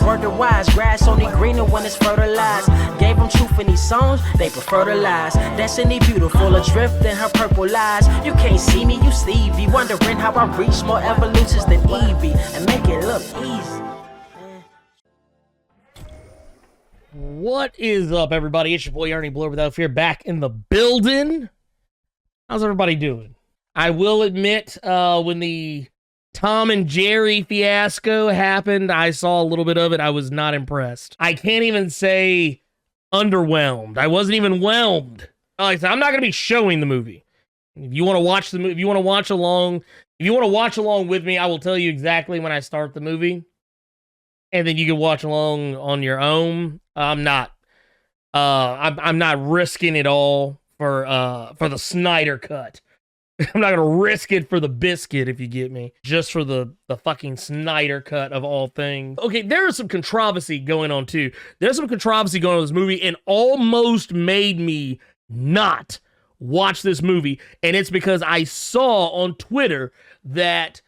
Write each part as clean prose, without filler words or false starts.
word to wise. Grass only greener when it's fertilized. Gave them truth in these songs, they prefer to lies. Destiny beautiful, adrift in her purple lies. You can't see me, you Stevie. Wondering how I reach more evolutions than Evie and make it look easy. What is up, everybody? It's your boy Ernie Blerd Without Fear back in the building. How's everybody doing? I will admit, when the Tom and Jerry fiasco happened, I saw a little bit of it. I was not impressed. I can't even say underwhelmed. I wasn't even whelmed. Like I said, I'm not going to be showing the movie. If you want to watch the movie, if you want to watch along with me, I will tell you exactly when I start the movie. And then you can watch along on your own. I'm not risking it all for the Snyder Cut. I'm not gonna risk it for the biscuit, if you get me. Just for the fucking Snyder Cut of all things. Okay, there is some controversy going on too. There's some controversy going on with this movie, and almost made me not watch this movie. And it's because I saw on Twitter that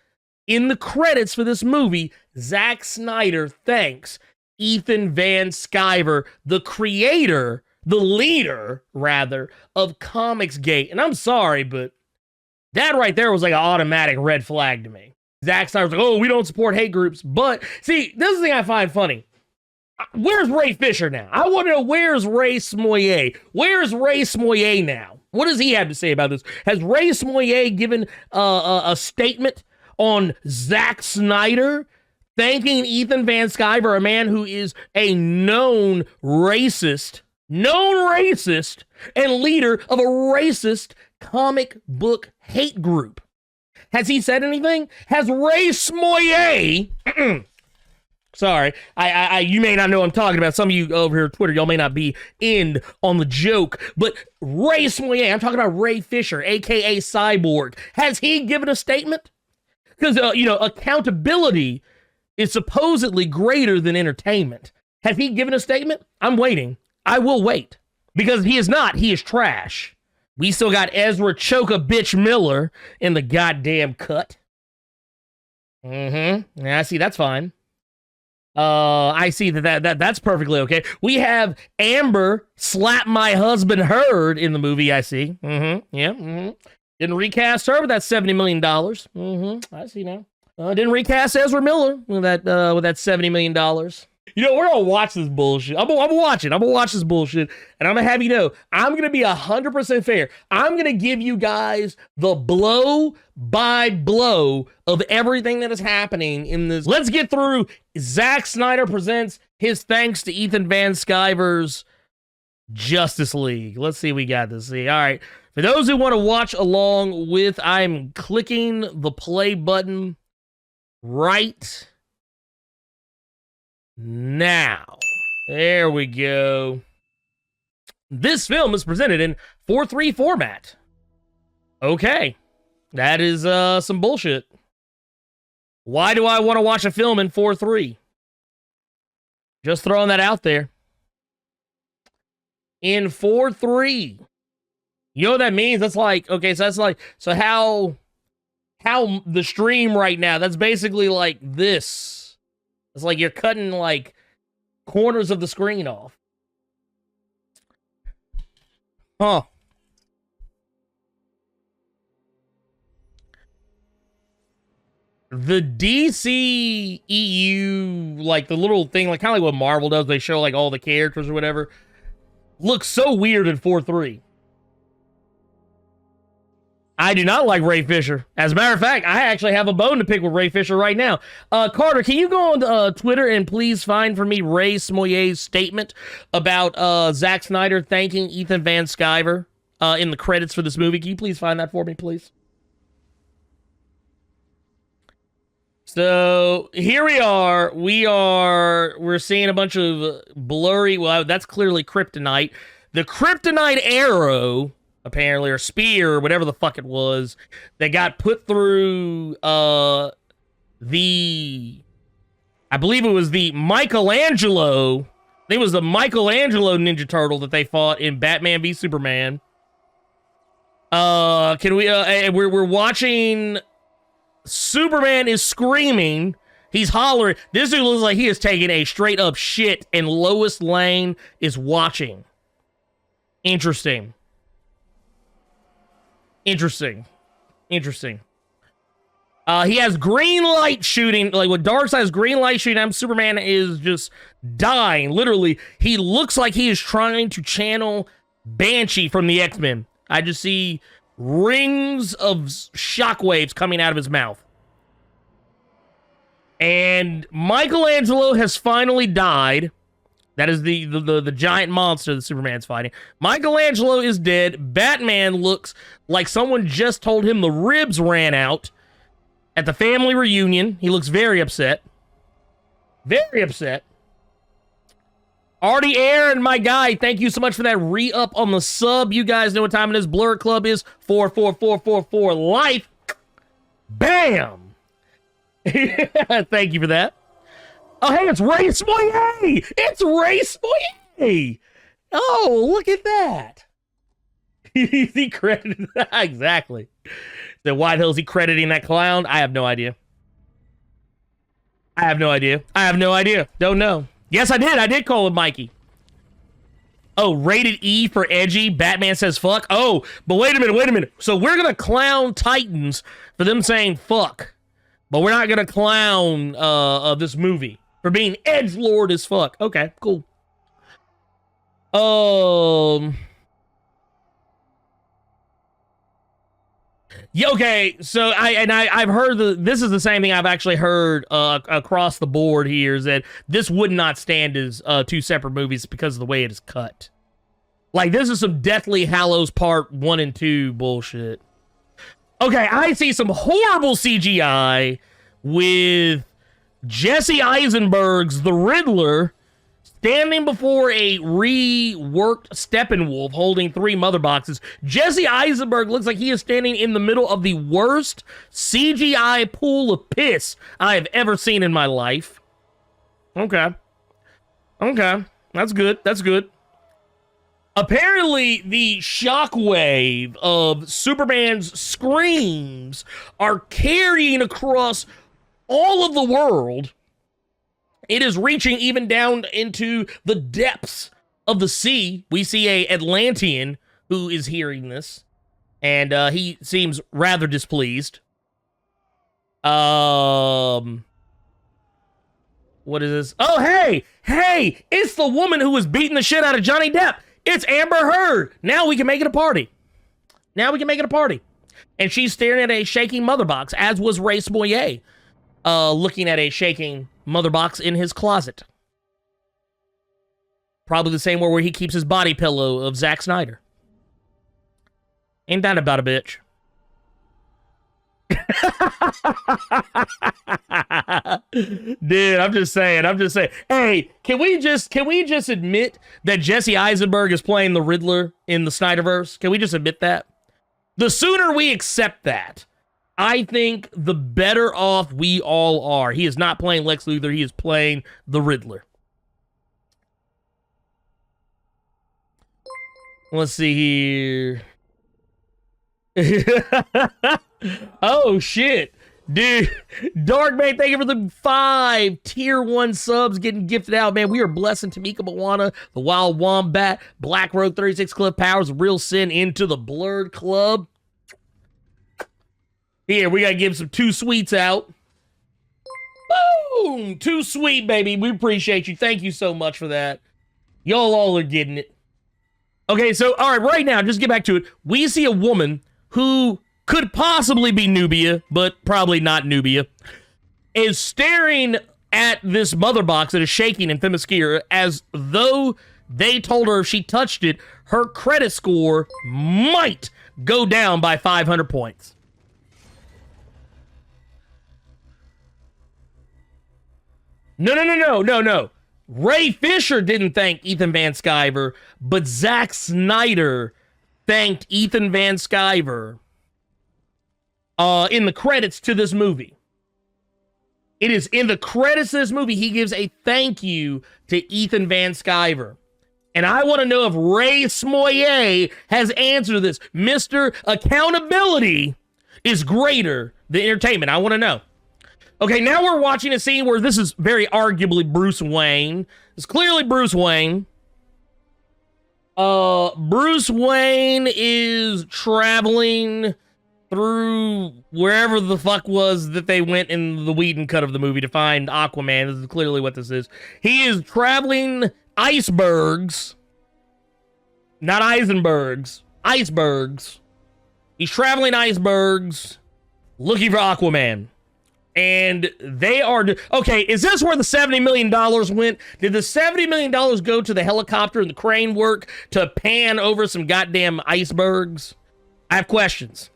in the credits for this movie, Zack Snyder thanks Ethan Van Sciver, the creator, the leader, rather, of Comicsgate. And I'm sorry, but that right there was like an automatic red flag to me. Zack Snyder's like, oh, we don't support hate groups. But, see, this is the thing I find funny. Where's Ray Fisher now? I want to know, where's Ray Smollett? Where's Ray Smollett now? What does he have to say about this? Has Ray Smollett given a statement on Zack Snyder thanking Ethan Van Sciver, a man who is a known racist, and leader of a racist comic book hate group? Has he said anything? Has Ray Smollett, sorry, I you may not know what I'm talking about. Some of you over here on Twitter, y'all may not be in on the joke, but Ray Smollett, I'm talking about Ray Fisher, aka Cyborg. Has he given a statement? Because, accountability is supposedly greater than entertainment. Has he given a statement? I'm waiting. I will wait. Because if he is not, he is trash. We still got Ezra Choka Bitch Miller in the goddamn cut. Yeah, I see, that's fine. I see that's perfectly okay. We have Amber Slap My Husband Heard in the movie, I see. Didn't recast her with that $70 million. I see now. Didn't recast Ezra Miller with that $70 million. You know, we're gonna watch this bullshit. I'm gonna watch this bullshit, and I'm gonna have you know, I'm gonna be 100% fair. I'm gonna give you guys the blow by blow of everything that is happening in this. Let's get through. Zack Snyder presents his thanks to Ethan Van Sciver's Justice League. Let's see, we got this. See, all right. For those who want to watch along with, I'm clicking the play button right now. There we go. This film is presented in 4:3 format. Okay. That is some bullshit. Why do I want to watch a film in 4:3? Just throwing that out there. In 4:3. You know what that means? That's like, okay, so that's like, so how the stream right now, that's basically like this. It's like you're cutting like corners of the screen off. Huh. The DC EU, like the little thing, like kind of like what Marvel does, they show like all the characters or whatever, looks so weird in 4:3. I do not like Ray Fisher. As a matter of fact, I actually have a bone to pick with Ray Fisher right now. Carter, can you go on Twitter and please find for me Ray Smollett's statement about Zack Snyder thanking Ethan Van Sciver in the credits for this movie? Can you please find that for me, please? So here we are. We're seeing a bunch of blurry. Well, that's clearly kryptonite. The kryptonite arrow, apparently, or spear, or whatever the fuck it was, that got put through I believe it was the Michelangelo. I think it was the Michelangelo Ninja Turtle that they fought in Batman v Superman. Can we? We're watching. Superman is screaming He's hollering. This dude looks like he is taking a straight up shit, and Lois Lane is watching. Interesting. Interesting. Interesting. He has green light shooting, like with Darkseid's green light shooting, Superman is just dying. Literally, he looks like he is trying to channel Banshee from the X-Men. I just see rings of shockwaves coming out of his mouth. And Michelangelo has finally died. That is the giant monster that Superman's fighting. Michelangelo is dead. Batman looks like someone just told him the ribs ran out at the family reunion. He looks very upset. Very upset. Artie Aaron, my guy, thank you so much for that re-up on the sub. You guys know what time it is. Blerd Club is 44444 life. Bam! Thank you for that. Oh, hey, it's Ray Smoyet! It's Ray Smoyet! Oh, look at that. He credited that. Exactly. So why the hell is he crediting that clown? I have no idea. I have no idea. Don't know. Yes, I did. I did call him Mikey. Oh, rated E for edgy. Batman says fuck. Oh, but wait a minute. So we're going to clown Titans for them saying fuck. But we're not going to clown this movie for being edgelord as fuck. Okay, cool. Yeah, okay, so I've heard this is the same thing I've actually heard across the board here, is that this would not stand as two separate movies because of the way it is cut. Like, this is some Deathly Hallows Part 1 and 2 bullshit. Okay, I see some horrible CGI with Jesse Eisenberg's The Riddler standing before a reworked Steppenwolf holding 3 mother boxes. Jesse Eisenberg looks like he is standing in the middle of the worst CGI pool of piss I have ever seen in my life. Okay. That's good. Apparently, the shockwave of Superman's screams are carrying across all of the world. It is reaching even down into the depths of the sea. We see a Atlantean who is hearing this, and he seems rather displeased. What is this? Oh, hey, it's the woman who was beating the shit out of Johnny Depp. It's Amber Heard. Now we can make it a party. And she's staring at a shaking mother box, as was Ray Smoyet, looking at a shaking mother box in his closet. Probably the same where he keeps his body pillow of Zack Snyder. Ain't that about a bitch? Dude, I'm just saying. Hey, can we just admit that Jesse Eisenberg is playing the Riddler in the Snyderverse? Can we just admit that? The sooner we accept that, I think the better off we all are. He is not playing Lex Luthor. He is playing the Riddler. Let's see here. Oh, shit. Dude, Darkman, thank you for the 5 tier 1 subs getting gifted out, man. We are blessing Tamika Moana, the Wild Wombat, Black Road 36 Cliff Powers, Real Sin into the Blerd Club. Here, we got to give some 2 sweets out. Boom! 2 sweet, baby. We appreciate you. Thank you so much for that. Y'all all are getting it. Okay, so, all right, right now, just get back to it. We see a woman who could possibly be Nubia, but probably not Nubia, is staring at this mother box that is shaking in Themyscira as though they told her if she touched it, her credit score might go down by 500 points. No. Ray Fisher didn't thank Ethan Van Sciver, but Zack Snyder thanked Ethan Van Sciver in the credits to this movie. It is in the credits to this movie. He gives a thank you to Ethan Van Sciver. And I want to know if Ray Smoyet has answered this. Mr. Accountability is greater than entertainment. I want to know. Okay, now we're watching a scene where this is very arguably Bruce Wayne. It's clearly Bruce Wayne. Bruce Wayne is traveling through wherever the fuck was that they went in the Whedon cut of the movie to find Aquaman. This is clearly what this is. He is traveling icebergs. Not Eisenbergs. Icebergs. He's traveling icebergs looking for Aquaman. And they are... Okay, is this where the $70 million went? Did the $70 million go to the helicopter and the crane work to pan over some goddamn icebergs? I have questions.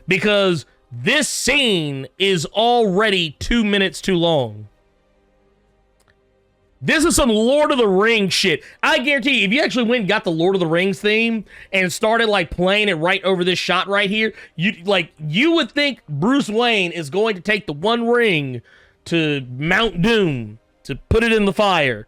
Because this scene is already 2 minutes too long. This is some Lord of the Rings shit. I guarantee you, if you actually went and got the Lord of the Rings theme and started like playing it right over this shot right here, you would think Bruce Wayne is going to take the One Ring to Mount Doom to put it in the fire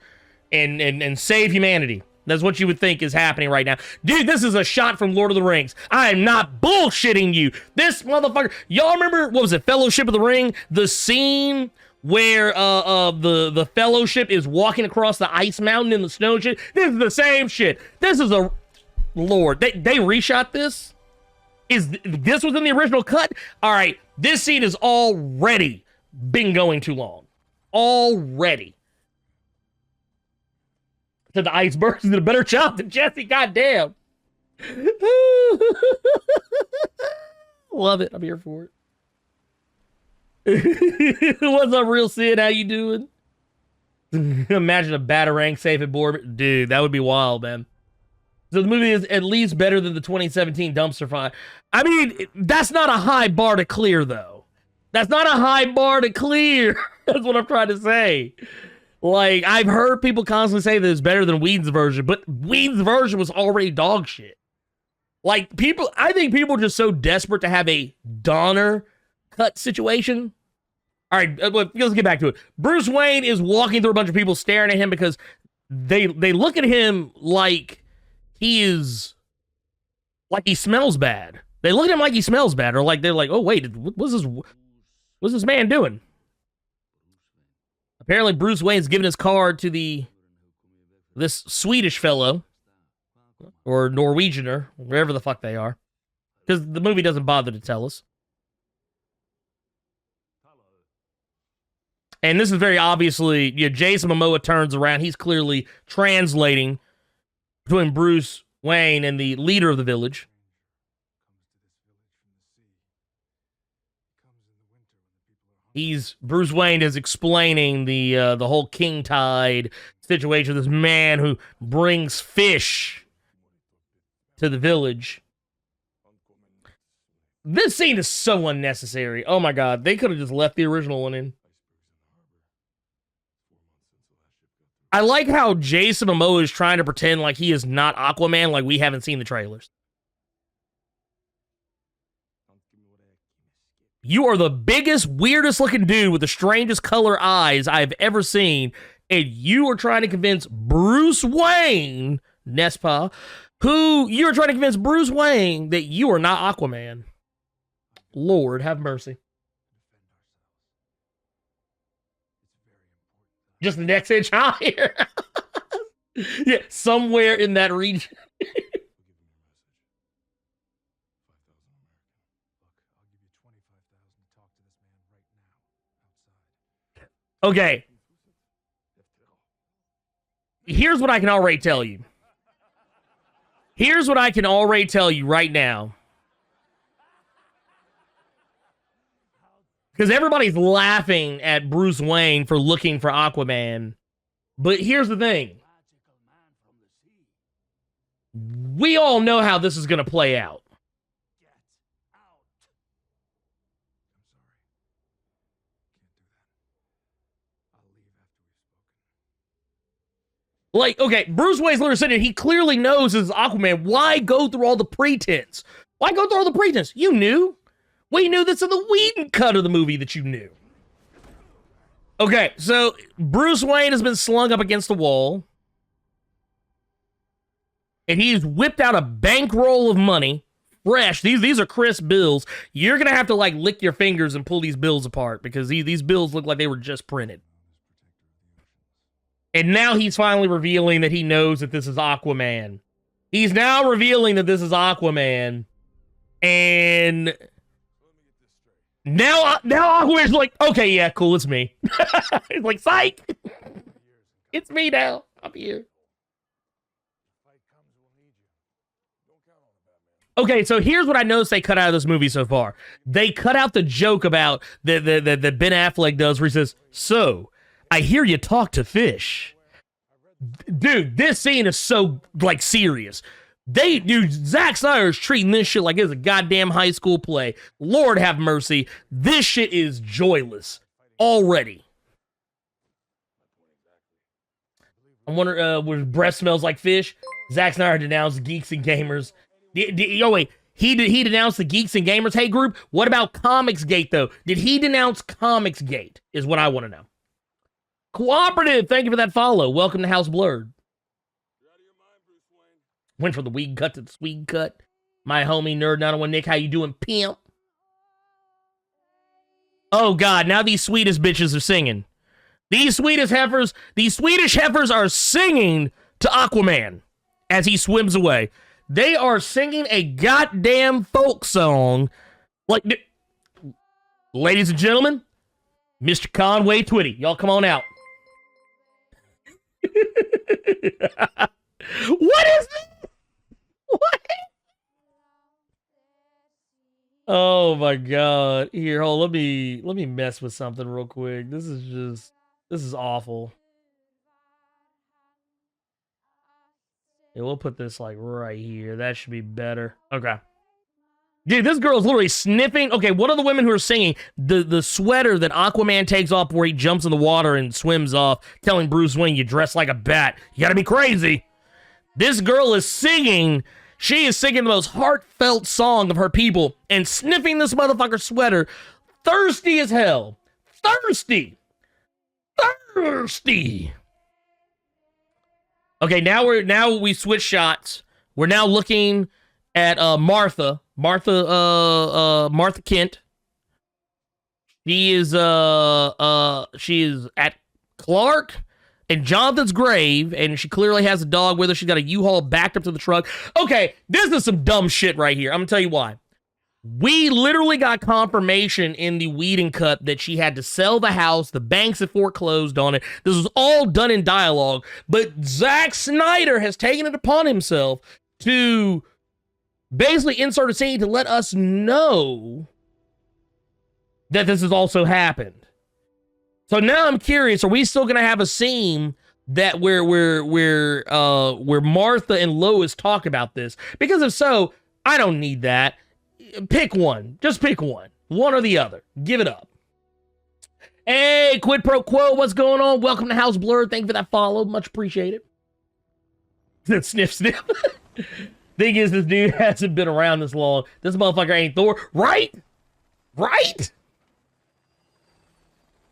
and save humanity. That's what you would think is happening right now. Dude, this is a shot from Lord of the Rings. I am not bullshitting you. This motherfucker, y'all remember, what was it, Fellowship of the Ring? The scene where the Fellowship is walking across the ice mountain in the snow and shit. This is the same shit. This is a... Lord, they reshot this? This was in the original cut? All right, this scene has already been going too long. Already. So the icebergs did a better job than Jesse, goddamn. Love it, I'm here for it. What's up, Real Sid? How you doing? Imagine a Batarang safe at board. Dude, that would be wild, man. So the movie is at least better than the 2017 dumpster fire. I mean, that's not a high bar to clear, though. That's not a high bar to clear. That's what I'm trying to say. Like, I've heard people constantly say that it's better than Whedon's version, but Whedon's version was already dog shit. Like, I think people are just so desperate to have a Donner cut situation. All right, let's get back to it. Bruce Wayne is walking through a bunch of people staring at him because they look at him like he smells bad. They look at him like he smells bad, or like they're like, oh wait, what's this man doing? Apparently, Bruce Wayne's giving his card to this Swedish fellow, or Norwegianer, wherever the fuck they are, because the movie doesn't bother to tell us. And this is very obviously, Jason Momoa turns around. He's clearly translating between Bruce Wayne and the leader of the village. Bruce Wayne is explaining the whole King Tide situation. This man who brings fish to the village. This scene is so unnecessary. Oh my god, they could have just left the original one in. I like how Jason Momoa is trying to pretend like he is not Aquaman, like we haven't seen the trailers. You are the biggest, weirdest looking dude with the strangest color eyes I've ever seen, and you are trying to convince Bruce Wayne, Nespa, you're trying to convince Bruce Wayne that you are not Aquaman. Lord, have mercy. Just the next inch higher. Yeah, somewhere in that region. Okay. Here's what I can already tell you. Here's what I can already tell you right now. Because everybody's laughing at Bruce Wayne for looking for Aquaman. But here's the thing. We all know how this is going to play out. Like, okay, Bruce Wayne's literally sitting there. He clearly knows this is Aquaman. Why go through all the pretense? Why go through all the pretense? You knew. We knew this in the Whedon cut of the movie that you knew. Okay, so Bruce Wayne has been slung up against the wall. And he's whipped out a bankroll of money fresh. These are crisp bills. You're gonna have to like lick your fingers and pull these bills apart because these bills look like they were just printed. And now he's finally revealing that he knows that this is Aquaman. He's now revealing that this is Aquaman. And now Aquaman's like, okay, yeah, cool, it's me. He's like, psych. It's me now. I'm here. Okay, so here's what I noticed they cut out of this movie so far. They cut out the joke about that Ben Affleck does where he says, so, I hear you talk to fish. Dude, this scene is so, like, serious. Zack Snyder is treating this shit like it's a goddamn high school play. Lord have mercy. This shit is joyless already. I wonder, where breath smells like fish. Zack Snyder denounced geeks and gamers. Wait, he denounced the geeks and gamers hate group? What about Comicsgate, though? Did he denounce Comicsgate, is what I want to know. Cooperative, thank you for that follow. Welcome to House Blerd. Went from the weed cut to the Swede cut. My homie Nerd 901 Nick, how you doing, pimp? Oh, God, now these Swedish bitches are singing. These Swedish heifers are singing to Aquaman as he swims away. They are singing a goddamn folk song. Like, ladies and gentlemen, Mr. Conway Twitty, y'all come on out. What is this? What? Oh my God. Here, hold, let me mess with something real quick. This is awful. Yeah, we'll put this like right here. That should be better. Okay. Dude, this girl's literally sniffing. Okay, one of the women who are singing, the sweater that Aquaman takes off where he jumps in the water and swims off, telling Bruce Wayne, you dress like a bat. You gotta be crazy. This girl is singing. She is singing the most heartfelt song of her people and sniffing this motherfucker's sweater. Thirsty as hell. Thirsty. Okay, now we switch shots. We're now looking at Martha Kent. She is at Clark and Jonathan's grave, and she clearly has a dog with her. She's got a U-Haul backed up to the truck. Okay, this is some dumb shit right here. I'm gonna tell you why. We literally got confirmation in the Whedon cut that she had to sell the house. The banks had foreclosed on it. This was all done in dialogue, but Zack Snyder has taken it upon himself to basically insert a scene to let us know that this has also happened. So now I'm curious, are we still gonna have a scene that where Martha and Lois talk about this? Because if so, I don't need that. Pick one. Just pick one. One or the other. Give it up. Hey, quid pro quo, what's going on? Welcome to House Blerd. Thank you for that follow. Much appreciated. Sniff, sniff. Thing is, this dude hasn't been around this long. This motherfucker ain't Thor. Right? Right?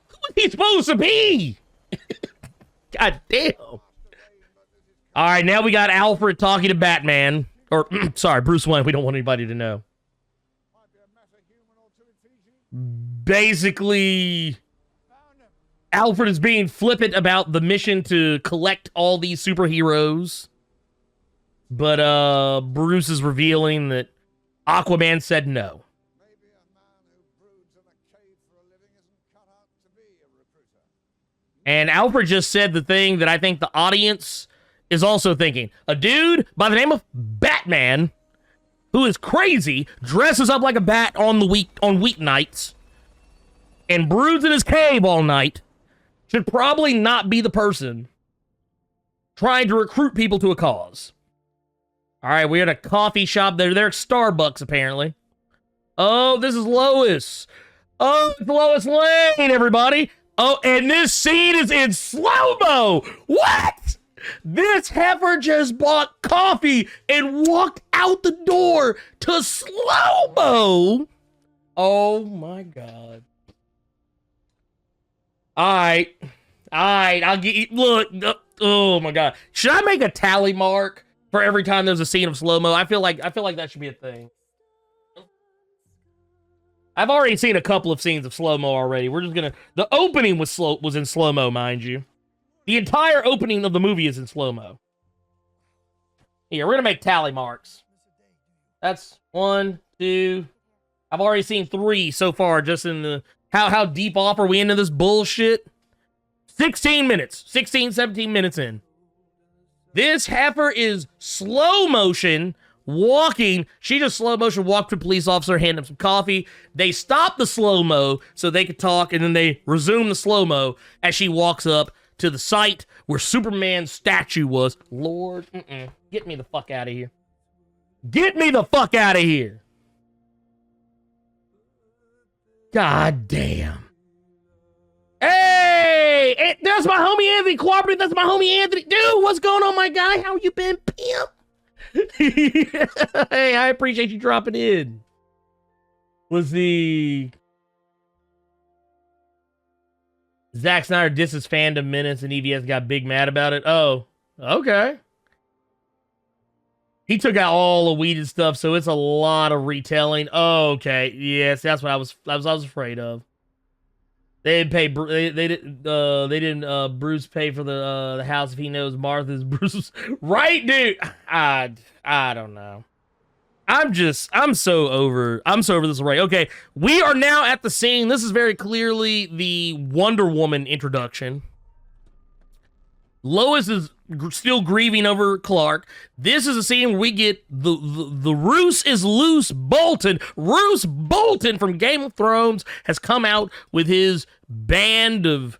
Who is he supposed to be? God damn. All right, now we got Alfred talking to Batman. Or, sorry, Bruce Wayne. We don't want anybody to know. Basically, Alfred is being flippant about the mission to collect all these superheroes. But Bruce is revealing that Aquaman said no. And Alfred just said the thing that I think the audience is also thinking. A dude by the name of Batman, who is crazy, dresses up like a bat on weeknights, and broods in his cave all night, should probably not be the person trying to recruit people to a cause. All right, we're at a coffee shop. They're at Starbucks, apparently. Oh, this is Lois. Oh, it's Lois Lane, everybody. Oh, and this scene is in slow-mo. What? This heifer just bought coffee and walked out the door to slow-mo. Oh, my God. All right, I'll get you. Look, oh, my God. Should I make a tally mark for every time there's a scene of slow-mo? I feel like that should be a thing. I've already seen a couple of scenes of slow-mo already. We're just gonna... The opening was in slow-mo, mind you. The entire opening of the movie is in slow-mo. Here, we're gonna make tally marks. That's 1, 2... I've already seen 3 so far, just in the... How deep off are we into this bullshit? 16 minutes. 16, 17 minutes in. This heifer is slow motion walking. She just slow motion walked to a police officer, hand him some coffee. They stop the slow-mo so they could talk, and then they resume the slow-mo as she walks up to the site where Superman's statue was. Lord, get me the fuck out of here. Get me the fuck out of here. God damn. Hey, that's my homie Anthony. Cooperative, that's my homie Anthony. Dude, what's going on, my guy? How you been, pimp? Hey, I appreciate you dropping in. Let's see. Zack Snyder disses fandom minutes and EVS got big mad about it. Oh, okay. He took out all the weeded stuff, so it's a lot of retelling. Oh, okay. Yes, that's what I was afraid of. They didn't pay. They didn't. Bruce pay for the house if he knows Martha's Bruce's right, dude. I don't know. I'm so over this already. Okay, we are now at the scene. This is very clearly the Wonder Woman introduction. Lois is still grieving over Clark. This is a scene where we get the Roose is loose Bolton. Roose Bolton from Game of Thrones has come out with his band of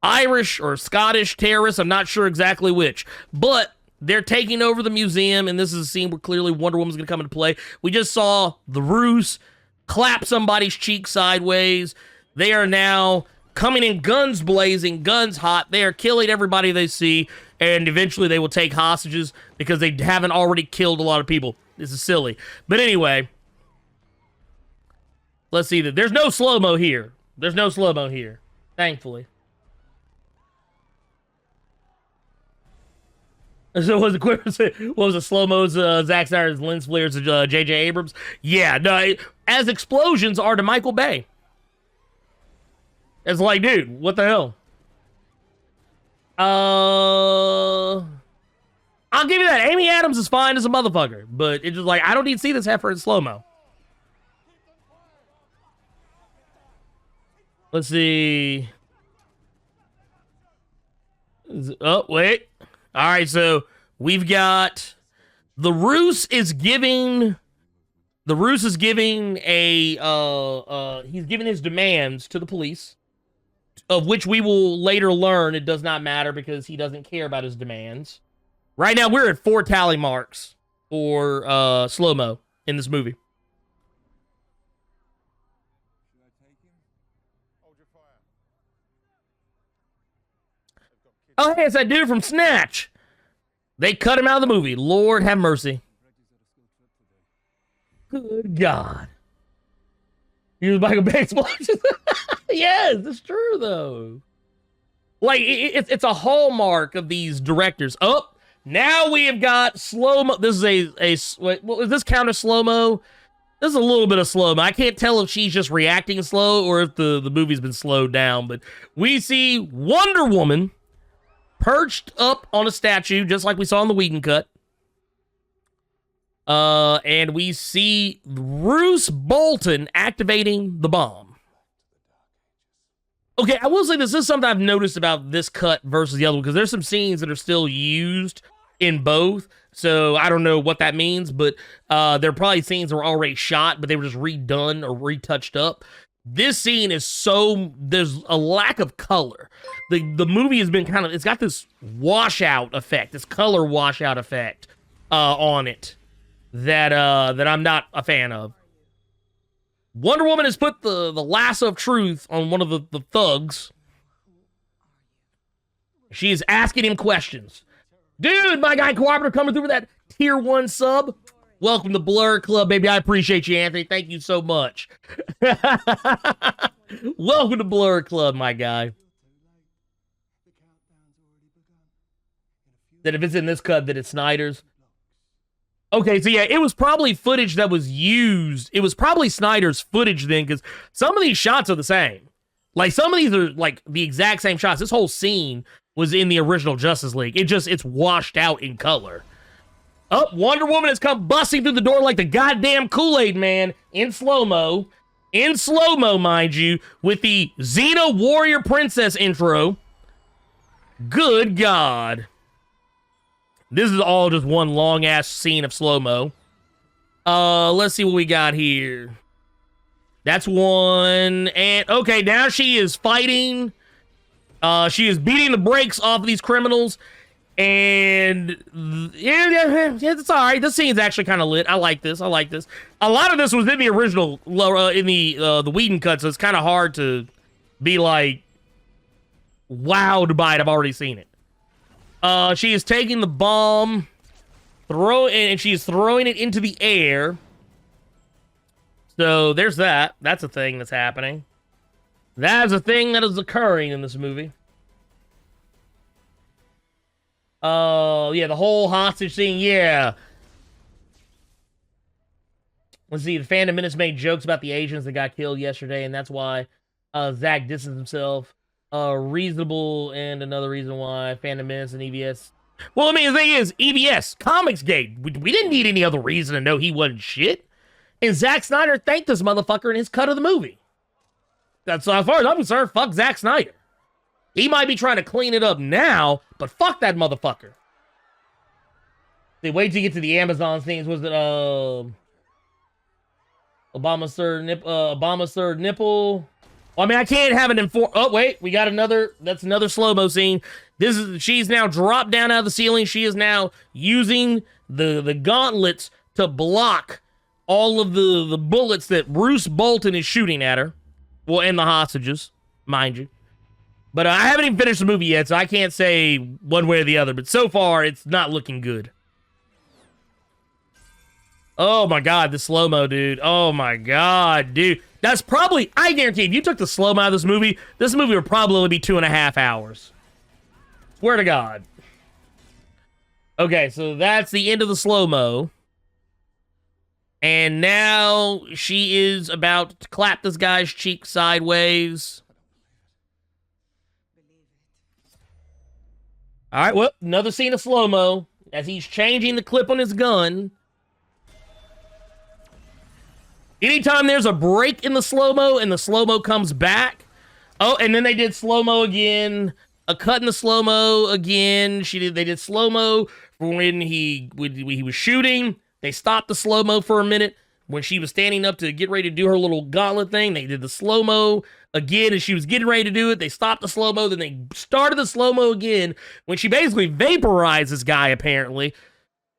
Irish or Scottish terrorists. I'm not sure exactly which, but they're taking over the museum, and this is a scene where clearly Wonder Woman's going to come into play. We just saw the Roose clap somebody's cheek sideways. They are now coming in guns blazing, guns hot. They are killing everybody they see, and eventually they will take hostages because they haven't already killed a lot of people. This is silly. But anyway, let's see. There's no slow-mo here. There's no slow-mo here, thankfully. So was it slow-mo's Zack Snyder's lens flares to J.J. Abrams? Yeah, no, as explosions are to Michael Bay. It's like, dude, what the hell? I'll give you that. Amy Adams is fine as a motherfucker, but it's just like, I don't need to see this heifer in slow-mo. Let's see. Oh, wait. All right, so we've got the Roose is giving he's giving his demands to the police, of which we will later learn it does not matter because he doesn't care about his demands. Right now, we're at 4 tally marks for slow-mo in this movie. Oh, hey, it's that dude from Snatch. They cut him out of the movie. Lord have mercy. Good God. He was Michael Bay explosions. Yes, it's true, though. Like, it's a hallmark of these directors. Oh, now we have got slow-mo. This is wait, is this count as slow-mo? This is a little bit of slow-mo. I can't tell if she's just reacting slow or if the movie's been slowed down, but we see Wonder Woman perched up on a statue, just like we saw in the Whedon cut. And we see Roose Bolton activating the bomb. Okay, I will say this is something I've noticed about this cut versus the other one, because there's some scenes that are still used in both, so I don't know what that means, but there are probably scenes that were already shot, but they were just redone or retouched up. This scene is there's a lack of color. The movie has been it's got this washout effect, this color washout effect on it that I'm not a fan of. Wonder Woman has put the lasso of truth on one of the thugs. She is asking him questions. Dude, my guy Cooperative coming through with that tier 1 sub. Welcome to Blerd Club, baby. I appreciate you, Anthony. Thank you so much. Welcome to Blerd Club, my guy. That if it's in this cut, that it's Snyder's. Okay, so yeah, it was probably footage that was used. It was probably Snyder's footage then, because some of these shots are the same. Like, some of these are, like, the exact same shots. This whole scene was in the original Justice League. It's washed out in color. Oh, Wonder Woman has come busting through the door like the goddamn Kool-Aid Man in slow-mo. In slow-mo, mind you, with the Xena Warrior Princess intro. Good God. This is all just one long-ass scene of slow-mo. Let's see what we got here. That's one. And, okay, now she is fighting. She is beating the brakes off of these criminals. And, yeah, it's all right. This scene's actually kind of lit. I like this. I like this. A lot of this was in the original, in the Whedon cut, so it's kind of hard to be, like, wowed by it. I've already seen it. She is taking the bomb, and she is throwing it into the air. So there's that. That's a thing that's happening. That is a thing that is occurring in this movie. Yeah, the whole hostage thing, yeah. Let's see, the Phantom Menace made jokes about the Asians that got killed yesterday, and that's why Zack distanced himself. Reasonable, and another reason why Phantom Menace and EVS. Well, I mean, the thing is, EVS, Comicsgate, we didn't need any other reason to know he wasn't shit. And Zack Snyder thanked this motherfucker in his cut of the movie. That's, as far as I'm concerned, fuck Zack Snyder. He might be trying to clean it up now, but fuck that motherfucker. They wait to get to the Amazon things. Was it Obama's third nipple? Well, I mean, I can't have it oh wait, we got another. That's another slow-mo scene. She's now dropped down out of the ceiling. She is now using the gauntlets to block all of the bullets that Bruce Bolton is shooting at her. Well, and the hostages, mind you. But I haven't even finished the movie yet, so I can't say one way or the other. But so far, it's not looking good. Oh my God, the slow-mo, dude. Oh my God, dude. That's probably, I guarantee, if you took the slow-mo out of this movie would probably be 2.5 hours. Swear to God. Okay, so that's the end of the slow-mo. And now she is about to clap this guy's cheek sideways. All right, well, another scene of slow-mo as he's changing the clip on his gun. Anytime there's a break in the slow-mo and the slow-mo comes back. Oh, and then they did slow-mo again. A cut in the slow-mo again. They did slow-mo when he was shooting. They stopped the slow-mo for a minute. When she was standing up to get ready to do her little gauntlet thing, they did the slow-mo again as she was getting ready to do it. They stopped the slow-mo, then they started the slow-mo again when she basically vaporized this guy, apparently.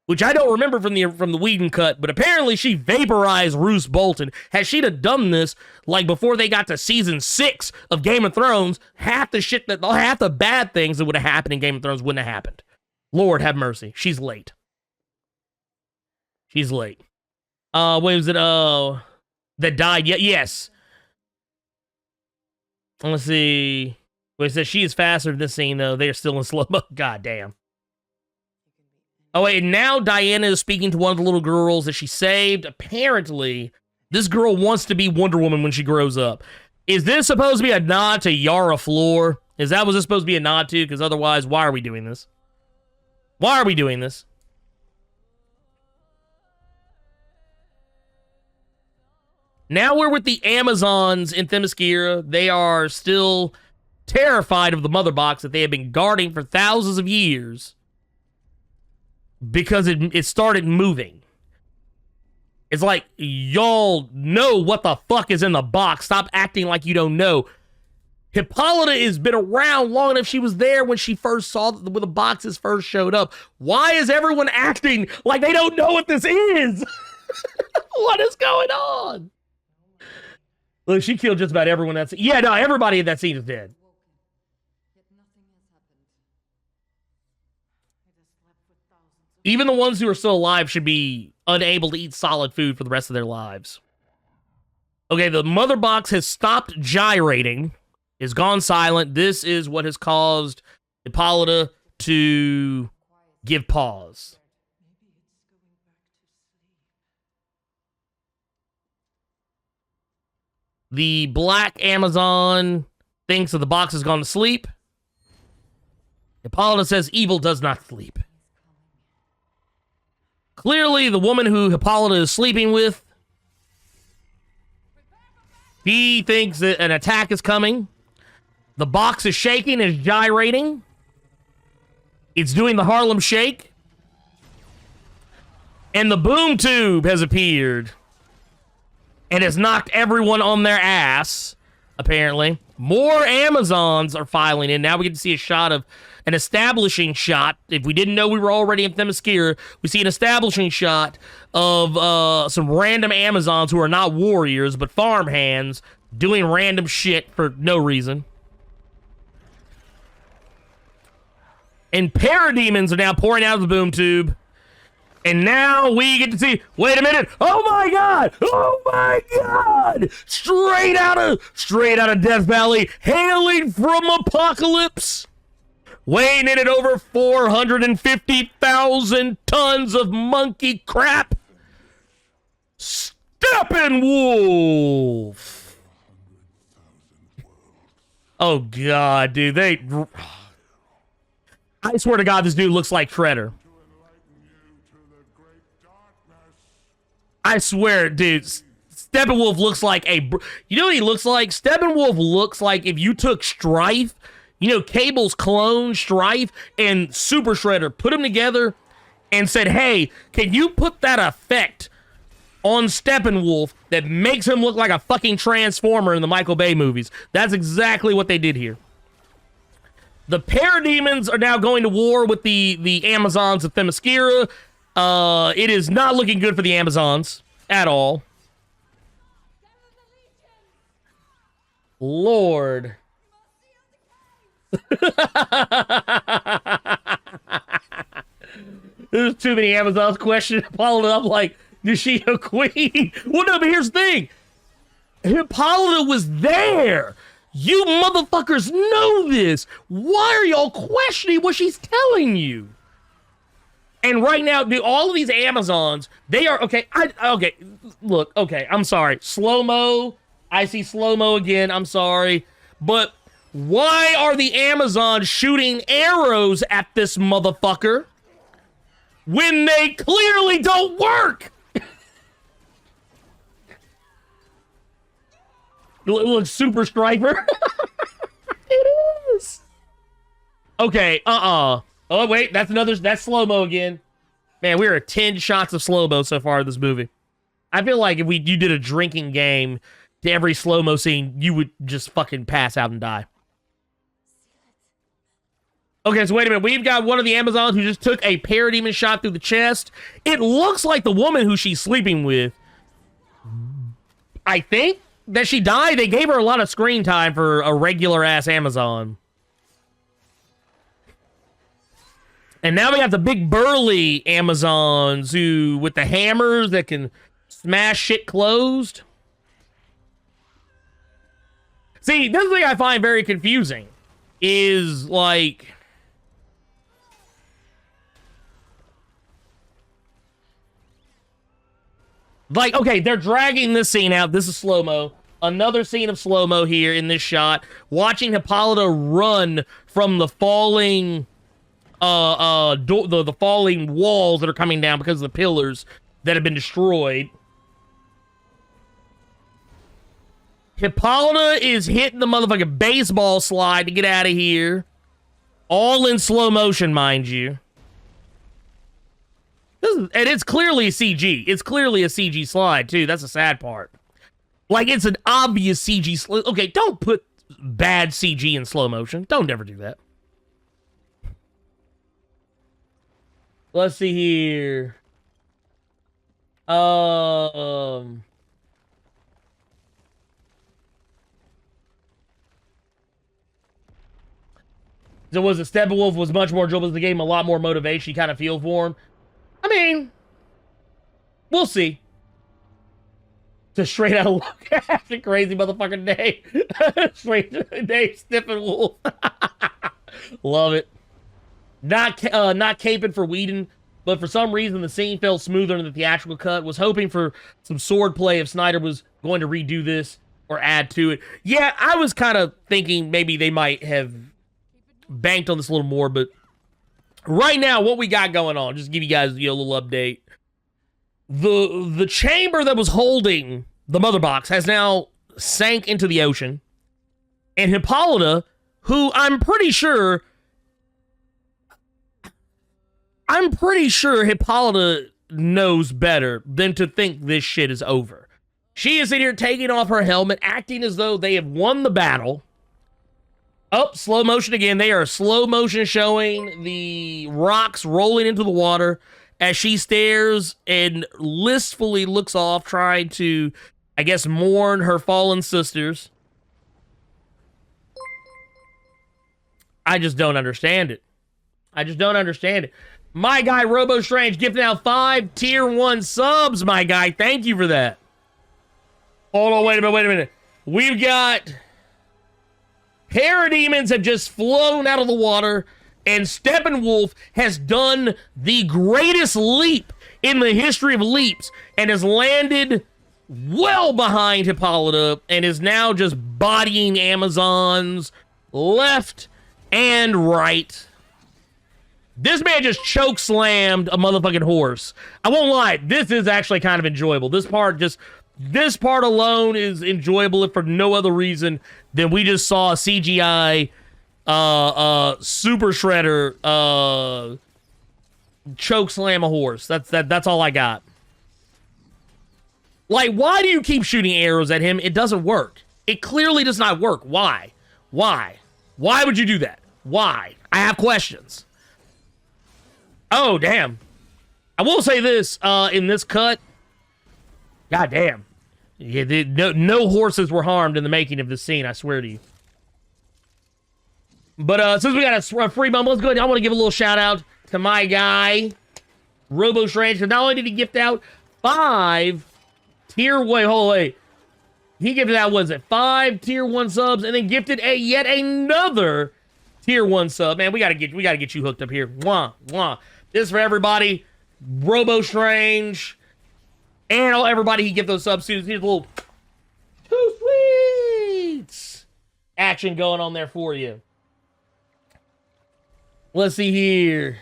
Which I don't remember from the Whedon cut, but apparently she vaporized Bruce Bolton. Had she have done this, like before they got to season 6 of Game of Thrones, half the bad things that would have happened in Game of Thrones wouldn't have happened. Lord have mercy. She's late. She's late. What was it? That died. Yeah, yes. Let's see. Well, it says she is faster in this scene, though. They are still in slow-mo. God damn. Oh, wait, now Diana is speaking to one of the little girls that she saved. Apparently, this girl wants to be Wonder Woman when she grows up. Is this supposed to be a nod to Yara Flor? Was this supposed to be a nod to? Because otherwise, why are we doing this? Why are we doing this? Now we're with the Amazons in Themyscira. They are still terrified of the mother box that they have been guarding for thousands of years. Because it started moving. It's like, y'all know what the fuck is in the box. Stop acting like you don't know. Hippolyta has been around long enough. She was there when she first saw when the boxes first showed up. Why is everyone acting like they don't know what this is? What is going on? Look, she killed just about everyone that's... Yeah, no, everybody in that scene is dead. Even the ones who are still alive should be unable to eat solid food for the rest of their lives. Okay, the mother box has stopped gyrating, is gone silent. This is what has caused Hippolyta to give pause. The black Amazon thinks that the box has gone to sleep. Hippolyta says evil does not sleep. Clearly, the woman who Hippolyta is sleeping with, he thinks that an attack is coming. The box is shaking, is gyrating. It's doing the Harlem Shake. And the boom tube has appeared. And has knocked everyone on their ass, apparently. More Amazons are filing in. Now we get to see a shot of an establishing shot. If we didn't know we were already in Themyscira, we see an establishing shot of some random Amazons who are not warriors, but farmhands doing random shit for no reason. And parademons are now pouring out of the boom tube. And now we get to see, wait a minute, oh my god, straight out of Death Valley, hailing from Apocalypse, weighing in at over 450,000 tons of monkey crap, Steppenwolf. Oh god, dude, I swear to god, this dude looks like Shredder. I swear, dude, Steppenwolf looks like you know what he looks like? Steppenwolf looks like if you took Strife, you know, Cable's clone, Strife, and Super Shredder, put them together and said, hey, can you put that effect on Steppenwolf that makes him look like a fucking Transformer in the Michael Bay movies? That's exactly what they did here. The parademons are now going to war with the Amazons of Themyscira. It is not looking good for the Amazons at all. Lord. There's too many Amazons questioning Hippolyta. I'm like, is she a queen? Well, no, but here's the thing. Hippolyta was there. You motherfuckers know this. Why are y'all questioning what she's telling you? And right now, dude, all of these Amazons, they are, okay, look, okay, I'm sorry. Slow-mo, I see slow-mo again, I'm sorry. But why are the Amazons shooting arrows at this motherfucker when they clearly don't work? Look, Super Striper. It is. Okay, Oh, wait, that's slow-mo again. Man, we are at 10 shots of slow-mo so far in this movie. I feel like if you did a drinking game to every slow-mo scene, you would just fucking pass out and die. Okay, so wait a minute. We've got one of the Amazons who just took a parademon shot through the chest. It looks like the woman who she's sleeping with. I think that she died. They gave her a lot of screen time for a regular-ass Amazon. And now we got the big burly Amazons who, with the hammers that can smash shit closed. See, this thing I find very confusing is like, okay, they're dragging this scene out. This is slow-mo. Another scene of slow-mo here in this shot. Watching Hippolyta run from the falling the falling walls that are coming down because of the pillars that have been destroyed. Hippolyta is hitting the motherfucking baseball slide to get out of here. All in slow motion, mind you. And it's clearly CG. It's clearly a CG slide, too. That's the sad part. Like, it's an obvious CG slide. Okay, don't put bad CG in slow motion. Don't ever do that. Let's see here. So was it Steppenwolf was much more dribbles in the game, a lot more motivation, you kind of feel for him? I mean, we'll see. Just straight out of look at the crazy motherfucking day. Straight day, Steppenwolf. Love it. Not caping for Whedon, but for some reason the scene felt smoother than the theatrical cut. Was hoping for some sword play if Snyder was going to redo this. or add to it. Yeah, I was kind of thinking maybe they might have banked on this a little more, but right now, what we got going on, just to give you guys a little update. The chamber that was holding the mother box has now sank into the ocean, and Hippolyta, who I'm pretty sure Hippolyta knows better than to think this shit is over. She is in here taking off her helmet, acting as though they have won the battle. Oh, slow motion again. They are slow motion showing the rocks rolling into the water as she stares and listfully looks off, trying to, I guess, mourn her fallen sisters. I just don't understand it. I just don't understand it. My guy, Robo Strange, gifting out 5 tier 1 subs, my guy. Thank you for that. Hold on, wait a minute. We've got... Parademons have just flown out of the water, and Steppenwolf has done the greatest leap in the history of leaps and has landed well behind Hippolyta and is now just bodying Amazons left and right. This man just choke slammed a motherfucking horse. I won't lie, this is actually kind of enjoyable. This part alone is enjoyable if for no other reason than we just saw a CGI super shredder choke slam a horse. That's all I got. Like, why do you keep shooting arrows at him? It doesn't work. It clearly does not work. Why? Why would you do that? Why? I have questions. Oh, damn. I will say this, in this cut, god damn. Yeah, no horses were harmed in the making of this scene, I swear to you. But since we got a free moment, let's go ahead. I want to give a little shout out to my guy, Robo Strange. Not only did he gift out 5 tier... Wait. He gifted out, what is it, 5 tier 1 subs, and then gifted yet another tier 1 sub. Man, we gotta get you hooked up here. Mwah. This is for everybody. Robo Strange. And everybody he give those subs to. Here's a little too sweet action going on there for you. Let's see here.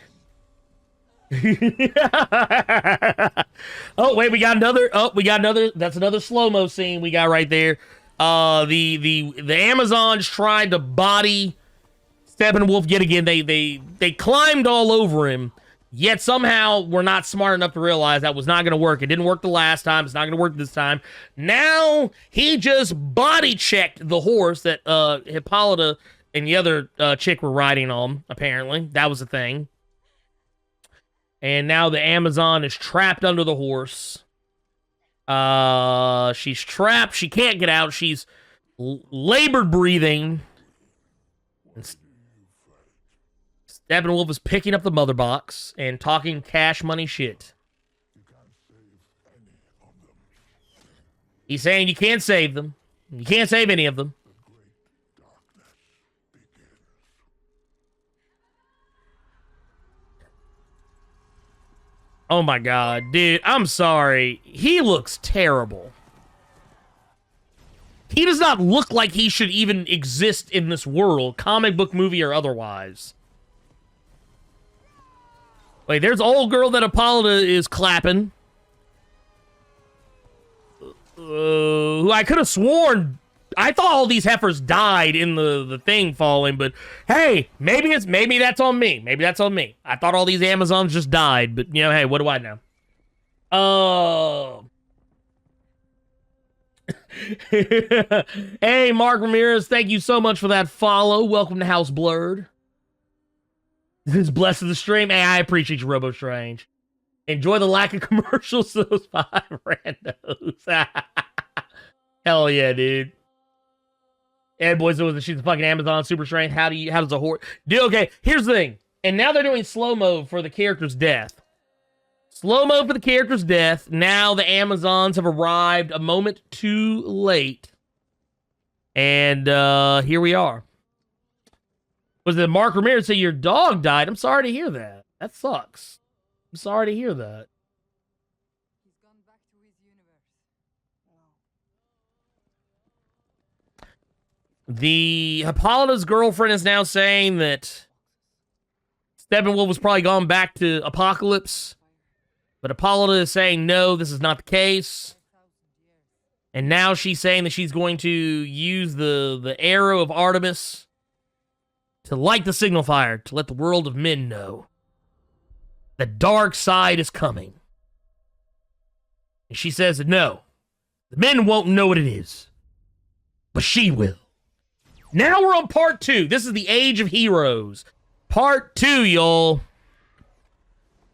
Oh, wait, we got another. That's another slow-mo scene we got right there. The Amazons tried to body Steppenwolf yet again. They climbed all over him. Yet somehow we're not smart enough to realize that was not going to work. It didn't work the last time. It's not going to work this time. Now he just body checked the horse that Hippolyta and the other chick were riding on, apparently. That was a thing. And now the Amazon is trapped under the horse. She's trapped. She can't get out. She's labored breathing. Steppenwolf is picking up the mother box and talking cash money shit. He's saying you can't save them. You can't save any of them. Oh my god, dude, I'm sorry. He looks terrible. He does not look like he should even exist in this world, comic book, movie, or otherwise. Wait, there's an old girl that Hippolyta is clapping. Who I could have sworn... I thought all these heifers died in the thing falling, but hey, maybe that's on me. Maybe that's on me. I thought all these Amazons just died, but hey, what do I know? Hey, Mark Ramirez, thank you so much for that follow. Welcome to House Blerd. This is blessed of the stream. Hey, I appreciate you, Robo Strange. Enjoy the lack of commercials, those 5 randos. Hell yeah, dude. Ed Boy says she's a fucking Amazon super strange. How does a horse... Dude, okay, here's the thing. And now they're doing slow-mo for the character's death. Slow-mo for the character's death. Now the Amazons have arrived a moment too late. And here we are. Was it Mark Ramirez say your dog died? I'm sorry to hear that. That sucks. I'm sorry to hear that. He's gone back to his universe. The Hippolyta's girlfriend is now saying that Steppenwolf was probably gone back to Apocalypse, but Hippolyta is saying no, this is not the case. And now she's saying that she's going to use the arrow of Artemis to light the signal fire to let the world of men know the dark side is coming. And she says that no, the men won't know what it is, but she will. Now we're on part 2. This is the Age of Heroes. Part 2, y'all.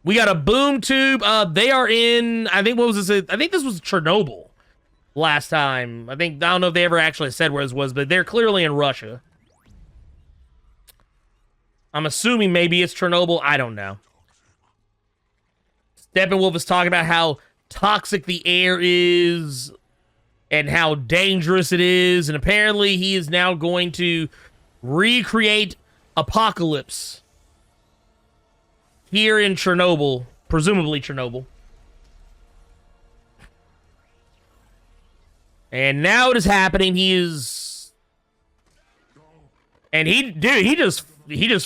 We got a boom tube. They are in, I think, what was this? I think this was Chernobyl last time. I don't know if they ever actually said where this was, but they're clearly in Russia. I'm assuming maybe it's Chernobyl. I don't know. Steppenwolf is talking about how toxic the air is and how dangerous it is, and apparently he is now going to recreate Apocalypse here in Chernobyl, presumably Chernobyl. And now it is happening. He just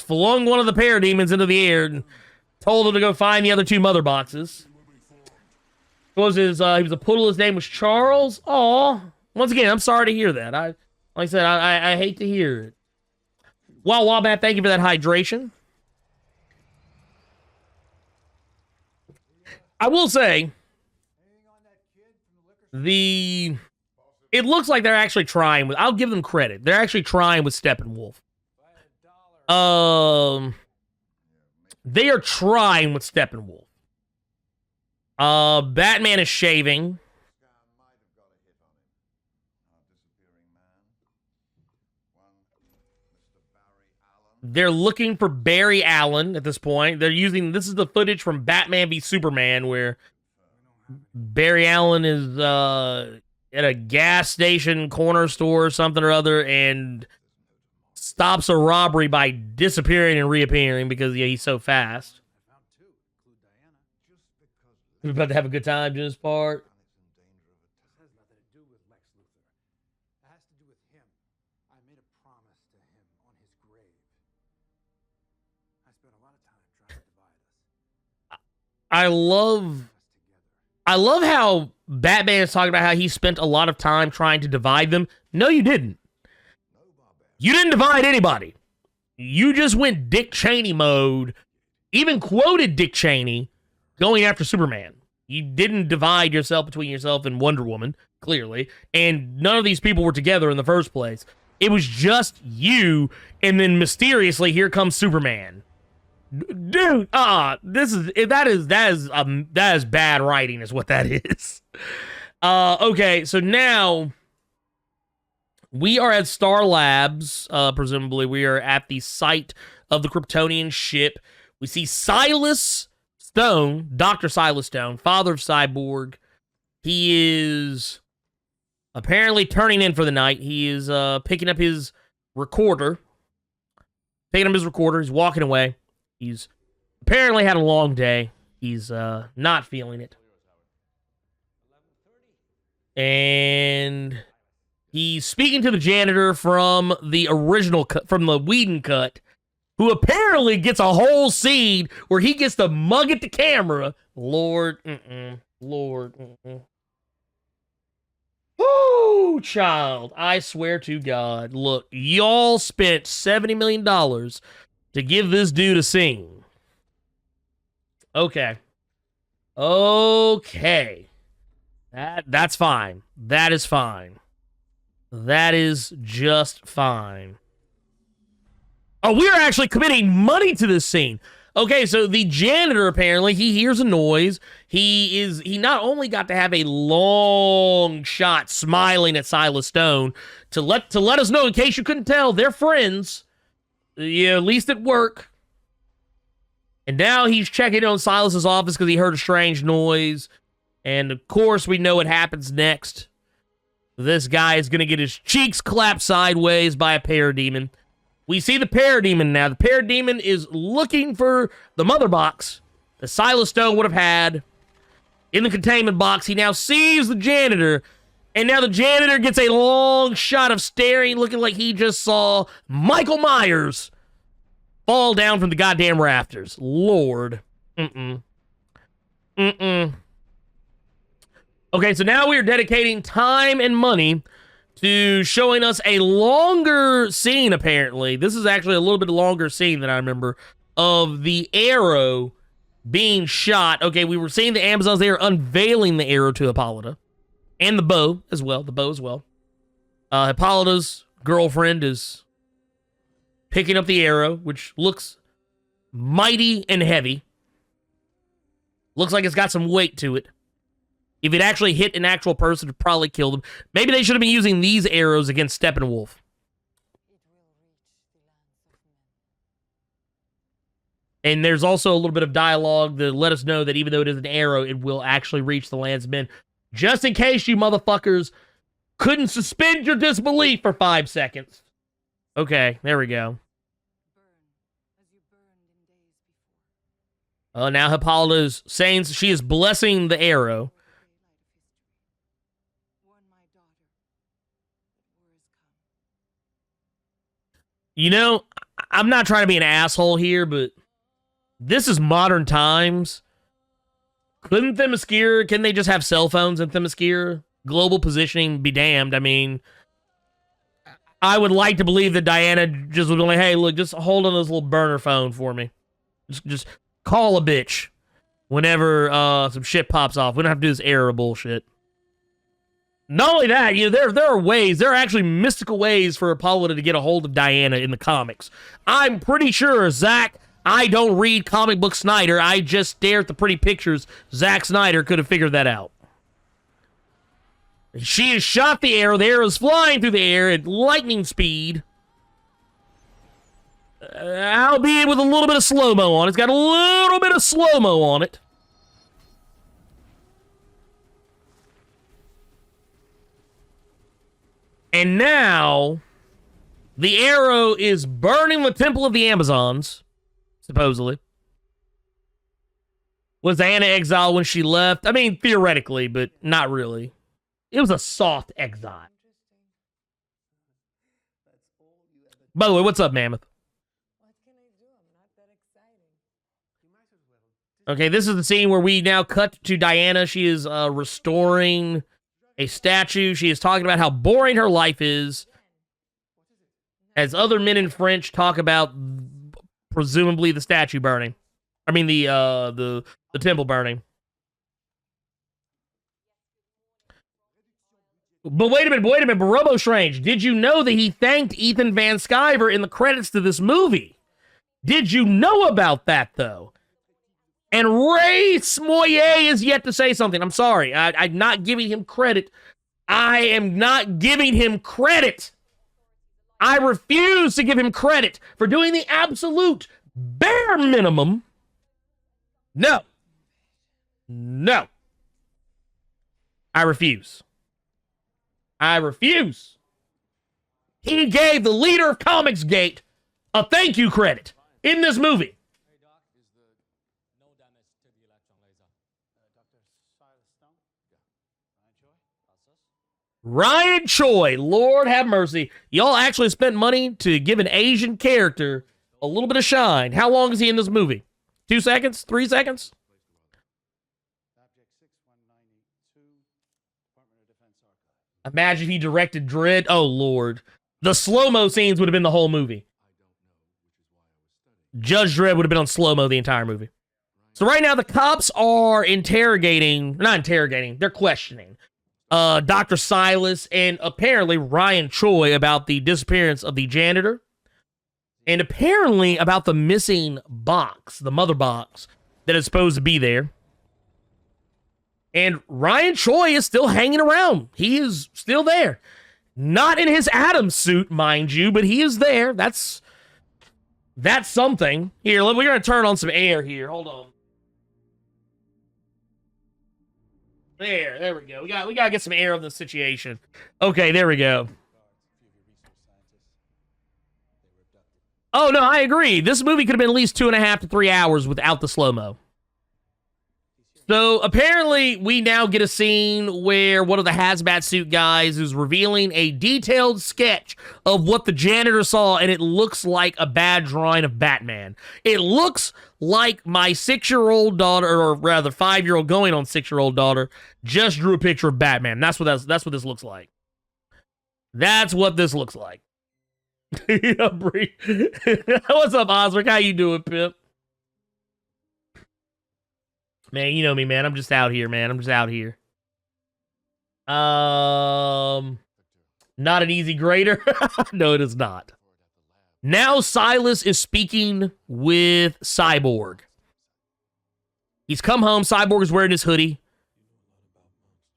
flung one of the parademons into the air and told him to go find the other 2 mother boxes. He was a poodle. His name was Charles. Aw. Once again, I'm sorry to hear that. Like I said, I hate to hear it. Well, Wombat, thank you for that hydration. I will say, it looks like they're actually trying with, I'll give them credit. They're actually trying with Steppenwolf. They are trying with Steppenwolf. Batman is shaving. They're looking for Barry Allen at this point. This is the footage from Batman v Superman where Barry Allen is at a gas station, corner store, or something or other, and stops a robbery by disappearing and reappearing because he's so fast. We're about to have a good time doing this part. I love how Batman is talking about how he spent a lot of time trying to divide them. No, you didn't. You didn't divide anybody. You just went Dick Cheney mode, even quoted Dick Cheney going after Superman. You didn't divide yourself between yourself and Wonder Woman, clearly, and none of these people were together in the first place. It was just you, and then mysteriously, here comes Superman. Dude, that is bad writing, is what that is. Okay, so now we are at Star Labs. Presumably, we are at the site of the Kryptonian ship. We see Silas Stone, Dr. Silas Stone, father of Cyborg. He is apparently turning in for the night. He is picking up his recorder. He's walking away. He's apparently had a long day. He's not feeling it. And he's speaking to the janitor from the original cut, from the Whedon cut, who apparently gets a whole scene where he gets to mug at the camera. Lord. Whoo, child. I swear to God. Look, y'all spent $70 million to give this dude a scene. Okay. That's fine. That is fine. That is just fine. Oh, we are actually committing money to this scene. Okay, so the janitor, apparently, he hears a noise. He not only got to have a long shot smiling at Silas Stone to let us know, in case you couldn't tell, they're friends. Yeah, at least at work. And now he's checking on Silas's office because he heard a strange noise. And of course, we know what happens next. This guy is going to get his cheeks clapped sideways by a parademon. We see the parademon now. The parademon is looking for the mother box that Silas Stone would have had in the containment box. He now sees the janitor, And now the janitor gets a long shot of staring, looking like he just saw Michael Myers fall down from the goddamn rafters. Lord. Okay, so now we are dedicating time and money to showing us a longer scene, apparently. This is actually a little bit longer scene than I remember, of the arrow being shot. Okay, we were seeing the Amazons there unveiling the arrow to Hippolyta. And the bow as well. Hippolyta's girlfriend is picking up the arrow, which looks mighty and heavy. Looks like it's got some weight to it. If it actually hit an actual person, it'd probably kill them. Maybe they should have been using these arrows against Steppenwolf. And there's also a little bit of dialogue that let us know that even though it is an arrow, it will actually reach the lands of men. Just in case you motherfuckers couldn't suspend your disbelief for 5 seconds. Okay, there we go. Now Hippolyta is saying she is blessing the arrow. You know, I'm not trying to be an asshole here, but this is modern times. Couldn't Themyscira, can they just have cell phones in Themyscira? Global positioning be damned. I mean, I would like to believe that Diana just would be like, hey, look, just hold on this little burner phone for me. Just call a bitch whenever some shit pops off. We don't have to do this error bullshit. Not only that, you know, there are actually mystical ways for Hippolyta to get a hold of Diana in the comics. I'm pretty sure Zack, I don't read comic book Snyder, I just stare at the pretty pictures. Zack Snyder could have figured that out. She has shot the arrow is flying through the air at lightning speed. Albeit with a little bit of slow-mo on it. It's got a little bit of slow-mo on it. And now, the arrow is burning the Temple of the Amazons, supposedly. Was Diana exiled when she left? I mean, theoretically, but not really. It was a soft exile. By the way, what's up, Mammoth? Okay, this is the scene where we now cut to Diana. She is restoring a statue. She is talking about how boring her life is, as other men in French talk about presumably the statue burning. I mean the temple burning. But wait a minute, but Robo Strange, did you know that he thanked Ethan Van Sciver in the credits to this movie? Did you know about that, though? And Ray Smoyer is yet to say something. I'm sorry. I'm not giving him credit. I am not giving him credit. I refuse to give him credit for doing the absolute bare minimum. No. No. I refuse. I refuse. He gave the leader of Comicsgate a thank you credit in this movie. Ryan Choi, Lord have mercy. Y'all actually spent money to give an Asian character a little bit of shine. How long is he in this movie? 2 seconds? 3 seconds? Imagine if he directed Dredd. Oh, Lord. The slow-mo scenes would have been the whole movie. Judge Dredd would have been on slow-mo the entire movie. So right now, the cops are they're questioning Dr. Silas and apparently Ryan Choi about the disappearance of the janitor. And apparently about the missing box, the mother box, that is supposed to be there. And Ryan Choi is still hanging around. He is still there. Not in his Atom suit, mind you, but he is there. That's something. Here, we're going to turn on some air here. Hold on. There we go. We got to get some air of the situation. Okay, there we go. Oh, no, I agree. This movie could have been at least 2.5 to 3 hours without the slow-mo. So apparently we now get a scene where one of the hazmat suit guys is revealing a detailed sketch of what the janitor saw, and it looks like a bad drawing of Batman. It looks like my 6-year-old daughter, or rather 5-year-old going on 6-year-old daughter, just drew a picture of Batman. That's what this looks like. That's what this looks like. Yeah, Bree. What's up, Osric? How you doing, Pip? Man, you know me, man. I'm just out here, man. I'm just out here. Not an easy grader. No, it is not. Now Silas is speaking with Cyborg. He's come home. Cyborg is wearing his hoodie.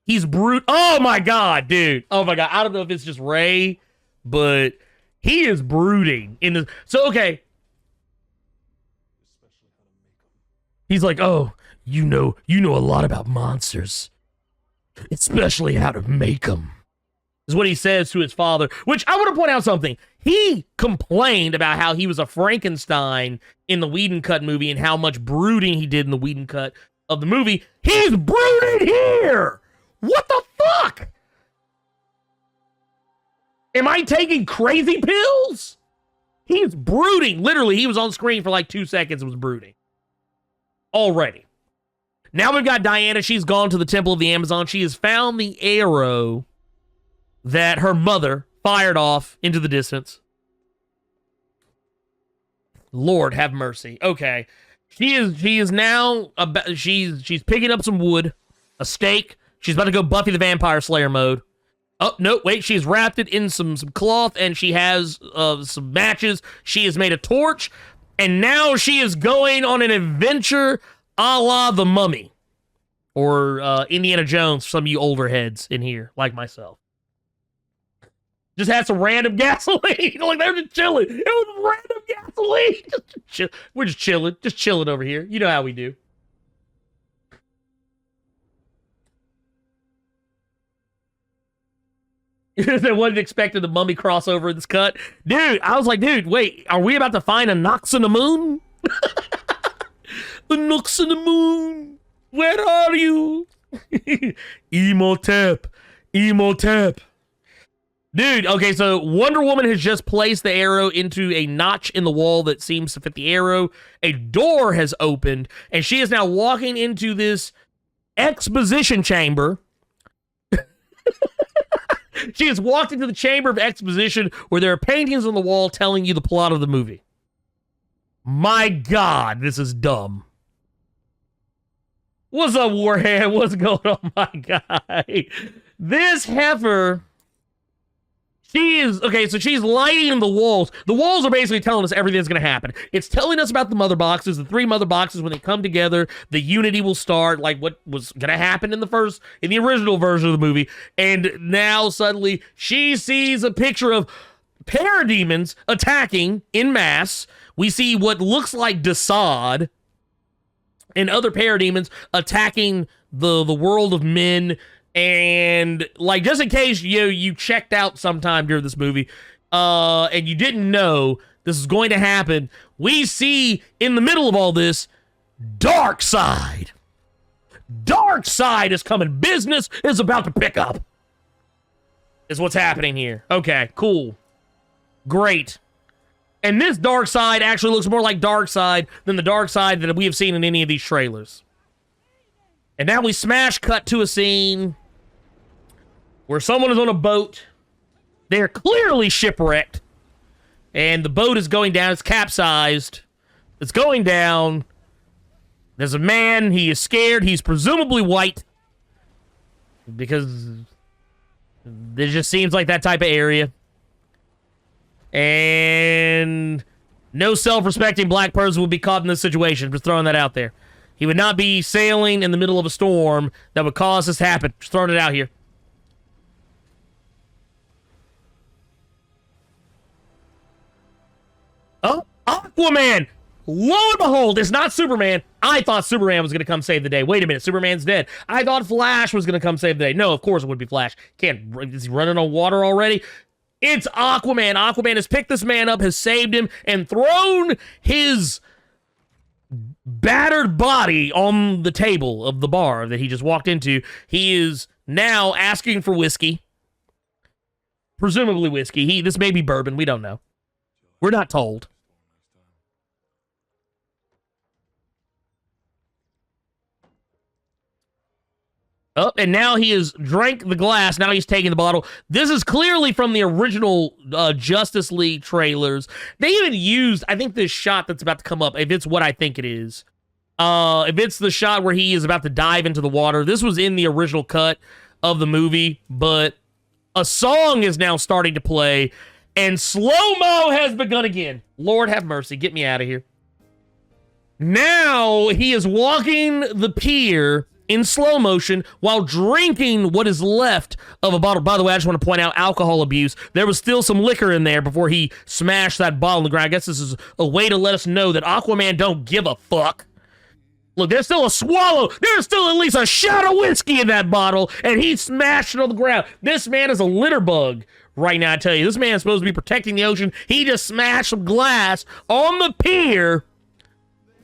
He's brute. Oh my God, dude. Oh my God. I don't know if it's just Ray, but he is brooding in the. So, okay. He's like, oh, you know a lot about monsters, especially how to make them, is what he says to his father, which I want to point out something. He complained about how he was a Frankenstein in the Whedon Cut movie and how much brooding he did in the Whedon Cut of the movie. He's brooding here. What the fuck? Am I taking crazy pills? He's brooding. Literally, he was on screen for like 2 seconds and was brooding. Already. Now we've got Diana. She's gone to the Temple of the Amazon. She has found the arrow that her mother fired off into the distance. Lord have mercy. Okay. She is now she's picking up some wood, a stake. She's about to go Buffy the Vampire Slayer mode. Oh, no, wait, she's wrapped it in some cloth, and she has some matches. She has made a torch, and now she is going on an adventure a la The Mummy. Or Indiana Jones, for some of you older heads in here, like myself. Just had some random gasoline. Like, they're just chilling. It was random gasoline. We're just chilling over here. You know how we do. I wasn't expecting the Mummy crossover in this cut. Dude, I was like, dude, wait, are we about to find a Nox in the moon? The Nox in the moon. Where are you? Emotep. Dude, okay, so Wonder Woman has just placed the arrow into a notch in the wall that seems to fit the arrow. A door has opened, and she is now walking into this exposition chamber. She has walked into the chamber of exposition where there are paintings on the wall telling you the plot of the movie. My God, this is dumb. What's up, Warhead? What's going on, my guy? This heifer, so she's lighting the walls. The walls are basically telling us everything that's going to happen. It's telling us about the mother boxes, the 3 mother boxes. When they come together, the unity will start, like what was going to happen in the original version of the movie. And now suddenly she sees a picture of parademons attacking in mass. We see what looks like Desaad and other parademons attacking the world of men. And, like, just in case you checked out sometime during this movie and you didn't know this is going to happen, we see in the middle of all this, Darkseid. Darkseid is coming. Business is about to pick up, is what's happening here. Okay, cool. Great. And this Darkseid actually looks more like Darkseid than the Darkseid that we have seen in any of these trailers. And now we smash cut to a scene where someone is on a boat. They're clearly shipwrecked. And the boat is going down. It's capsized. It's going down. There's a man. He is scared. He's presumably white. Because it just seems like that type of area. And no self-respecting black person would be caught in this situation. Just throwing that out there. He would not be sailing in the middle of a storm that would cause this to happen. Just throwing it out here. Oh, Aquaman! Lo and behold, it's not Superman. I thought Superman was going to come save the day. Wait a minute, Superman's dead. I thought Flash was going to come save the day. No, of course it would be Flash. Is he running on water already? It's Aquaman. Aquaman has picked this man up, has saved him, and thrown his battered body on the table of the bar that he just walked into. He is now asking for whiskey. Presumably whiskey. This may be bourbon. We don't know. We're not told. Oh, and now he has drank the glass. Now he's taking the bottle. This is clearly from the original Justice League trailers. They even used, I think, this shot that's about to come up, if it's what I think it is. If it's the shot where he is about to dive into the water. This was in the original cut of the movie, but a song is now starting to play, and slow-mo has begun again. Lord have mercy. Get me out of here. Now he is walking the pier in slow motion while drinking what is left of a bottle. By the way, I just want to point out alcohol abuse. There was still some liquor in there before he smashed that bottle on the ground. I guess this is a way to let us know that Aquaman don't give a fuck. Look, there's still a swallow. There's still at least a shot of whiskey in that bottle, and he smashed it on the ground. This man is a litter bug right now, I tell you. This man is supposed to be protecting the ocean. He just smashed some glass on the pier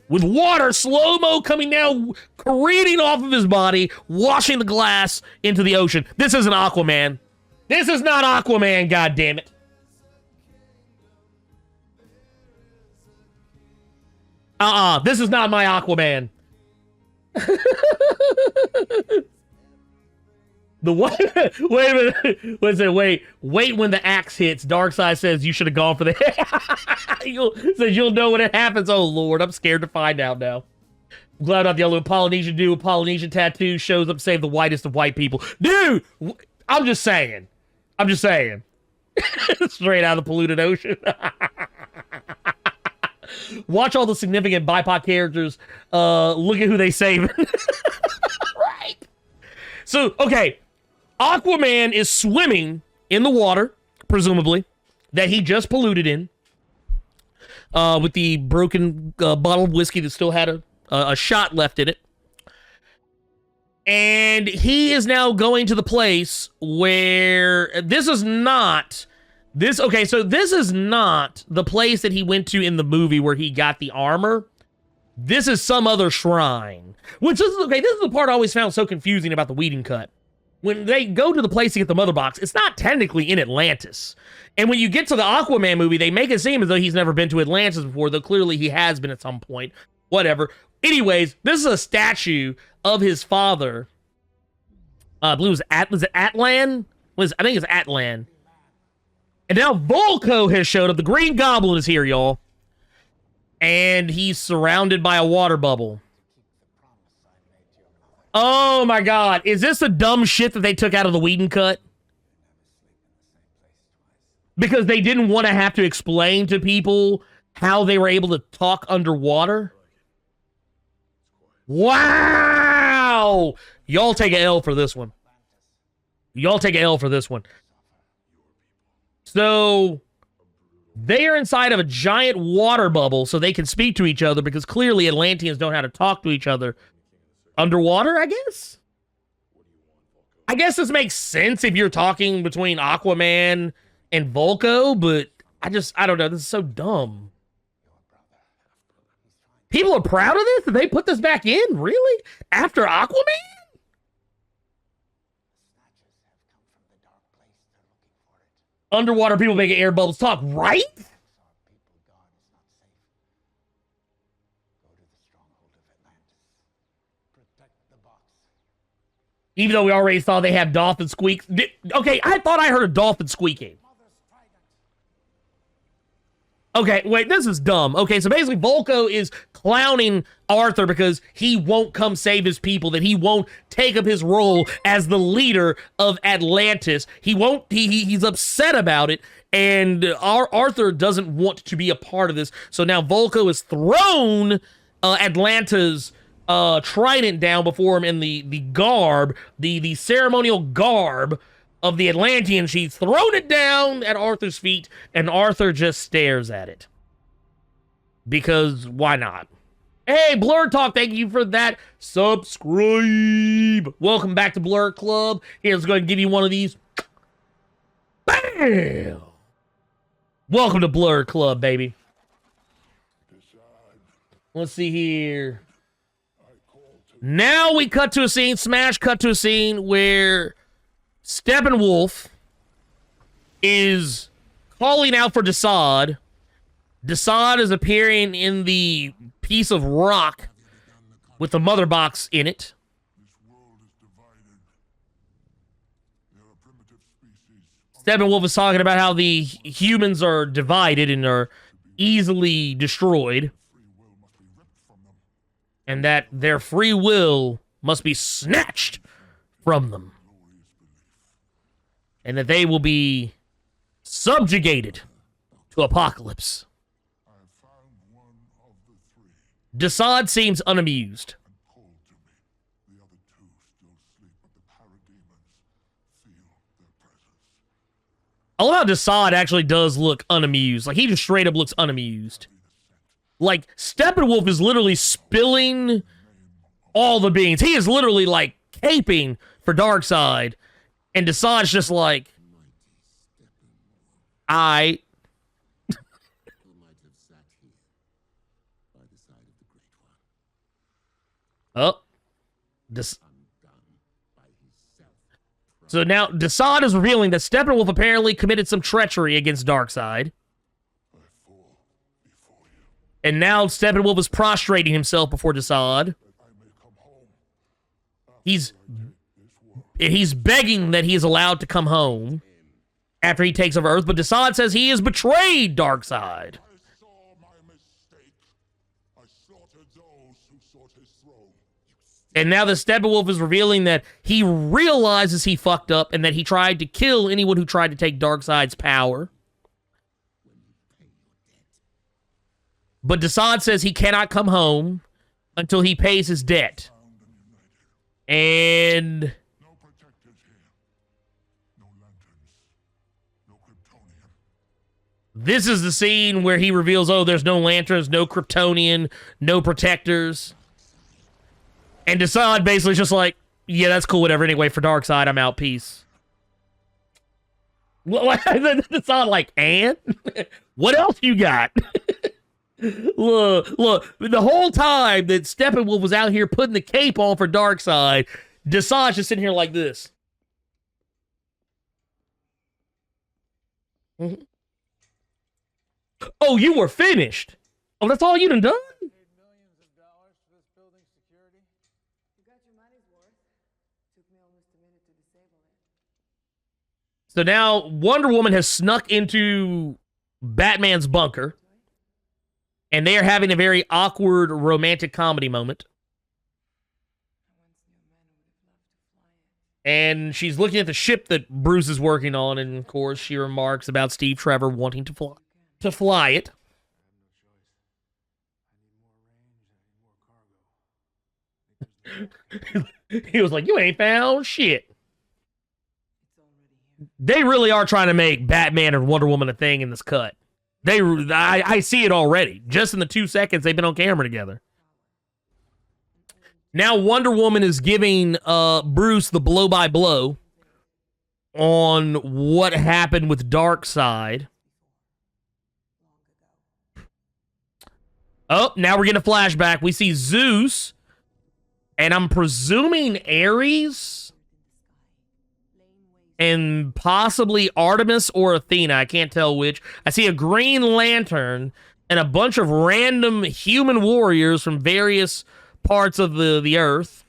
with water, slow-mo coming down, careening off of his body, washing the glass into the ocean. This isn't Aquaman. This is not Aquaman, goddammit. This is not my Aquaman. Wait a minute. Wait when the axe hits. Darkseid says you should have gone for the you'll know when it happens. Oh Lord, I'm scared to find out now. I'm glad about the yellow Polynesian dude with Polynesian tattoo shows up to save the whitest of white people. Dude, I'm just saying. Straight out of the polluted ocean. Watch all the significant BIPOC characters. Look at who they save. Right. So, okay. Aquaman is swimming in the water, presumably, that he just polluted in, with the broken bottle of whiskey that still had a shot left in it. And he is now going to the place where this is not the place that he went to in the movie where he got the armor. This is some other shrine. This is the part I always found so confusing about the Whedon cut. When they go to the place to get the mother box, it's not technically in Atlantis. And when you get to the Aquaman movie, they make it seem as though he's never been to Atlantis before, though clearly he has been at some point. Whatever. Anyways, this is a statue of his father. I believe was it Atlan? I think it's Atlan. And now Volko has showed up. The Green Goblin is here, y'all. And he's surrounded by a water bubble. Oh my God. Is this the dumb shit that they took out of the Whedon cut? Because they didn't want to have to explain to people how they were able to talk underwater? Wow! Y'all take an L for this one. So, they are inside of a giant water bubble so they can speak to each other because clearly Atlanteans don't know how to talk to each other underwater, I guess? I guess this makes sense if you're talking between Aquaman and Volko, but I don't know. This is so dumb. People are proud of this? Did they put this back in? Really? After Aquaman? Underwater people making air bubbles talk, right? Even though we already saw they have dolphin squeaks. Okay, I thought I heard a dolphin squeaking. Okay, wait, this is dumb. Okay, so basically Volko is clowning Arthur because he won't come save his people, that he won't take up his role as the leader of Atlantis. He's upset about it, and Arthur doesn't want to be a part of this. So now Volko has thrown Atlanta's trident down before him in the garb, the ceremonial garb of the Atlanteans. She's thrown it down at Arthur's feet, and Arthur just stares at it. Because why not? Hey, Blerd Talk, thank you for that subscribe. Welcome back to Blerd Club. Here, let's go ahead and give you one of these. Bam! Welcome to Blerd Club, baby. Let's see here. Now we cut to a scene, smash cut to a scene where Steppenwolf is calling out for Desaad. Desaad is appearing in the piece of rock with the mother box in it. Steppenwolf is talking about how the humans are divided and are easily destroyed, and that their free will must be snatched from them, and that they will be subjugated to Apocalypse. Desaad seems unamused. I love how Desaad actually does look unamused. Like, he just straight up looks unamused. Like, Steppenwolf is literally spilling all the beans. He is literally, like, caping for Darkseid. And Desaad's just like, I... Oh. So now, Desaad is revealing that Steppenwolf apparently committed some treachery against Darkseid. And now Steppenwolf is prostrating himself before Desaad. He's begging that he is allowed to come home after he takes over Earth, but Desaad says he has betrayed Darkseid. And now the Steppenwolf is revealing that he realizes he fucked up and that he tried to kill anyone who tried to take Darkseid's power. But Desaad says he cannot come home until he pays his debt. And... this is the scene where he reveals, oh, there's no lanterns, no Kryptonian, no protectors. And Desaad basically just like, yeah, that's cool, whatever. Anyway, for Darkseid, I'm out. Peace. Desaad like, and? What else you got? Look, the whole time that Steppenwolf was out here putting the cape on for Darkseid, Desaad's just sitting here like this. Mm-hmm. Oh, you were finished. Oh, that's all you done? So now Wonder Woman has snuck into Batman's bunker, and they are having a very awkward romantic comedy moment. And she's looking at the ship that Bruce is working on, and of course she remarks about Steve Trevor wanting to fly it. He was like, you ain't found shit. They really are trying to make Batman and Wonder Woman a thing in this cut. I see it already. Just in the 2 seconds they've been on camera together. Now Wonder Woman is giving Bruce the blow-by-blow on what happened with Darkseid. Oh, now we're getting a flashback. We see Zeus, and I'm presuming Ares, and possibly Artemis or Athena. I can't tell which. I see a Green Lantern and a bunch of random human warriors from various parts of the Earth.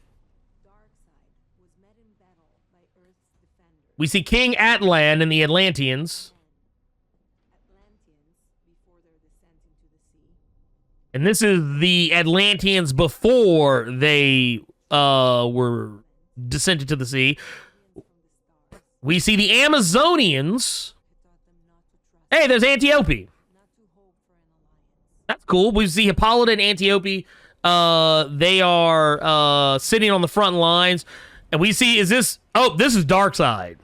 We see King Atlan and the Atlanteans. And this is the Atlanteans before they were descended to the sea. We see the Amazonians. Hey, there's Antiope. That's cool. We see Hippolyta and Antiope. They are sitting on the front lines. And we see, is this... oh, this is Darkseid.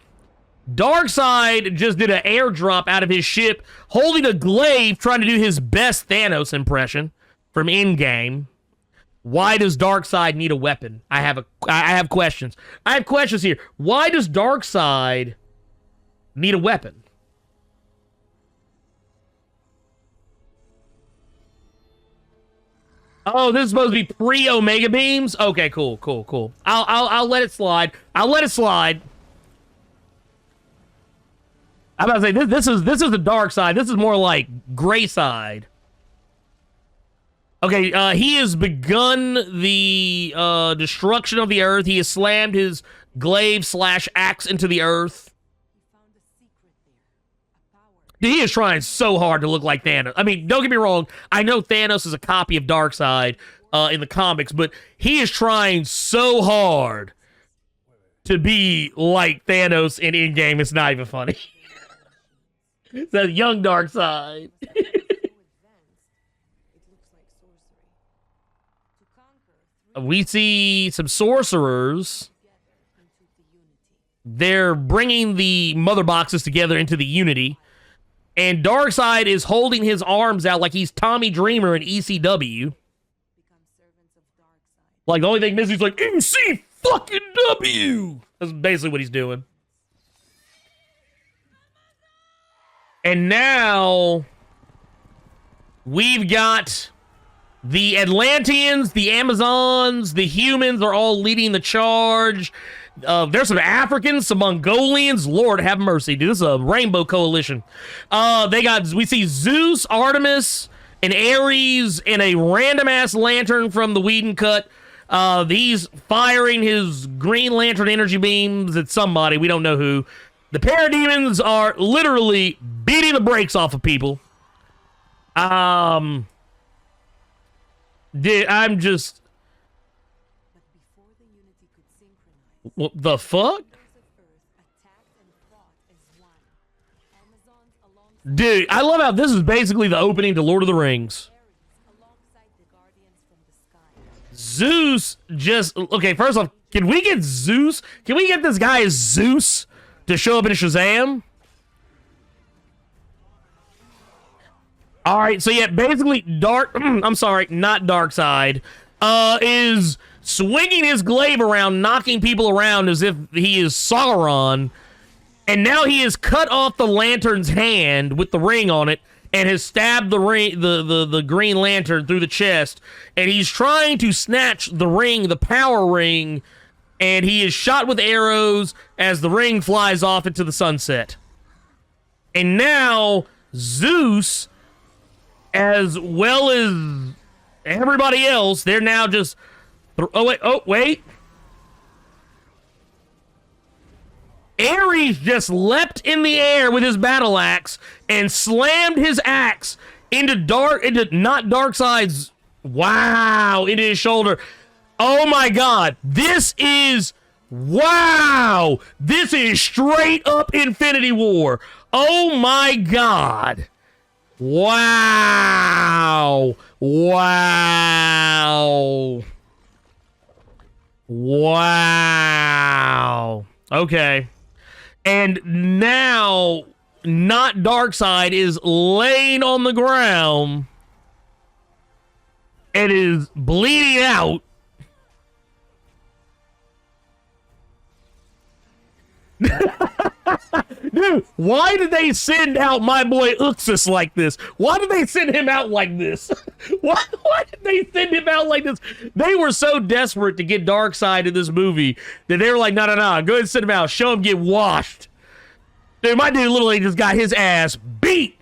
Darkseid just did an airdrop out of his ship, holding a glaive, trying to do his best Thanos impression from Endgame. Why does Darkseid need a weapon? I have questions. I have questions here. Why does Darkseid need a weapon? Oh, this is supposed to be pre-Omega beams? Okay, cool, cool, cool. I'll let it slide. I'll let it slide. I'm about to say this is the dark side. This is more like gray side. Okay, he has begun the destruction of the earth. He has slammed his glaive / axe into the earth. Dude, he is trying so hard to look like Thanos. I mean, don't get me wrong. I know Thanos is a copy of Darkseid in the comics, but he is trying so hard to be like Thanos in in-game. It's not even funny. It's a young Darkseid. We see some sorcerers. They're bringing the mother boxes together into the Unity. And Darkseid is holding his arms out like he's Tommy Dreamer in ECW. Like, the only thing missing is like, MC fucking W! That's basically what he's doing. And now, we've got the Atlanteans, the Amazons, the humans are all leading the charge. There's some Africans, some Mongolians. Lord have mercy, dude. This is a rainbow coalition. We see Zeus, Artemis, and Ares, and a random ass lantern from the Whedon cut. He's firing his Green Lantern energy beams at somebody. We don't know who. The parademons are literally beating the brakes off of people. Dude, I'm just... What the fuck? Dude, I love how this is basically the opening to Lord of the Rings. Zeus just... Okay, first off, can we get Zeus? Can we get this guy as Zeus to show up in Shazam? Alright, so yeah, basically I'm sorry, not Darkseid, is swinging his glaive around, knocking people around as if he is Sauron, and now he has cut off the lantern's hand with the ring on it, and has stabbed the Green Lantern through the chest, and he's trying to snatch the ring, the power ring, and he is shot with arrows as the ring flies off into the sunset. And now, Zeus, as well as everybody else, they're now just... Oh, wait. Ares just leapt in the air with his battle axe and slammed his axe into not Darkseid's... Wow, into his shoulder. Oh my god, this is... Wow! This is straight up Infinity War. Oh my god. Wow. Wow. Wow. Okay. And now, not Darkseid is laying on the ground and is bleeding out. Dude, why did they send out my boy Uxus like this? Why did they send him out like this? Why did they send him out like this? They were so desperate to get Darkseid in this movie that they were like, no, go ahead and send him out. Show him get washed. Dude, my dude literally just got his ass beat.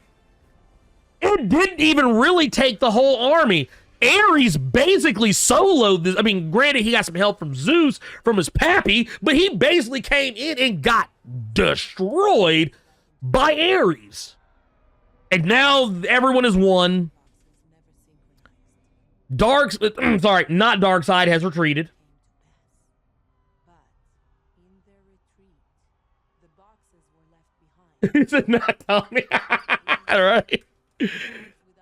It didn't even really take the whole army. Ares basically soloed this. I mean, granted, he got some help from Zeus, from his pappy, but he basically came in and got destroyed by Ares. And now everyone is won. Not Darkseid has retreated. It's not Tommy. All right.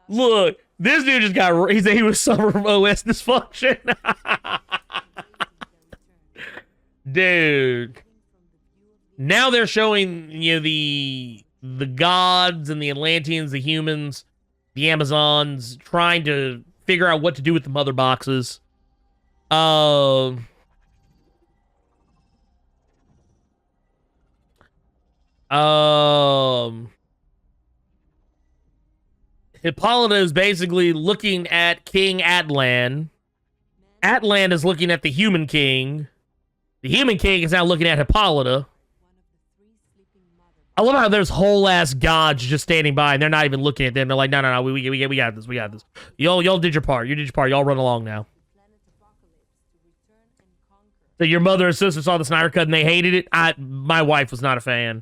Look. This dude just got... He said he was suffering from OS dysfunction. Dude. Now they're showing, the gods and the Atlanteans, the humans, the Amazons, trying to figure out what to do with the mother boxes. Hippolyta is basically looking at King Atlan. Atlan is looking at the Human King. The Human King is now looking at Hippolyta. I love how there's whole ass gods just standing by and they're not even looking at them. They're like, no, we got this, we got this. Y'all did your part. You did your part. Y'all run along now. So your mother and sister saw the Snyder Cut and they hated it. My wife was not a fan.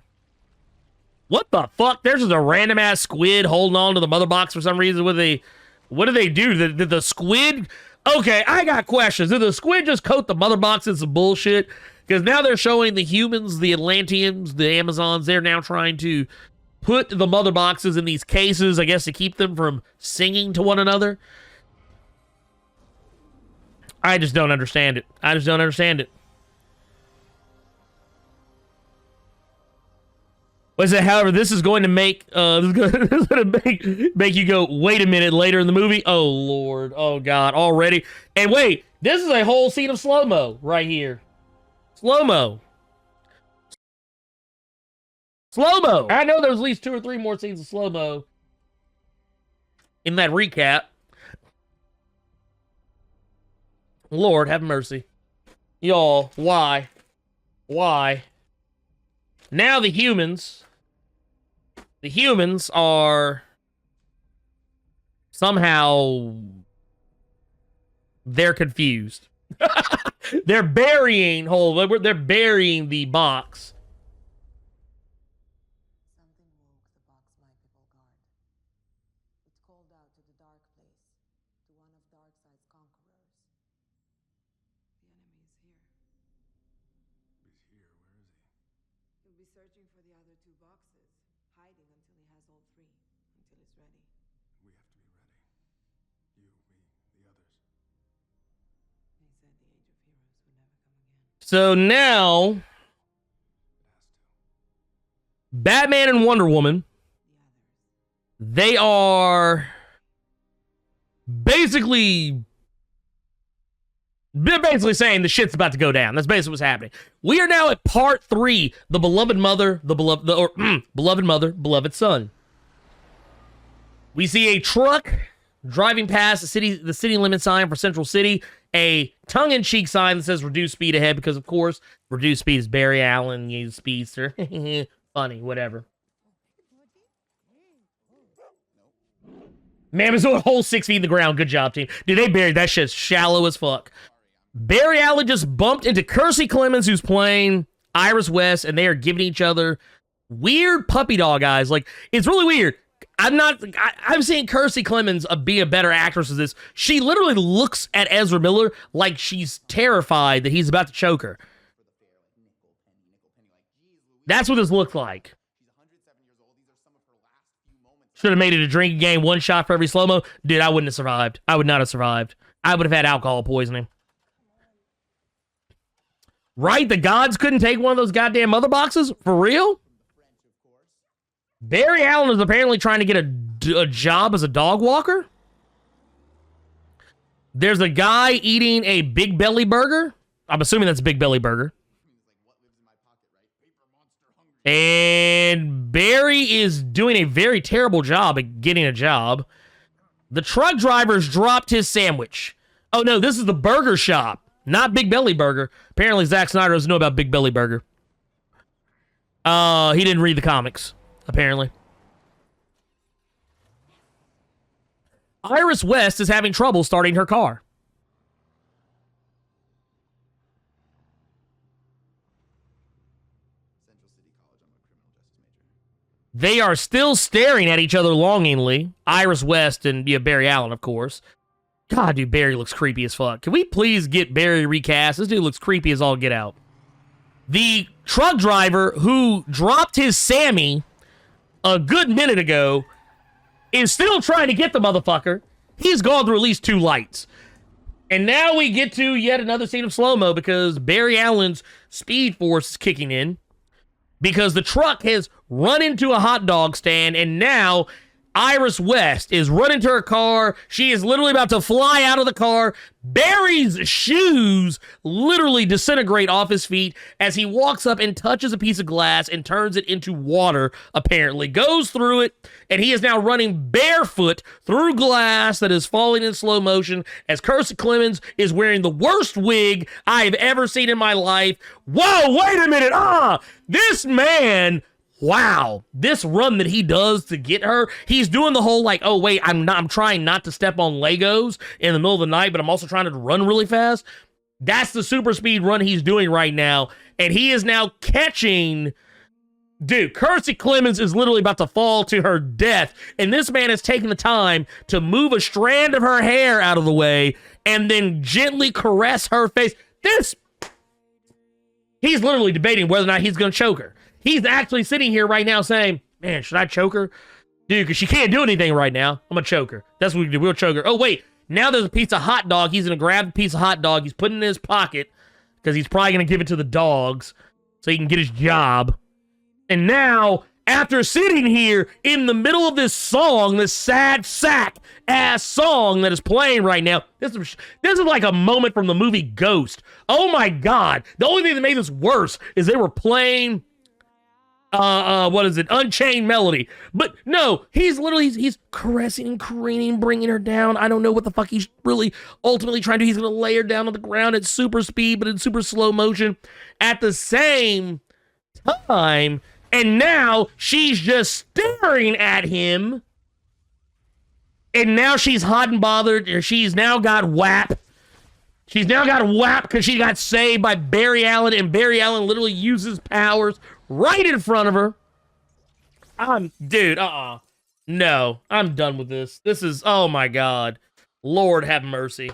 What the fuck? There's just a random ass squid holding on to the mother box for some reason. What do they do? Did the squid? Okay, I got questions. Did the squid just coat the mother box in some bullshit? Because now they're showing the humans, the Atlanteans, the Amazons, they're now trying to put the mother boxes in these cases, I guess, to keep them from singing to one another. I just don't understand it. I just don't understand it. What is it? However, this is going to make make you go, wait a minute, later in the movie. Oh Lord, oh God, already. And wait, this is a whole scene of slow-mo right here. Slow-mo. Slow-mo. I know there's at least 2 or 3 more scenes of slow-mo in that recap. Lord, have mercy. Y'all, why? Why? Now the humans are somehow, they're confused. They're burying the box. Something woke the box my people guard. It called out to the dark place, to one of Darkseid's conquerors. The enemy is here. He's here. Where is he? He'll be searching for the other 2 boxes, hiding until he has all 3, until he's ready. We have to be ready. You, me, the others. They said the age of heroes would never come again. So now, Batman and Wonder Woman, they are basically saying the shit's about to go down. That's basically what's happening. We are now at part 3, the beloved mother, beloved mother, beloved son. We see a truck driving past the city limit sign for Central City, a tongue-in-cheek sign that says reduce speed ahead, because of course, reduce speed is Barry Allen, you speedster. Funny, whatever. Man, there's a whole 6 feet in the ground. Good job, team. Dude, they buried that shit shallow as fuck. Barry Allen just bumped into Kersey Clemens, who's playing Iris West, and they are giving each other weird puppy dog eyes. Like, it's really weird. I'm seeing Kersey Clemens be a better actress of this. She literally looks at Ezra Miller like she's terrified that he's about to choke her. That's what this looks like. Should have made it a drinking game, 1 shot for every slow-mo. Dude, I wouldn't have survived. I would not have survived. I would have had alcohol poisoning. Right? The gods couldn't take one of those goddamn mother boxes? For real? Barry Allen is apparently trying to get a job as a dog walker. There's a guy eating a Big Belly burger. I'm assuming that's a Big Belly burger. And Barry is doing a very terrible job at getting a job. The truck driver's dropped his sandwich. Oh no, this is the burger shop, not Big Belly Burger. Apparently Zack Snyder doesn't know about Big Belly Burger. He didn't read the comics, apparently. Iris West is having trouble starting her car. They are still staring at each other longingly. Iris West and Barry Allen, of course. God, dude, Barry looks creepy as fuck. Can we please get Barry recast? This dude looks creepy as all get out. The truck driver who dropped his Sammy a good minute ago is still trying to get the motherfucker. He's gone through at least 2 lights. And now we get to yet another scene of slow-mo because Barry Allen's speed force is kicking in. Because the truck has run into a hot dog stand, and now Iris West is running to her car. She is literally about to fly out of the car. Barry's shoes literally disintegrate off his feet as he walks up and touches a piece of glass and turns it into water, apparently. Goes through it, and he is now running barefoot through glass that is falling in slow motion as Kirstie Clemons is wearing the worst wig I have ever seen in my life. Whoa, wait a minute. This man... Wow, this run that he does to get her, he's doing the whole like, oh wait, I'm trying not to step on Legos in the middle of the night, but I'm also trying to run really fast. That's the super speed run he's doing right now, and he is now catching. Dude, Kirstie Clemons is literally about to fall to her death, and this man is taking the time to move a strand of her hair out of the way and then gently caress her face. He's literally debating whether or not he's going to choke her. He's actually sitting here right now saying, man, should I choke her? Dude, because she can't do anything right now. I'm going to choke her. That's what we do. We'll choke her. Oh, wait. Now there's a piece of hot dog. He's going to grab the piece of hot dog. He's putting it in his pocket because he's probably going to give it to the dogs so he can get his job. And now, after sitting here in the middle of this song, this sad sack-ass song that is playing right now, this is like a moment from the movie Ghost. Oh, my God. The only thing that made this worse is they were playing... what is it? Unchained Melody. But no, he's literally, he's caressing and careening, bringing her down. I don't know what the fuck he's really ultimately trying to do. He's going to lay her down on the ground at super speed, but in super slow motion at the same time. And now she's just staring at him. And now she's hot and bothered. She's now got WAP. She's now got WAP because she got saved by Barry Allen, and Barry Allen literally uses powers right in front of her. Dude, no, I'm done with this. This is, oh my God. Lord have mercy.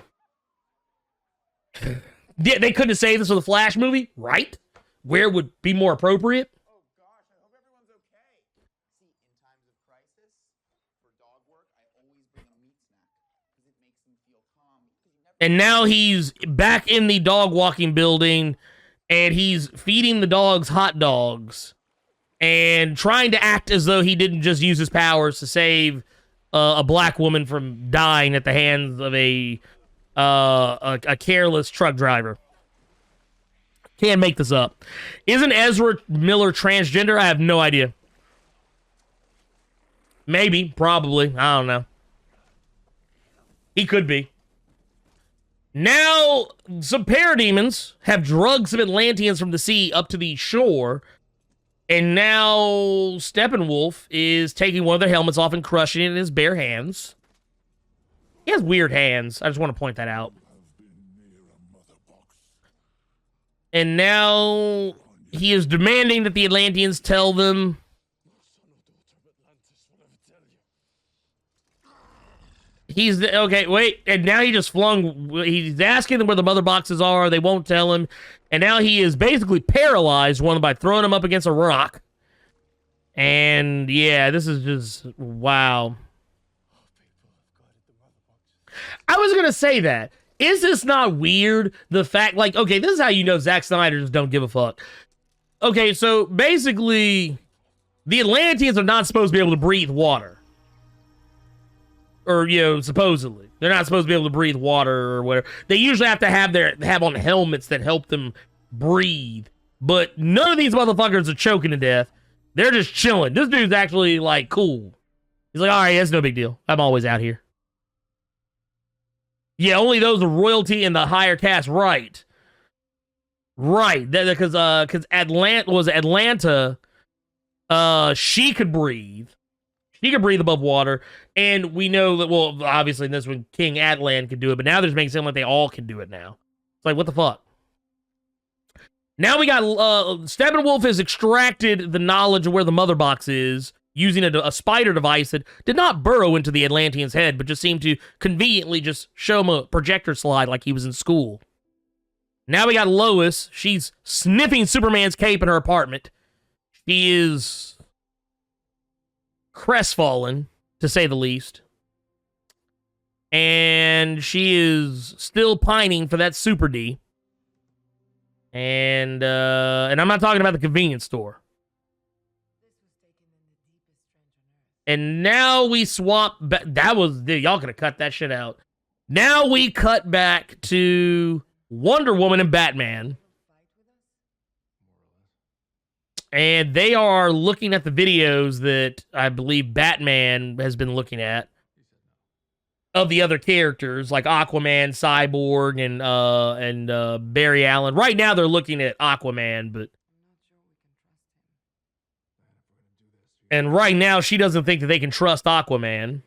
They couldn't have saved this with a Flash movie, right? Where would be more appropriate? Oh gosh, I hope everyone's okay. See, in times of crisis, for dog work, I always bring a meat snack because it makes them feel calm. And now he's back in the dog walking building, and he's feeding the dogs hot dogs and trying to act as though he didn't just use his powers to save a black woman from dying at the hands of a careless truck driver. Can't make this up. Isn't Ezra Miller transgender? I have no idea. Maybe, probably. I don't know. He could be. Now, some parademons have drugged some Atlanteans from the sea up to the shore, and now Steppenwolf is taking one of their helmets off and crushing it in his bare hands. He has weird hands. I just want to point that out. And now he is demanding that the Atlanteans tell them... okay, wait, and now he just he's asking them where the mother boxes are, they won't tell him, and now he is basically paralyzed, one by throwing him up against a rock. And yeah, this is just, wow. I was gonna say that. Is this not weird? The fact, like, okay, this is how you know Zack Snyder just don't give a fuck. Okay, so basically, the Atlanteans are not supposed to be able to breathe water. Or, you know, supposedly. They're not supposed to be able to breathe water or whatever. They usually have to have on helmets that help them breathe. But none of these motherfuckers are choking to death. They're just chilling. This dude's actually, like, cool. He's like, all right, that's no big deal. I'm always out here. Yeah, only those of royalty and the higher caste, right. Right. Because Atlanta, she could breathe. She could breathe above water, and we know that, well, obviously in this one, King Atlan could do it, but now they're just making it seem like they all can do it now. It's like, what the fuck? Now we got, Steppenwolf has extracted the knowledge of where the mother box is, using a spider device that did not burrow into the Atlantean's head, but just seemed to conveniently just show him a projector slide like he was in school. Now we got Lois. She's sniffing Superman's cape in her apartment. She is... crestfallen, to say the least. And she is still pining for that Super D. And I'm not talking about the convenience store. And now we swap back. That was, dude, y'all could have cut that shit out. Now we cut back to Wonder Woman and Batman. And they are looking at the videos that I believe Batman has been looking at of the other characters, like Aquaman, Cyborg, and Barry Allen. Right now they're looking at Aquaman, but... And right now, she doesn't think that they can trust Aquaman.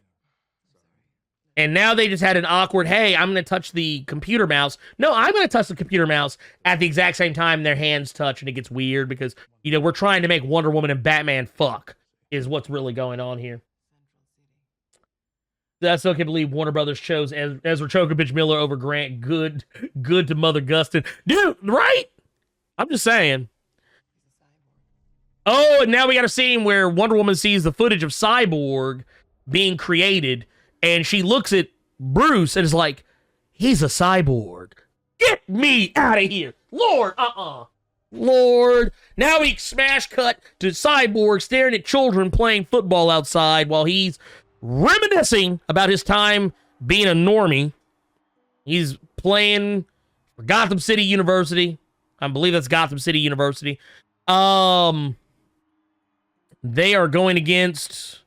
And now they just had an awkward, hey, I'm going to touch the computer mouse. No, I'm going to touch the computer mouse at the exact same time their hands touch, and it gets weird because, you know, we're trying to make Wonder Woman and Batman fuck, is what's really going on here. I still can't believe Warner Brothers chose Ezra Chokovich Miller over Grant. Good to Mother Gustin. Dude, right? I'm just saying. Oh, and now we got a scene where Wonder Woman sees the footage of Cyborg being created, and she looks at Bruce and is like, he's a cyborg. Get me out of here. Lord, Lord. Now we smash cut to Cyborg staring at children playing football outside while he's reminiscing about his time being a normie. He's playing for Gotham City University. I believe that's Gotham City University. They are going against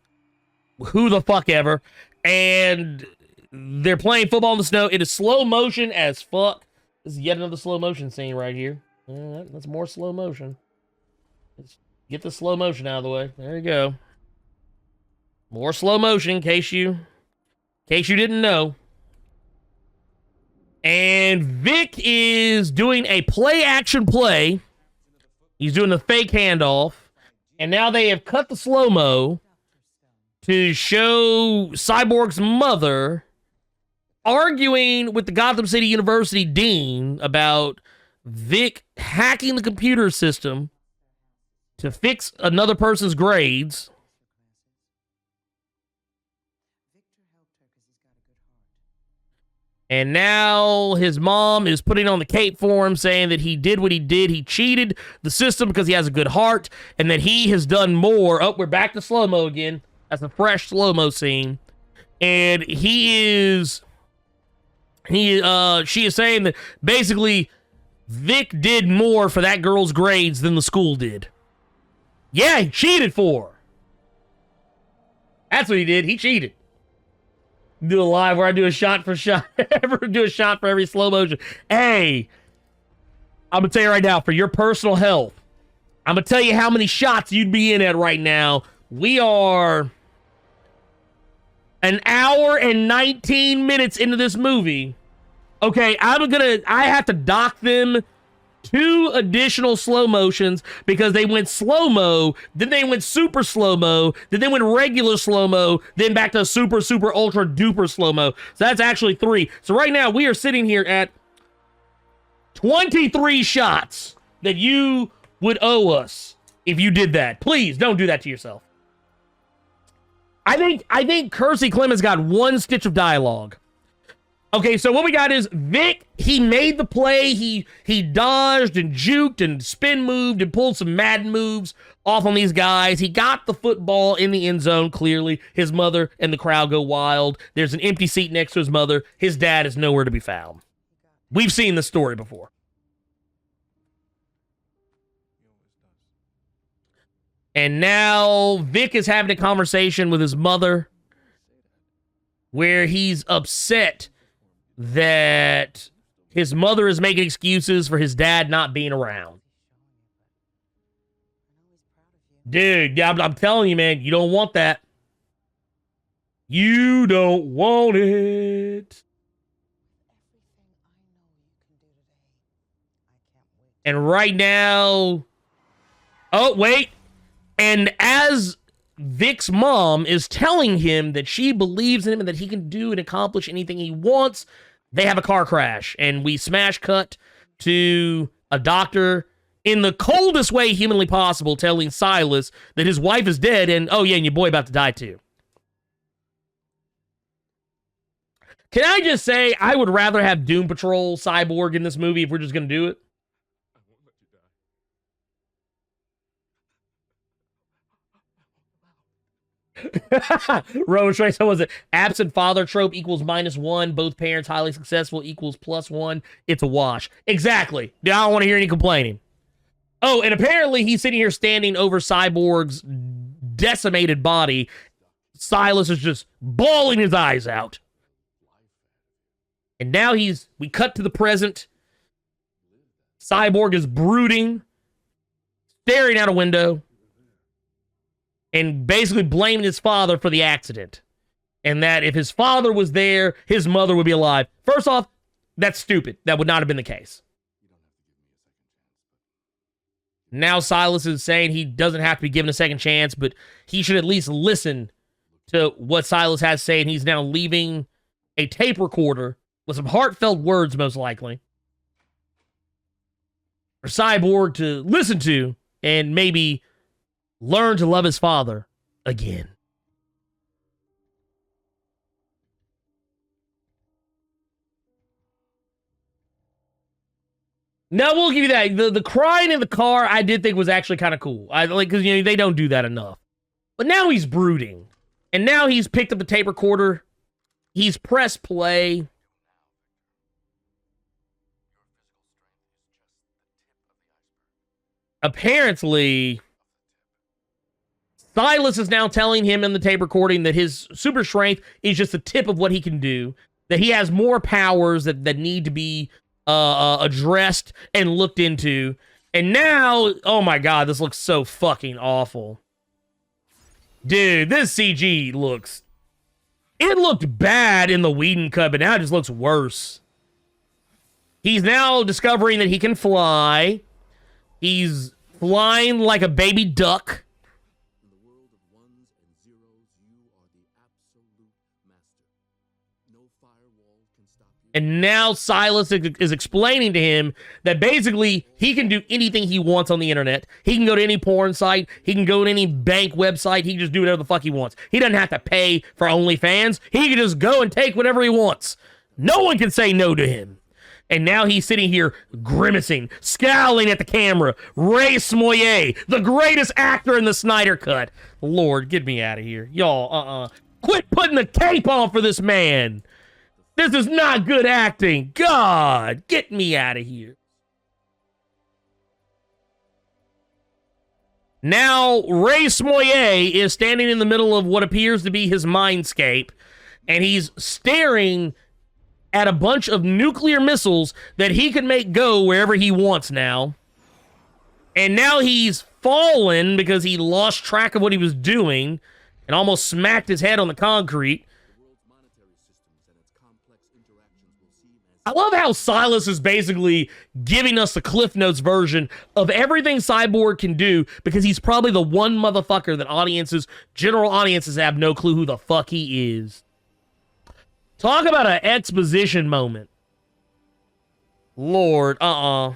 who the fuck ever, and they're playing football in the snow. It is slow motion as fuck. This is yet another slow motion scene right here. All right, that's more slow motion. Let's get the slow motion out of the way. There you go. More slow motion, in case you didn't know. And Vic is doing a play-action play. He's doing the fake handoff. And now they have cut the slow-mo to show Cyborg's mother arguing with the Gotham City University dean about Vic hacking the computer system to fix another person's grades. And now his mom is putting on the cape for him, saying that he did what he did. He cheated the system because he has a good heart, and that he has done more. Oh, we're back to slow-mo again. That's a fresh slow-mo scene. And she is saying that basically Vic did more for that girl's grades than the school did. Yeah, he cheated for her. That's what he did. He cheated. Do a live where I do a shot for shot. Do a shot for every slow motion. Hey, I'm going to tell you right now, for your personal health, I'm going to tell you how many shots you'd be in at right now. We are an hour and 19 minutes into this movie. Okay, I have to dock them 2 additional slow motions because they went slow-mo, then they went super slow-mo, then they went regular slow-mo, then back to super, super, ultra, duper slow-mo. So that's actually 3. So right now we are sitting here at 23 shots that you would owe us if you did that. Please don't do that to yourself. I think Kiersey Clemens got 1 stitch of dialogue. Okay, so what we got is Vic, he made the play, he dodged and juked and spin moved and pulled some mad moves off on these guys. He got the football in the end zone, clearly. His mother and the crowd go wild. There's an empty seat next to his mother. His dad is nowhere to be found. We've seen this story before. And now Vic is having a conversation with his mother where he's upset that his mother is making excuses for his dad not being around. Dude, I'm telling you, man, you don't want that. You don't want it. And right now... Oh, wait. And as Vic's mom is telling him that she believes in him and that he can do and accomplish anything he wants, they have a car crash. And we smash cut to a doctor in the coldest way humanly possible telling Silas that his wife is dead and, oh yeah, and your boy about to die too. Can I just say, I would rather have Doom Patrol Cyborg in this movie if we're just going to do it. Rowan Trace, what was it? Absent father trope equals -1. Both parents highly successful equals +1. It's a wash. Exactly. I don't want to hear any complaining. Oh, and apparently he's sitting here standing over Cyborg's decimated body. Silas is just bawling his eyes out. And now we cut to the present. Cyborg is brooding, staring out a window, and basically blaming his father for the accident. And that if his father was there, his mother would be alive. First off, that's stupid. That would not have been the case. Now Silas is saying he doesn't have to be given a second chance, but he should at least listen to what Silas has to say, and he's now leaving a tape recorder with some heartfelt words, most likely, for Cyborg to listen to and maybe learn to love his father again. Now, we'll give you that. The crying in the car, I did think was actually kind of cool. I like, because, you know, they don't do that enough. But now he's brooding. And now he's picked up the tape recorder. He's pressed play. Apparently, Silas is now telling him in the tape recording that his super strength is just the tip of what he can do. That he has more powers that need to be addressed and looked into. And now, oh my god, this looks so fucking awful. Dude, this CG looks... It looked bad in the Whedon cut, but now it just looks worse. He's now discovering that he can fly. He's flying like a baby duck. In the world of ones and zeros, you are the absolute master. No firewall can stop you. And now Silas is explaining to him that basically he can do anything he wants on the internet. He can go to any porn site. He can go to any bank website. He can just do whatever the fuck he wants. He doesn't have to pay for OnlyFans. He can just go and take whatever he wants. No one can say no to him. And now he's sitting here grimacing, scowling at the camera. Ray Smollett, the greatest actor in the Snyder Cut. Lord, get me out of here. Y'all, Quit putting the cape on for this man. This is not good acting. God, get me out of here. Now, Ray Smollett is standing in the middle of what appears to be his mindscape, and he's staring at a bunch of nuclear missiles that he can make go wherever he wants now. And now he's fallen because he lost track of what he was doing and almost smacked his head on the concrete. I love how Silas is basically giving us the Cliff Notes version of everything Cyborg can do, because he's probably the one motherfucker that general audiences have no clue who the fuck he is. Talk about an exposition moment. Lord, Now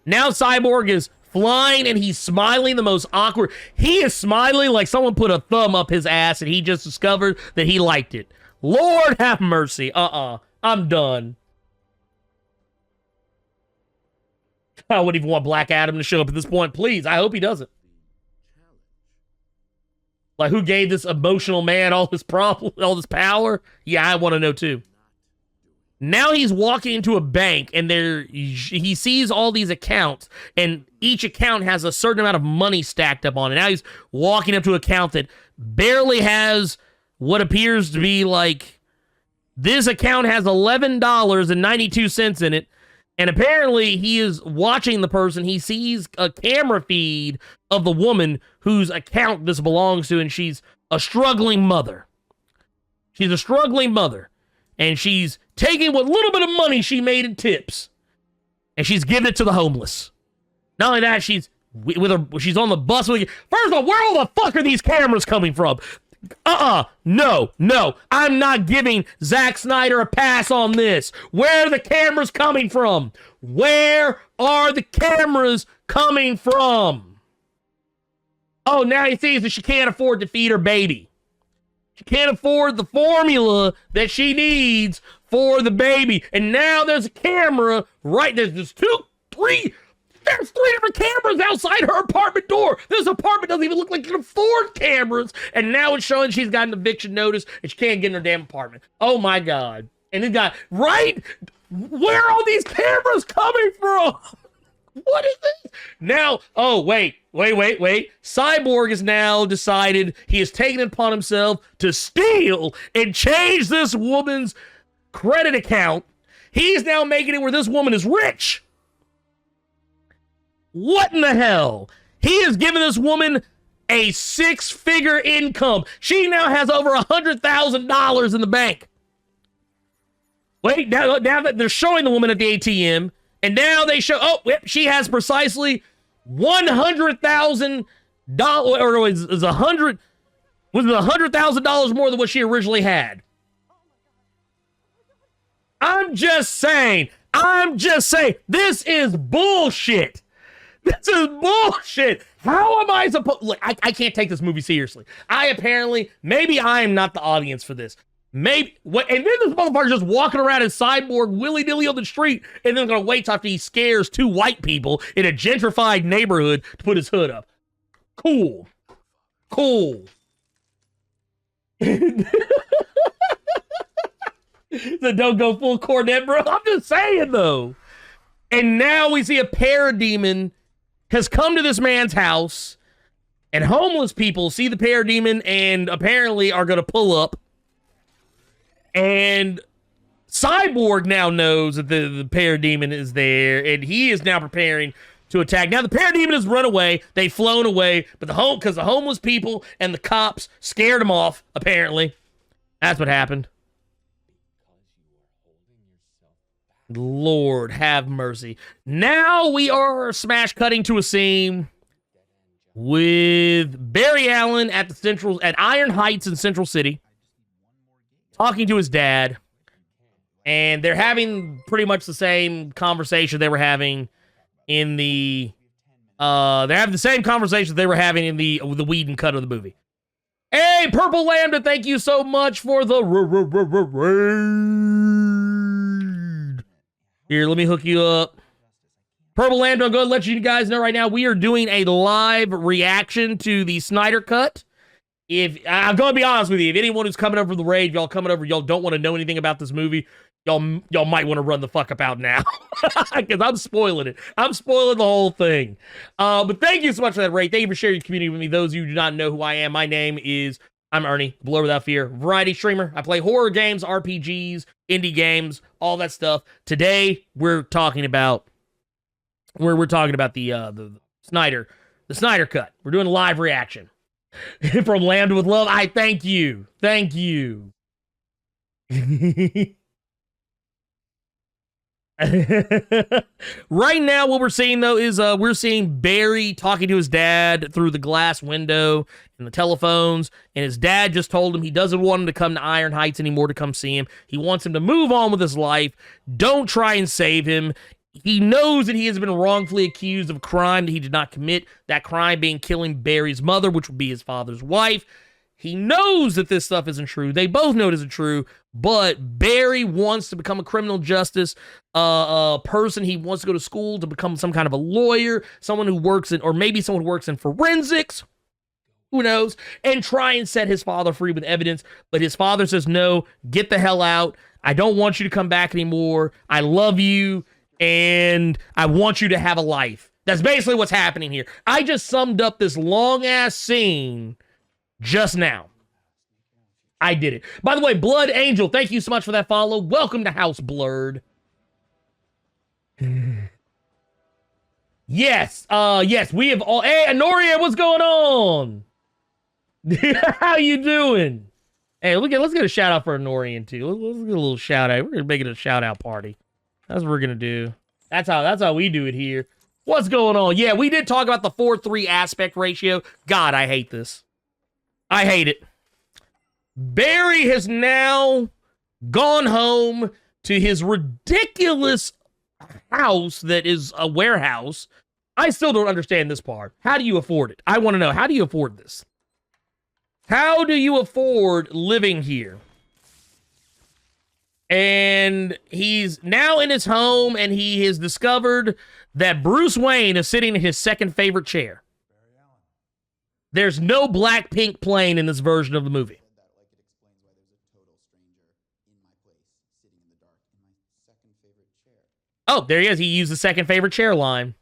Cyborg is flying and he's smiling the most awkward. He is smiling like someone put a thumb up his ass and he just discovered that he liked it. Lord have mercy. I'm done. I wouldn't even want Black Adam to show up at this point. Please, I hope he doesn't. Like, who gave this emotional man all this power? Yeah, I want to know too. Now he's walking into a bank, and he sees all these accounts, and each account has a certain amount of money stacked up on it. Now he's walking up to an account that barely has what appears to be like, this account has $11.92 in it, and apparently he is watching the person. He sees a camera feed of the woman whose account this belongs to, and she's a struggling mother. She's a struggling mother, and she's taking what little bit of money she made in tips, and she's giving it to the homeless. Not only that, she's on the bus. First of all, where all the fuck are these cameras coming from? No, I'm not giving Zack Snyder a pass on this. Where are the cameras coming from? Where are the cameras coming from? Oh, now he sees that she can't afford to feed her baby. She can't afford the formula that she needs for the baby. And now there's a camera right there. There's 2, 3, There's 3 different cameras outside her apartment door. This apartment doesn't even look like it can afford cameras. And now it's showing she's got an eviction notice and she can't get in her damn apartment. Oh my God. And it got, right? Where are all these cameras coming from? What is this? Now, oh, wait. Cyborg has now decided he has taken it upon himself to steal and change this woman's credit account. He's now making it where this woman is rich. What in the hell? He has given this woman a 6-figure income. She now has over $100,000 in the bank. Wait, now that they're showing the woman at the ATM, and now they show, oh, yep, she has precisely $100,000, or was it $100,000 more than what she originally had? I'm just saying, this is bullshit. This is bullshit. How am I supposed, look, I can't take this movie seriously. Maybe I am not the audience for this. Maybe, what? And then this motherfucker just walking around in Cyborg willy-nilly on the street and then gonna wait after he scares 2 white people in a gentrified neighborhood to put his hood up. Cool. So don't go full cornet, bro. I'm just saying, though. And now we see a parademon has come to this man's house, and homeless people see the parademon and apparently are gonna pull up. And Cyborg now knows that the parademon is there, and he is now preparing to attack. Now the parademon has run away; they've flown away, but because the homeless people and the cops scared him off. Apparently, that's what happened. Lord have mercy. Now we are smash cutting to a scene with Barry Allen at Iron Heights in Central City, talking to his dad, and they're having pretty much the same conversation they were having in the they're having the same conversation they were having in the Whedon cut of the movie. Hey, Purple Lambda, thank you so much for the raid. Here, let me hook you up. Purple Lambda, I'm going to let you guys know right now, we are doing a live reaction to the Snyder Cut. If I'm going to be honest with you, if anyone who's coming over from the raid, y'all don't want to know anything about this movie, y'all might want to run the fuck up out now, because I'm spoiling it. I'm spoiling the whole thing. But thank you so much for that raid. Thank you for sharing your community with me. Those of you who do not know who I am, my name is, I'm Ernie, Blerd Without Fear, variety streamer. I play horror games, RPGs, indie games, all that stuff. Today we're talking about the Snyder Cut. We're doing a live reaction. From Lambda with Love, I thank you. Thank you. Right now, what we're seeing, though, is we're seeing Barry talking to his dad through the glass window and the telephones, and his dad just told him he doesn't want him to come to Iron Heights anymore to come see him. He wants him to move on with his life. Don't try and save him. He knows that he has been wrongfully accused of a crime that he did not commit, that crime being killing Barry's mother, which would be his father's wife. He knows that this stuff isn't true. They both know it isn't true, but Barry wants to become a criminal justice person. He wants to go to school to become some kind of a lawyer, someone who works in, or maybe someone who works in forensics, who knows, and try and set his father free with evidence. But his father says, no, get the hell out. I don't want you to come back anymore. I love you. And I want you to have a life. That's basically what's happening here. I just summed up this long-ass scene just now. I did it. By the way, Blood Angel, thank you so much for that follow. Welcome to House Blerd. Yes, we have all... Hey, Honoria, what's going on? How you doing? Hey, let's get a shout-out for Honorian, too. Let's get a little shout-out. We're going to make it a shout-out party. That's what we're gonna do. That's how we do it here. What's going on? Yeah, we did talk about the 4:3 aspect ratio. God, I hate this. I hate it. Barry has now gone home to his ridiculous house that is a warehouse. I still don't understand this part. How do you afford it? I want to know, how do you afford this? How do you afford living here? And and he's now in his home, and he has discovered that Bruce Wayne is sitting in his second favorite chair. There's no Blackpink playing in this version of the movie. That like it explains why there's a total stranger in my place, sitting in the dark in my second favorite chair. Oh, there he is. He used the second favorite chair line.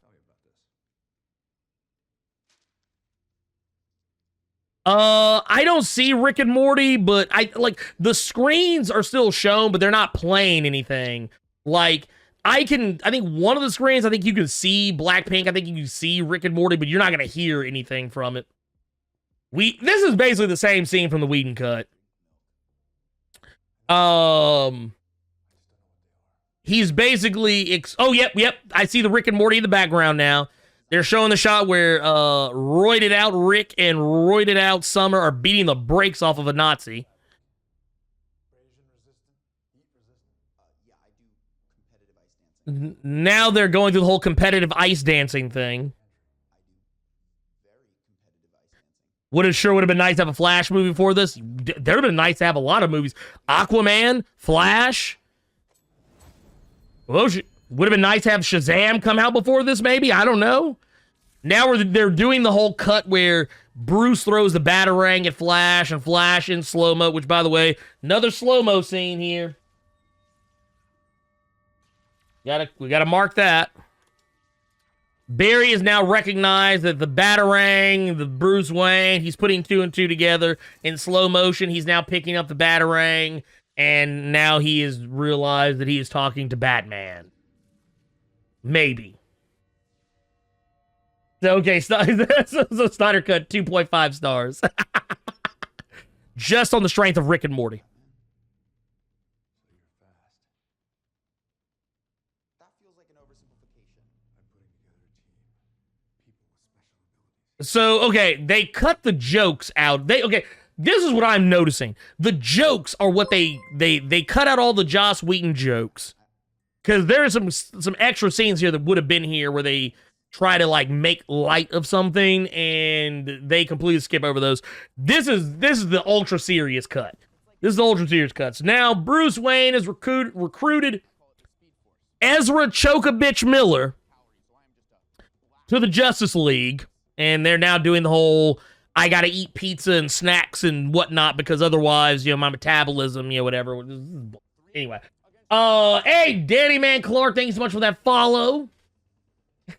I don't see Rick and Morty, but I like the screens are still shown, but they're not playing anything. Like I think one of the screens, I think you can see Blackpink. I think you can see Rick and Morty, but you're not gonna hear anything from it. This is basically the same scene from the Whedon cut. He's basically oh yep. I see the Rick and Morty in the background now. They're showing the shot where roided out Rick and roided out Summer are beating the brakes off of a Nazi. Yeah, I do competitive ice dancing. Now they're going through the whole competitive ice dancing thing. Very competitive ice dancing. Would have been nice to have a Flash movie before this. There would have been nice to have a lot of movies. Aquaman, Flash. Well, would have been nice to have Shazam come out before this, maybe. I don't know. Now they're doing the whole cut where Bruce throws the Batarang at Flash and Flash in slow-mo, which, by the way, another slow-mo scene here. We gotta mark that. Barry is now recognized that the Batarang, the Bruce Wayne, he's putting 2 and 2 together in slow motion. He's now picking up the Batarang, and now he has realized that he is talking to Batman. Maybe. So, okay, so Snyder Cut 2.5 stars. Just on the strength of Rick and Morty. That feels like an oversimplification. So, okay, they cut the jokes out. This is what I'm noticing. The jokes are what they cut out all the Joss Whedon jokes. Because there's some extra scenes here that would have been here where they try to like make light of something and they completely skip over those. This is the ultra serious cut. This is the ultra serious cut. So now Bruce Wayne has recruited Ezra Chokabitch Miller to the Justice League, and they're now doing the whole I gotta eat pizza and snacks and whatnot because otherwise, my metabolism, whatever. Anyway. Hey, Danny Man Clark, thank you so much for that follow.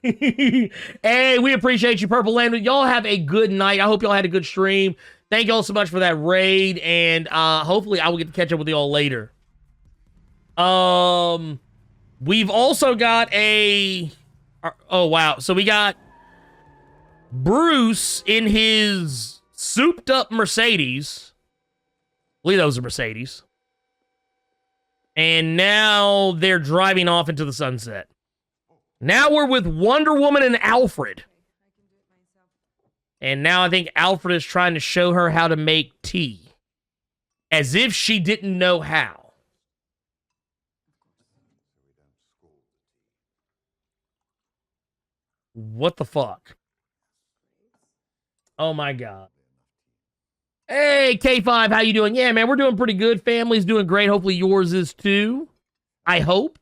Hey, we appreciate you, Purple Land. Y'all have a good night. I hope y'all had a good stream. Thank y'all so much for that raid, and hopefully I will get to catch up with y'all later. We've also got oh wow, so we got Bruce in his souped up Mercedes. I believe that was a Mercedes. And now they're driving off into the sunset. Now we're with Wonder Woman and Alfred. And now I think Alfred is trying to show her how to make tea. As if she didn't know how. What the fuck? Oh my god. Hey, K5, how you doing? Yeah, man, we're doing pretty good. Family's doing great. Hopefully yours is too. I hope.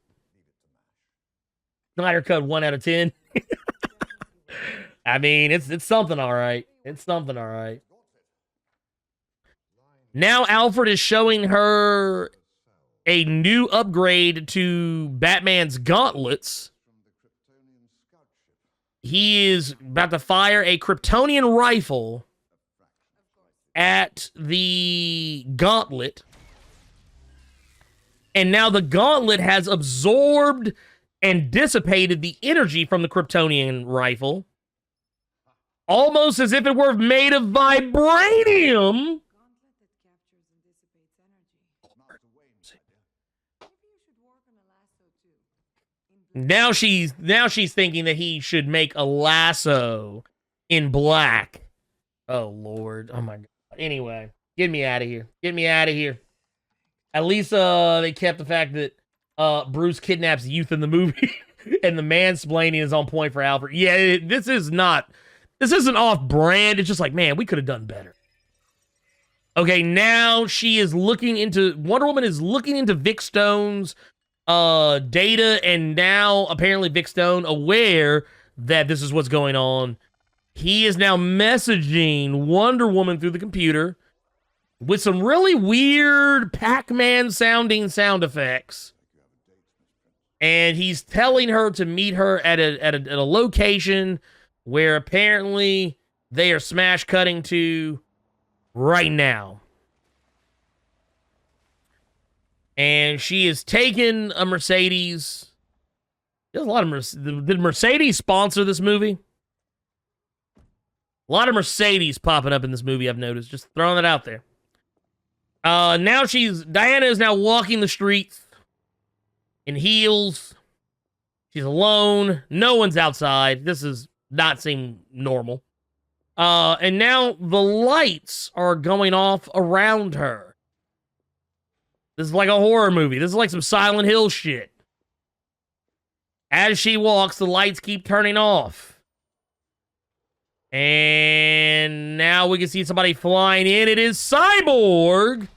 Snyder Cut 1 out of 10. I mean, it's something all right. It's something all right. Now Alfred is showing her a new upgrade to Batman's gauntlets. He is about to fire a Kryptonian rifle at the gauntlet. And now the gauntlet has absorbed and dissipated the energy from the Kryptonian rifle. Almost as if it were made of vibranium. Now she's thinking that he should make a lasso in black. Oh, Lord. Oh, my God. Anyway, get me out of here. Get me out of here. At least they kept the fact that Bruce kidnaps youth in the movie and the mansplaining is on point for Alfred. Yeah, this isn't off-brand. It's just like, man, we could have done better. Okay, now she is looking into... Wonder Woman is looking into Vic Stone's Data and now apparently Vic Stone aware that this is what's going on. He is now messaging Wonder Woman through the computer with some really weird Pac-Man sounding sound effects. And he's telling her to meet her at a location where apparently they are smash cutting to right now. And she is taking a Mercedes. There's a lot of did Mercedes sponsor this movie? A lot of Mercedes popping up in this movie, I've noticed. Just throwing it out there. Now Diana is now walking the streets in heels. She's alone. No one's outside. This is not seem normal. And now the lights are going off around her. This is like a horror movie. This is like some Silent Hill shit. As she walks, the lights keep turning off. And now we can see somebody flying in. It is Cyborg.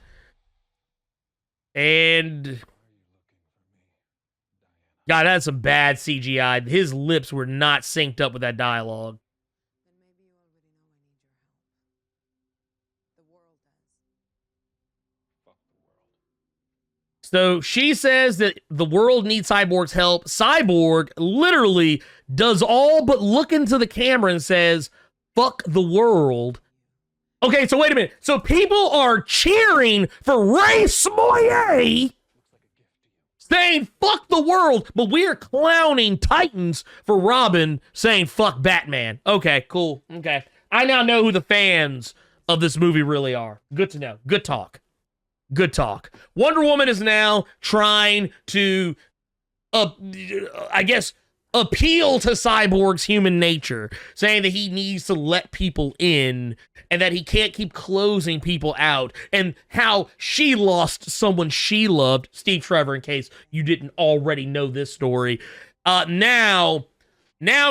And God, that's some bad CGI. His lips were not synced up with that dialogue. Then maybe you already know I need your help. The world does. So she says that the world needs Cyborg's help. Cyborg literally does all but look into the camera and says, fuck the world. Okay, so wait a minute. So people are cheering for Ray Smollett saying fuck the world, but we're clowning Titans for Robin saying fuck Batman. Okay, cool. Okay. I now know who the fans of this movie really are. Good to know. Good talk. Good talk. Wonder Woman is now trying to, I guess, appeal to Cyborg's human nature, saying that he needs to let people in and that he can't keep closing people out, and how she lost someone she loved, Steve Trevor, in case you didn't already know this story. Now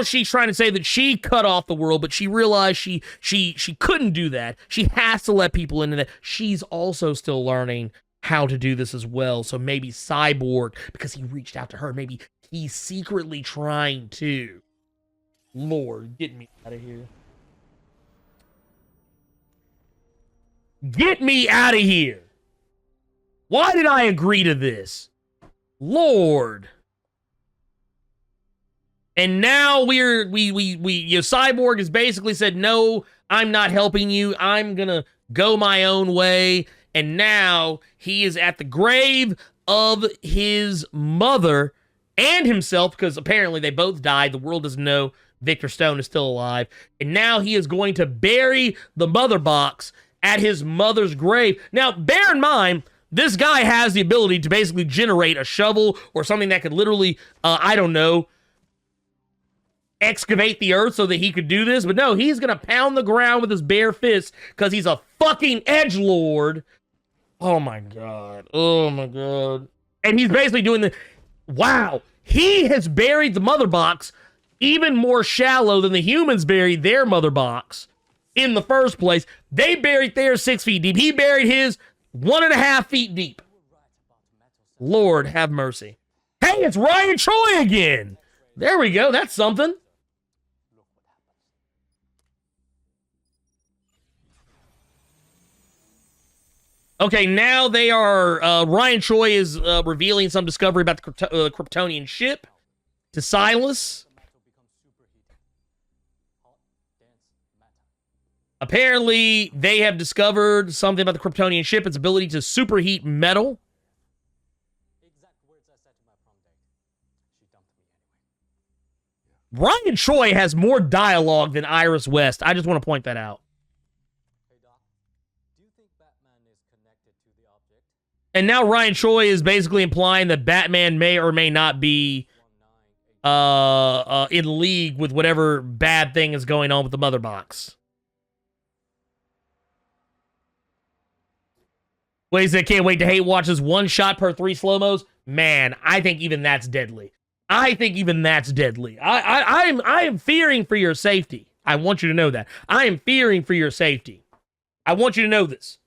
she's trying to say that she cut off the world, but she realized she couldn't do that. She has to let people into that. She's also still learning how to do this as well. So maybe Cyborg, because he reached out to her, maybe he's secretly trying to. Lord, get me out of here. Get me out of here. Why did I agree to this? Lord. And now Cyborg has basically said, no, I'm not helping you. I'm gonna go my own way. And now he is at the grave of his mother and himself, because apparently they both died. The world doesn't know Victor Stone is still alive. And now he is going to bury the mother box at his mother's grave. Now, bear in mind, this guy has the ability to basically generate a shovel or something that could literally, I don't know, excavate the earth so that he could do this. But no, he's going to pound the ground with his bare fist because he's a fucking edgelord. Oh my God. Oh my God. And he's basically doing the... Wow. He has buried the mother box even more shallow than the humans buried their mother box in the first place. They buried theirs 6 feet deep. He buried his 1.5 feet deep. Lord have mercy. Hey, it's Ryan Choi again. There we go. That's something. Okay, now they are, Ryan Choi is revealing some discovery about the Kryptonian ship to Silas. Apparently, they have discovered something about the Kryptonian ship, its ability to superheat metal. Ryan Choi has more dialogue than Iris West. I just want to point that out. And now Ryan Choi is basically implying that Batman may or may not be in league with whatever bad thing is going on with the mother box. Wait, he said, can't wait to hate watch this 1 shot per 3 slow-mos. Man, I think even that's deadly. I think even that's deadly. I am fearing for your safety. I want you to know that. I am fearing for your safety. I want you to know this.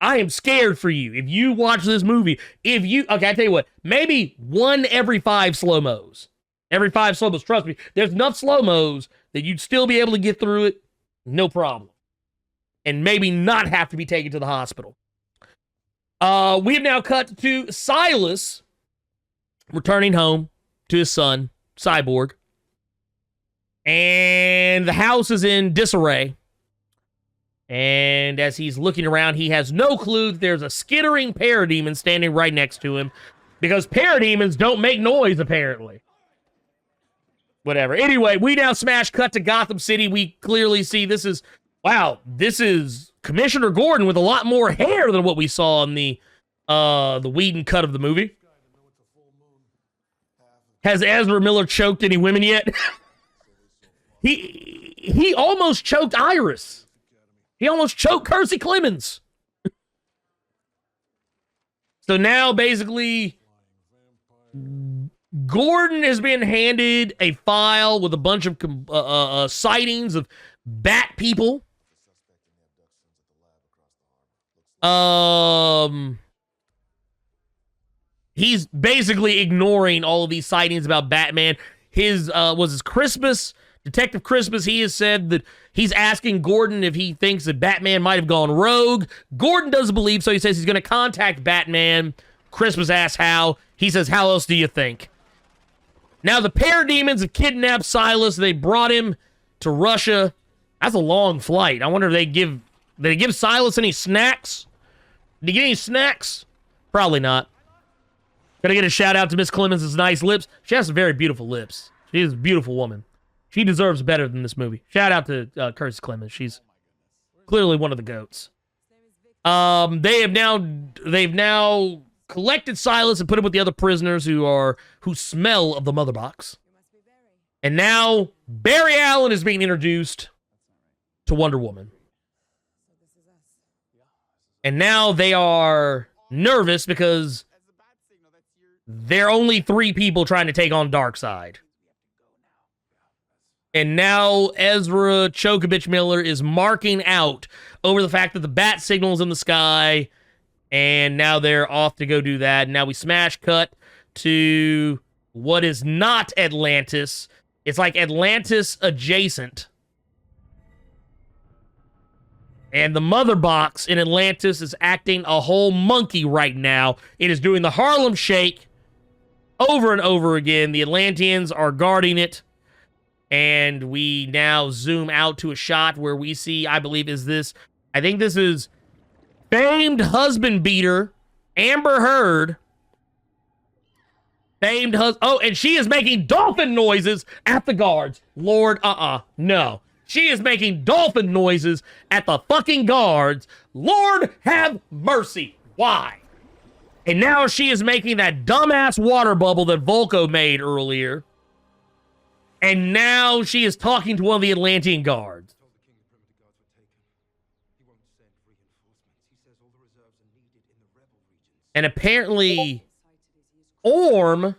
I am scared for you. If you watch this movie, okay, I tell you what, maybe 1 every 5 slow-mos. Every 5 slow-mos, trust me, there's enough slow-mos that you'd still be able to get through it, no problem. And maybe not have to be taken to the hospital. We have now cut to Silas returning home to his son, Cyborg. And the house is in disarray. And as he's looking around, he has no clue that there's a skittering parademon standing right next to him. Because parademons don't make noise, apparently. Whatever. Anyway, we now smash cut to Gotham City. We clearly see this is Commissioner Gordon with a lot more hair than what we saw in the Whedon cut of the movie. Has Ezra Miller choked any women yet? He almost choked Iris. He almost choked Kersey Clemens. So now, basically, Gordon has been handed a file with a bunch of sightings of bat people. He's basically ignoring all of these sightings about Batman. His Christmas, Detective Christmas, he has said that he's asking Gordon if he thinks that Batman might have gone rogue. Gordon doesn't believe, so he says he's going to contact Batman. Christmas asks how. He says, how else do you think? Now the parademons have kidnapped Silas. They brought him to Russia. That's a long flight. I wonder if did they give Silas any snacks? Did he get any snacks? Probably not. Gotta get a shout out to Miss Clemens' nice lips. She has some very beautiful lips. She is a beautiful woman. She deserves better than this movie. Shout out to Kersey Clemens. She's clearly one of the goats. They've now collected Silas and put him with the other prisoners who smell of the mother box. And now Barry Allen is being introduced to Wonder Woman. And now they are nervous because there are only 3 people trying to take on Darkseid. And now Ezra Chokabitch Miller is marking out over the fact that the bat signal's in the sky. And now they're off to go do that. Now we smash cut to what is not Atlantis. It's like Atlantis adjacent. And the mother box in Atlantis is acting a whole monkey right now. It is doing the Harlem Shake over and over again. The Atlanteans are guarding it. And we now zoom out to a shot where we see, I think this is famed husband beater, Amber Heard. And she is making dolphin noises at the guards. Lord, no. She is making dolphin noises at the fucking guards. Lord have mercy. Why? And now she is making that dumbass water bubble that Volko made earlier. And now she is talking to one of the Atlantean guards. And apparently, Orm,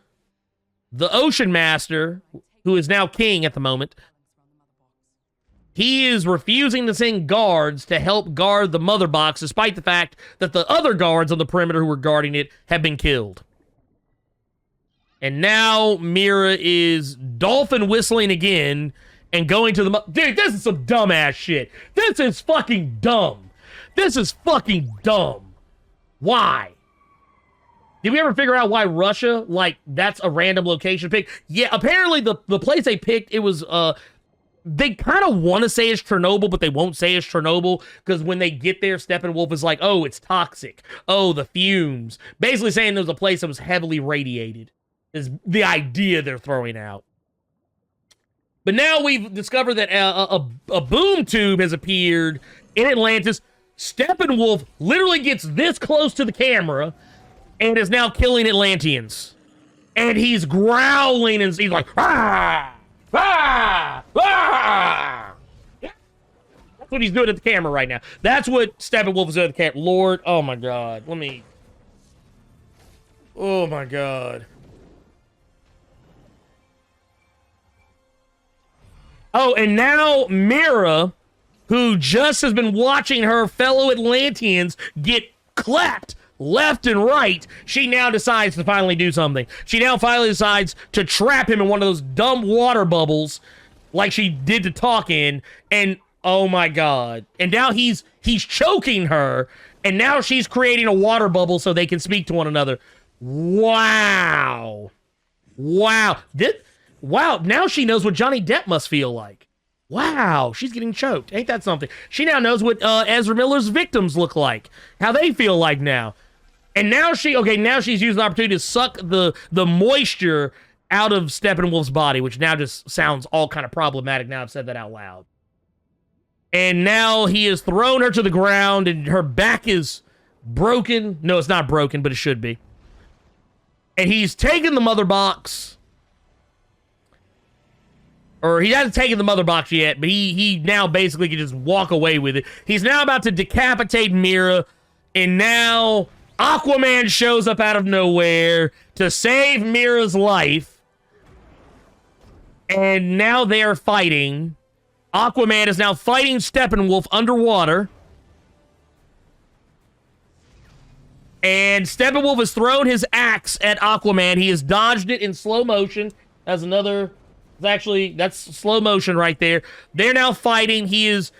the Ocean Master, who is now king at the moment, he is refusing to send guards to help guard the mother box, despite the fact that the other guards on the perimeter who were guarding it have been killed. And now Mira is dolphin whistling again and going to the... Dude, this is some dumbass shit. This is fucking dumb. This is fucking dumb. Why? Did we ever figure out why Russia, that's a random location pick? Yeah, apparently the place they picked, it was... They kind of want to say it's Chernobyl, but they won't say it's Chernobyl, because when they get there, Steppenwolf is like, oh, it's toxic. Oh, the fumes. Basically saying there was a place that was heavily radiated. Is the idea they're throwing out. But now we've discovered that a boom tube has appeared in Atlantis. Steppenwolf literally gets this close to the camera and is now killing Atlanteans. And he's growling and he's like, ah! Ah! Ah! That's what he's doing at the camera right now. That's what Steppenwolf is doing at the camera. Lord, oh my God. Oh my God. Oh, and now Mira, who just has been watching her fellow Atlanteans get clapped left and right, she now decides to finally do something. She now finally decides to trap him in one of those dumb water bubbles like she did to talk in, and oh my god. And now he's choking her, and now she's creating a water bubble so they can speak to one another. Wow. Wow. Wow, now she knows what Johnny Depp must feel like. Wow, she's getting choked. Ain't that something? She now knows what Ezra Miller's victims look like, how they feel like now. And now now she's used the opportunity to suck the moisture out of Steppenwolf's body, which now just sounds all kind of problematic now I've said that out loud. And now he has thrown her to the ground, and her back is broken. No, it's not broken, but it should be. And he's taken the mother box. Or he hasn't taken the mother box yet, but he now basically can just walk away with it. He's now about to decapitate Mira, and now Aquaman shows up out of nowhere to save Mira's life. And now they're fighting. Aquaman is now fighting Steppenwolf underwater. And Steppenwolf has thrown his axe at Aquaman. He has dodged it in slow motion. That's another... That's slow motion right there. They're now fighting. He is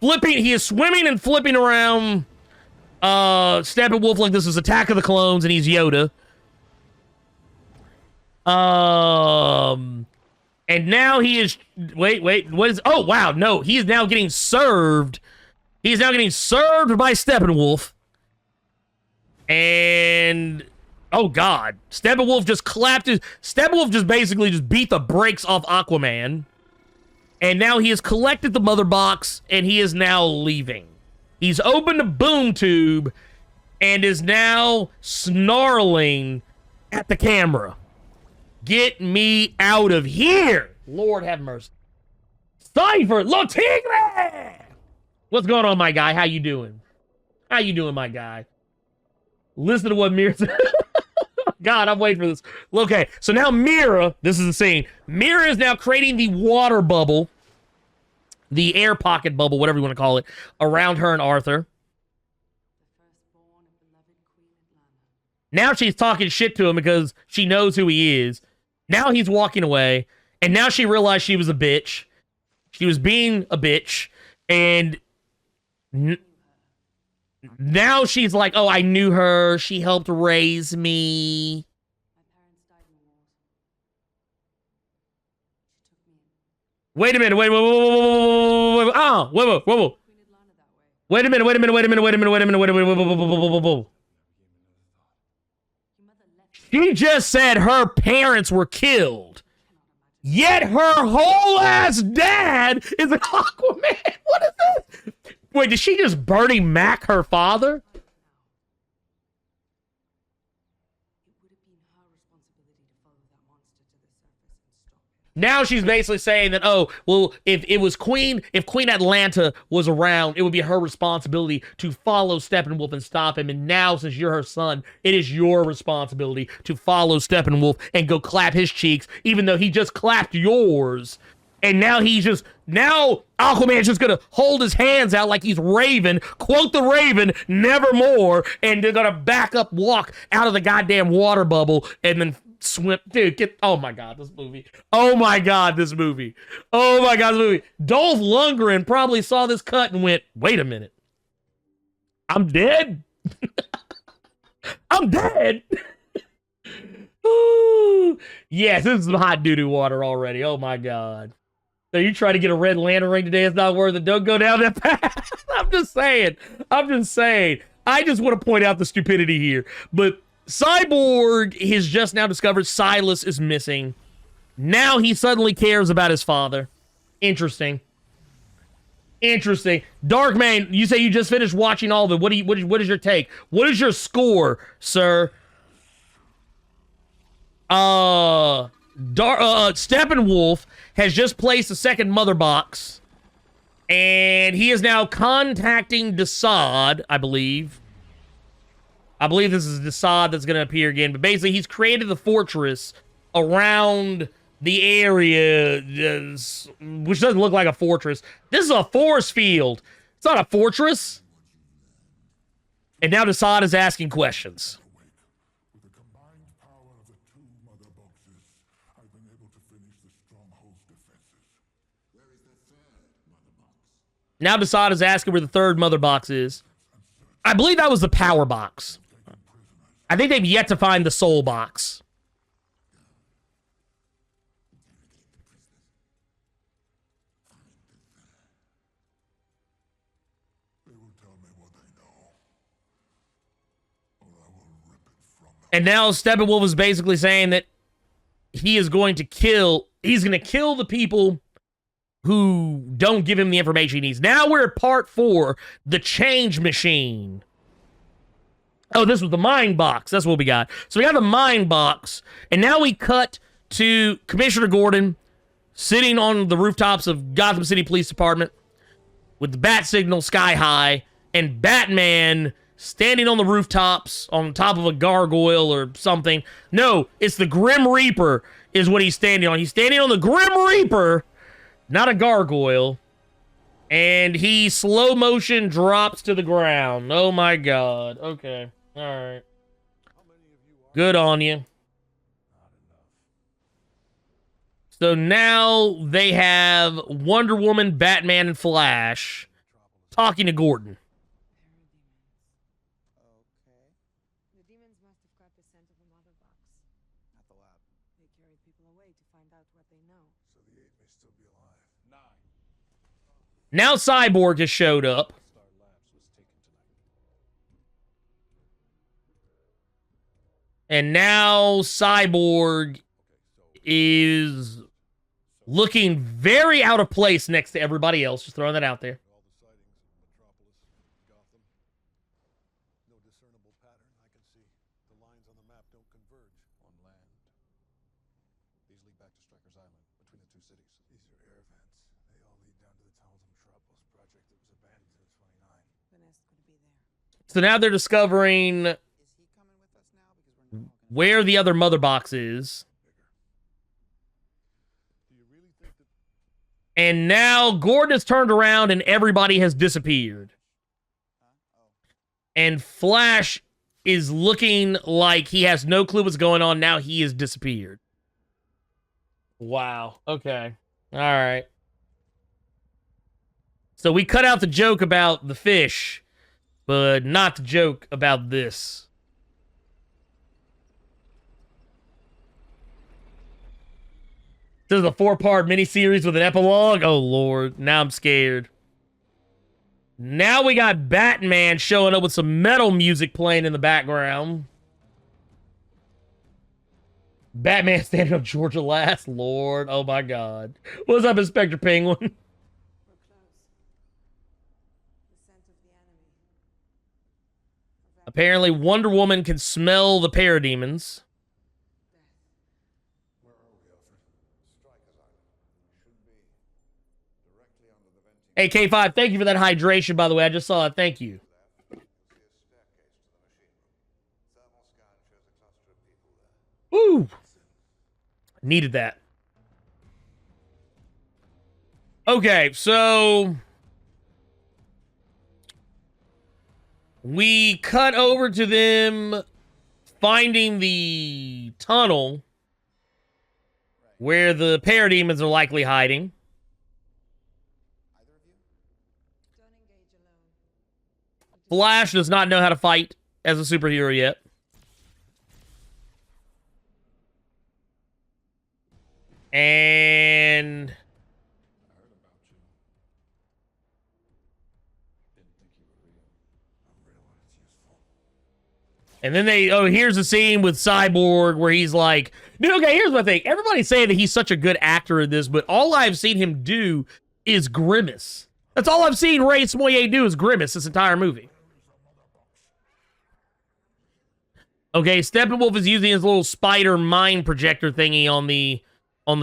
swimming and flipping around Steppenwolf like this is Attack of the Clones and he's Yoda. And now he is oh wow, no, he is now getting served. He's now getting served by Steppenwolf. And oh god, Steppenwolf just basically just beat the brakes off Aquaman. And now he has collected the mother box and he is now leaving. He's opened a boom tube and is now snarling at the camera. Get me out of here! Lord have mercy. Cypher Tigre! What's going on, my guy? How you doing? How you doing, my guy? Listen to what Mira said. God, I'm waiting for this. Okay, so now Mira, this is the scene. Mira is now creating the water bubble, the air pocket bubble, whatever you want to call it, around her and Arthur. Now she's talking shit to him because she knows who he is. Now he's walking away, and now she realized she was a bitch. She was being a bitch, and now she's like, oh, I knew her. She helped raise me. Wait a minute. Wait a minute. She just said her parents were killed. Yet her whole ass dad is an Aquaman. What is this? Wait, did she just Bernie Mac her father? Now she's basically saying that, oh, well, if Queen Atlanta was around, it would be her responsibility to follow Steppenwolf and stop him. And now, since you're her son, it is your responsibility to follow Steppenwolf and go clap his cheeks, even though he just clapped yours. And now now Aquaman's just gonna hold his hands out like he's Raven, quote the Raven, nevermore, and they're gonna back up, walk out of the goddamn water bubble, and then swim. Dude, oh my god, this movie. Oh my god, this movie. Oh my god, this movie. Dolph Lundgren probably saw this cut and went, wait a minute. I'm dead? I'm dead? Ooh. Yes, this is some hot doo-doo water already. Oh my god. So you try to get a Red Lantern ring today, it's not worth it. Don't go down that path. I'm just saying. I just want to point out the stupidity here. But Cyborg has just now discovered Silas is missing. Now he suddenly cares about his father. Interesting. Darkman, you say you just finished watching all of it. What is your take? What is your score, sir? Steppenwolf has just placed a second mother box, and he is now contacting Desaad, I believe. I believe this is Desaad that's going to appear again, but basically he's created the fortress around the area, which doesn't look like a fortress. This is a force field. It's not a fortress. And now Desaad is asking questions. With the combined power of the two mother boxes, I've been able to finish the stronghold's defenses. Where is the third mother box? Now Desaad is asking where the third mother box is. I believe that was the power box. I think they've yet to find the soul box. They will tell me what they know, or I will rip it from them. And now Steppenwolf is basically saying that he is going to kill, he's going to kill the people who don't give him the information he needs. Now we're at part 4, the change machine. Oh, this was the mind box. That's what we got. So we got the mind box, and now we cut to Commissioner Gordon sitting on the rooftops of Gotham City Police Department with the bat signal sky high, and Batman standing on the rooftops on top of a gargoyle or something. No, it's the Grim Reaper is what he's standing on. He's standing on the Grim Reaper, not a gargoyle. And he slow motion drops to the ground. Oh my god. Okay. All right. Good on you. So now they have Wonder Woman, Batman, and Flash talking to Gordon. Okay. The demons must have caught the scent of a mother box. At the lab. They carried people away to find out what they know. So the 8 may still be alive. 9. Now Cyborg has showed up. And now Cyborg is looking very out of place next to everybody else. Just throwing that out there. All the sightings in Metropolis, Gotham. No discernible pattern I can see. The lines on the map don't converge on land. These lead back to Stryker's Island, between the two cities. These are air vents. They all lead down to the tunnels of Metropolis project that was abandoned in 29. The nest could be there. So now they're discovering Is he coming with us now? Because we're not gonna... where the other mother box is. Do you really think that And now Gordon has turned around and everybody has disappeared. And Flash is looking like he has no clue what's going on. Now he has disappeared. Wow. Okay. All right. So we cut out the joke about the fish, but not the joke about this. This is a 4-part miniseries with an epilogue. Oh, Lord. Now I'm scared. Now we got Batman showing up with some metal music playing in the background. Batman standing up Georgia last. Lord. Oh, my God. What's up, Inspector Penguin? We're close. The scent of the enemy. Apparently, Wonder Woman can smell the parademons. Where are we, Alfred? Stryker's Island should be directly under the venting? Hey, K5, thank you for that hydration, by the way. I just saw it. Thank you. You'll see a staircase to the machine room. Thermal scan shows a cluster of people there. Woo! Needed that. Okay, so we cut over to them finding the tunnel where the parademons are likely hiding. Either of you? Don't engage alone. Flash does not know how to fight as a superhero yet. And I heard about you. Didn't think you were real. I'm real when it's useful. And then here's a scene with Cyborg where he's like, dude, okay, here's my thing. Everybody's saying that he's such a good actor in this, but all I've seen him do is grimace. That's all I've seen Ray Smollett do is grimace this entire movie. Okay, Steppenwolf is using his little spider mind projector thingy on the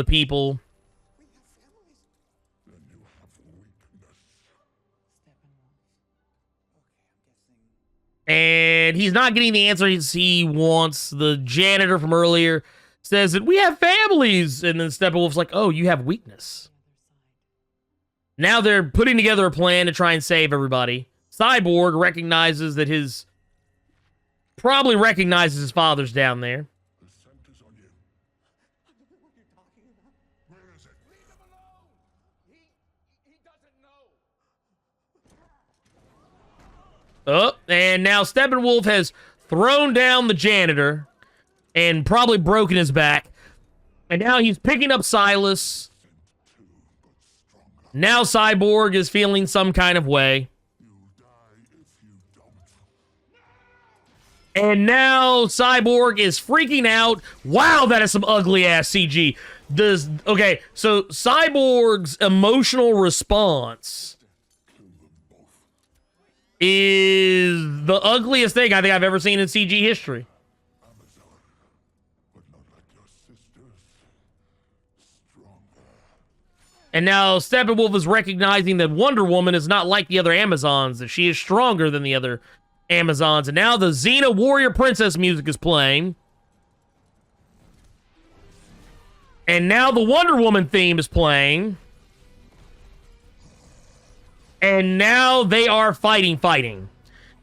people. We have families. Then you have weakness. Steppenwolf. Okay, I'm guessing. And he's not getting the answers he wants. The janitor from earlier says that we have families. And then Steppenwolf's like, oh, you have weakness. The other side. Now they're putting together a plan to try and save everybody. Cyborg recognizes that his probably recognizes his father's down there. The scent is on you. I don't know what you're talking about. Where is it? Leave him alone! He doesn't know. Oh, and now Steppenwolf has thrown down the janitor and probably broken his back. And now he's picking up Silas. Now Cyborg is feeling some kind of way. You'll die if you don't. And now Cyborg is freaking out. Wow, that is some ugly ass CG. Okay, so Cyborg's emotional response is the ugliest thing I think I've ever seen in CG history. Amazon, but not like your sisters. Stronger. And now Steppenwolf is recognizing that Wonder Woman is not like the other Amazons, that she is stronger than the other Amazons. And now the Xena Warrior Princess music is playing. And now the Wonder Woman theme is playing. And now they are fighting.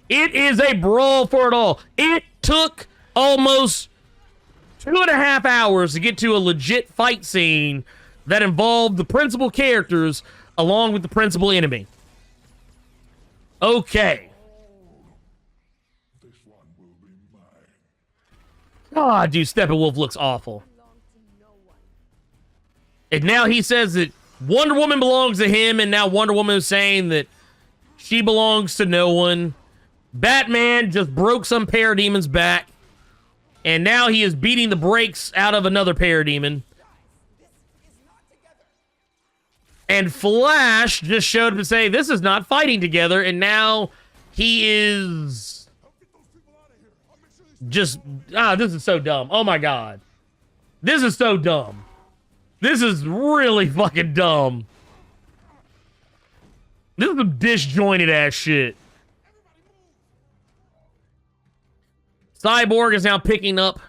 It is a brawl for it all. It took almost 2.5 hours to get to a legit fight scene that involved the principal characters along with the principal enemy. Okay. This one will be mine. God, dude, Steppenwolf looks awful. And now he says that Wonder Woman belongs to him, and now Wonder Woman is saying that she belongs to no one. Batman just broke some parademon's back, and now he is beating the brakes out of another parademon. And Flash just showed up to say, this is not fighting together, and now he is just, this is so dumb. Oh my God. This is so dumb. This is really fucking dumb. This is some disjointed ass shit. Cyborg is now picking up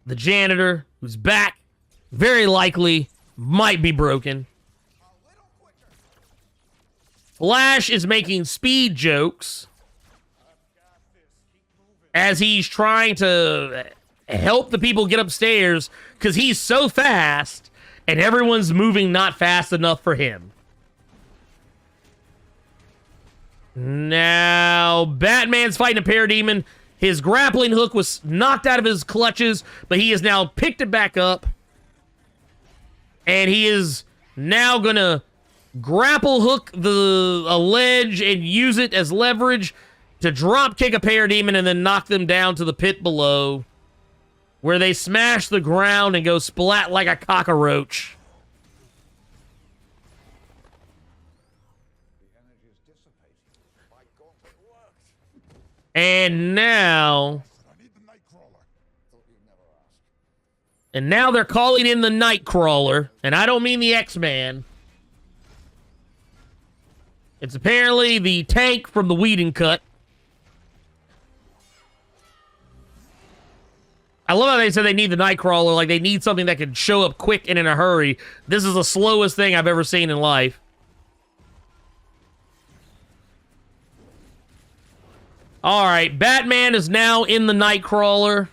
the janitor, whose back, very likely, might be broken. Flash is making speed jokes as he's trying to help the people get upstairs because he's so fast and everyone's moving not fast enough for him. Now, Batman's fighting a parademon. His grappling hook was knocked out of his clutches, but he has now picked it back up. And he is now going to grapple hook a ledge and use it as leverage to drop kick a parademon and then knock them down to the pit below, where they smash the ground and go splat like a cockroach. And now... And now they're calling in the Nightcrawler, and I don't mean the X-Man. It's apparently the tank from the Whedon cut. I love how they said they need the Nightcrawler, like they need something that can show up quick and in a hurry. This is the slowest thing I've ever seen in life. Alright, Batman is now in the Nightcrawler.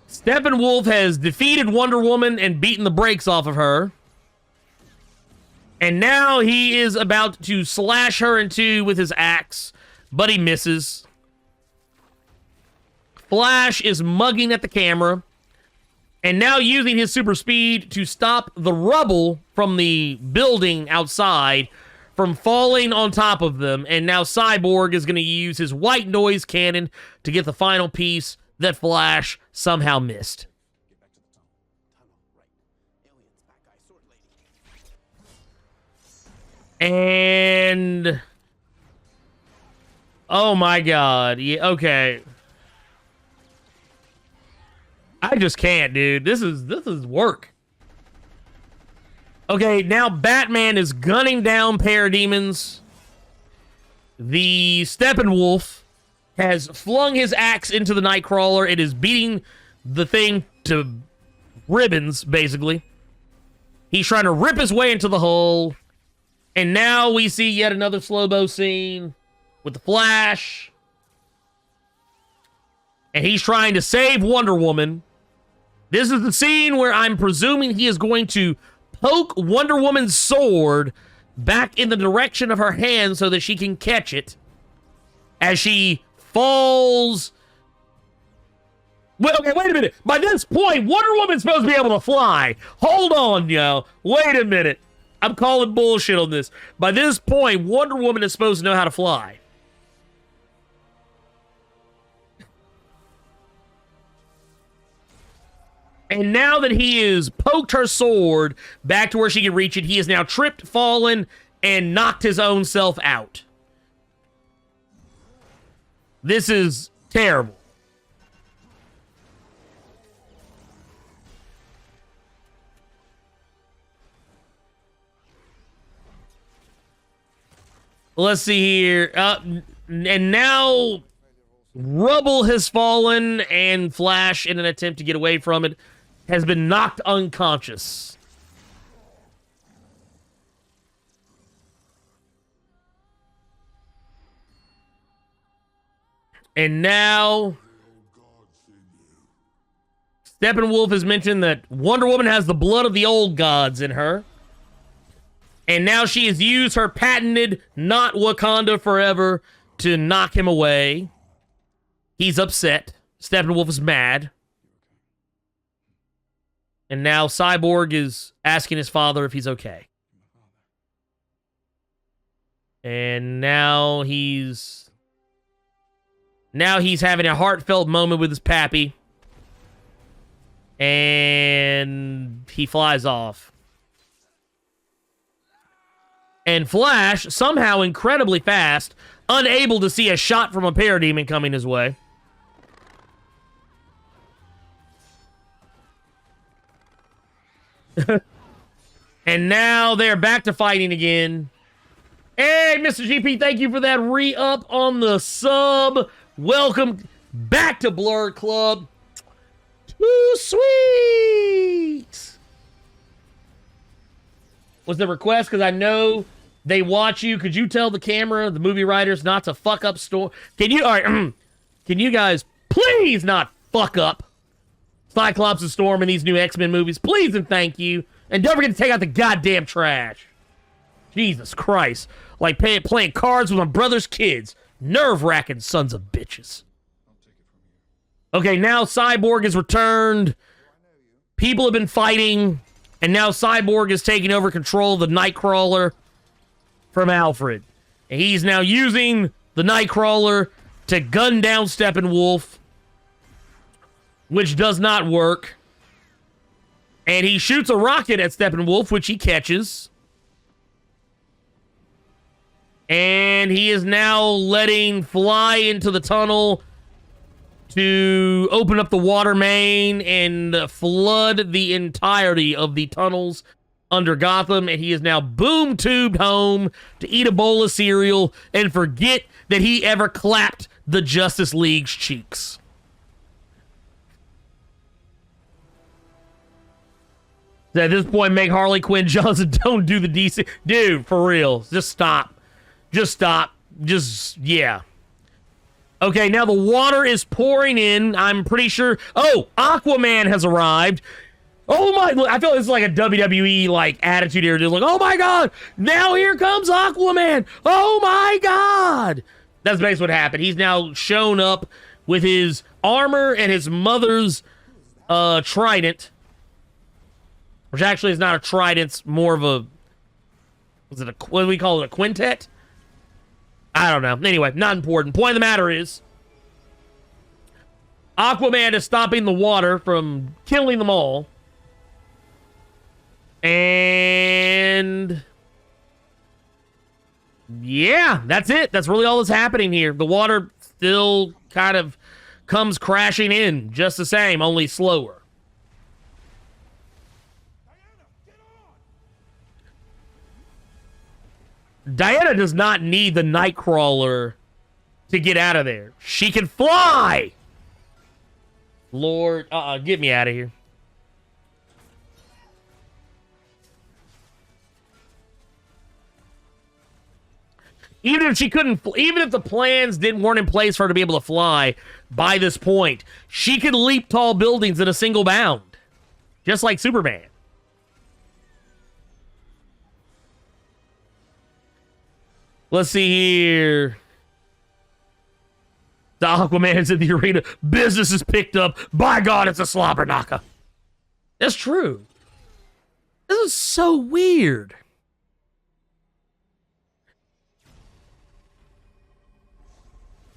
Steppenwolf has defeated Wonder Woman and beaten the brakes off of her. And now he is about to slash her in two with his axe, but he misses. Flash is mugging at the camera, and now using his super speed to stop the rubble from the building outside from falling on top of them. And now Cyborg is going to use his white noise cannon to get the final piece that Flash somehow missed. And... oh my God. Yeah, okay. I just can't, dude. This is work. Okay, now Batman is gunning down parademons. The Steppenwolf has flung his axe into the Nightcrawler. It is beating the thing to ribbons, basically. He's trying to rip his way into the hull. And now we see yet another slow-mo scene with the Flash. And he's trying to save Wonder Woman. This is the scene where I'm presuming he is going to poke Wonder Woman's sword back in the direction of her hand so that she can catch it as she falls. Well, okay, wait a minute. By this point, Wonder Woman's supposed to be able to fly. Hold on, yo. Wait a minute. I'm calling bullshit on this. By this point, Wonder Woman is supposed to know how to fly. And now that he has poked her sword back to where she can reach it, he has now tripped, fallen, and knocked his own self out. This is terrible. Let's see here. And now rubble has fallen, and Flash, in an attempt to get away from it, has been knocked unconscious. And now Steppenwolf has mentioned that Wonder Woman has the blood of the old gods in her. And now she has used her patented not Wakanda forever to knock him away. He's upset. Steppenwolf is mad. And now Cyborg is asking his father if he's okay. And now he's having a heartfelt moment with his pappy. And he flies off. And Flash, somehow incredibly fast, unable to see a shot from a parademon coming his way. And now they're back to fighting again. Hey, Mr. GP, thank you for that re-up on the sub. Welcome back to Blerd Club. Too sweet. Was the request because I know they watch you? Could you tell the camera, the movie writers, not to fuck up Storm? Can you, all right, can you guys please not fuck up Cyclops and Storm in these new X-Men movies? Please and thank you. And don't forget to take out the goddamn trash. Jesus Christ. Like playing cards with my brother's kids. Nerve-wracking sons of bitches. Okay, now Cyborg has returned. People have been fighting. And now Cyborg is taking over control of the Nightcrawler from Alfred. And he's now using the Nightcrawler to gun down Steppenwolf, which does not work. And he shoots a rocket at Steppenwolf, which he catches. And he is now letting fly into the tunnel to open up the water main and flood the entirety of the tunnels under Gotham. And he is now boom-tubed home to eat a bowl of cereal and forget that he ever clapped the Justice League's cheeks. At this point, make Harley Quinn Johnson don't do the DC. Dude, for real. Just stop. Just stop. Just, yeah. Okay, now the water is pouring in. I'm pretty sure. Oh, Aquaman has arrived. Oh my, I feel like it's like a WWE like attitude here. Just like, oh my God, now here comes Aquaman. Oh my God. That's basically what happened. He's now shown up with his armor and his mother's trident. Which actually is not a trident, it's more of a, what do we call it, a quintet? I don't know. Anyway, not important. Point of the matter is, Aquaman is stopping the water from killing them all. And yeah, that's it. That's really all that's happening here. The water still kind of comes crashing in just the same, only slower. Diana does not need the Nightcrawler to get out of there. She can fly! Lord, get me out of here. Even if she couldn't, even if the plans weren't in place for her to be able to fly by this point, she could leap tall buildings in a single bound, just like Superman. Let's see here. The Aquaman's in the arena. Business is picked up. By God, it's a slobber knocker. That's true. This is so weird.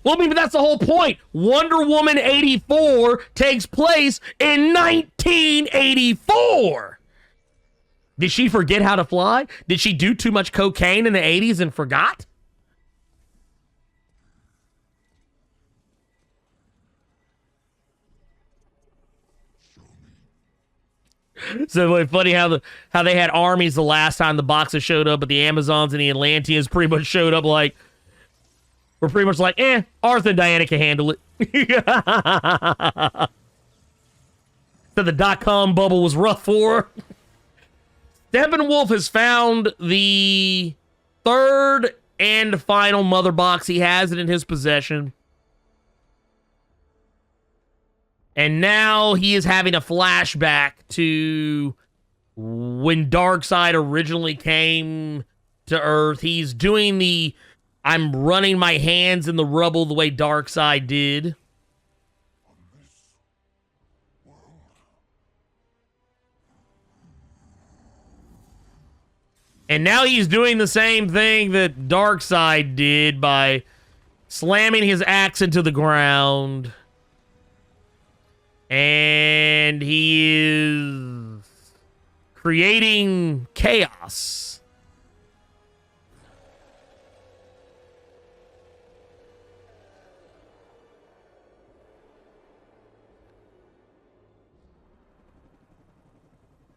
Well, I mean, but that's the whole point. Wonder Woman 84 takes place in 1984. Did she forget how to fly? Did she do too much cocaine in the 80s and forgot? So it's funny how they had armies the last time the boxes showed up, but the Amazons and the Atlanteans pretty much showed up like, we're pretty much like, Arthur and Diana can handle it. So the .com bubble was rough for her. Steppenwolf has found the third and final mother box. He has it in his possession. And now he is having a flashback to when Darkseid originally came to Earth. He's doing the I'm running my hands in the rubble the way Darkseid did. And now he's doing the same thing that Darkseid did by slamming his axe into the ground. And he is creating chaos.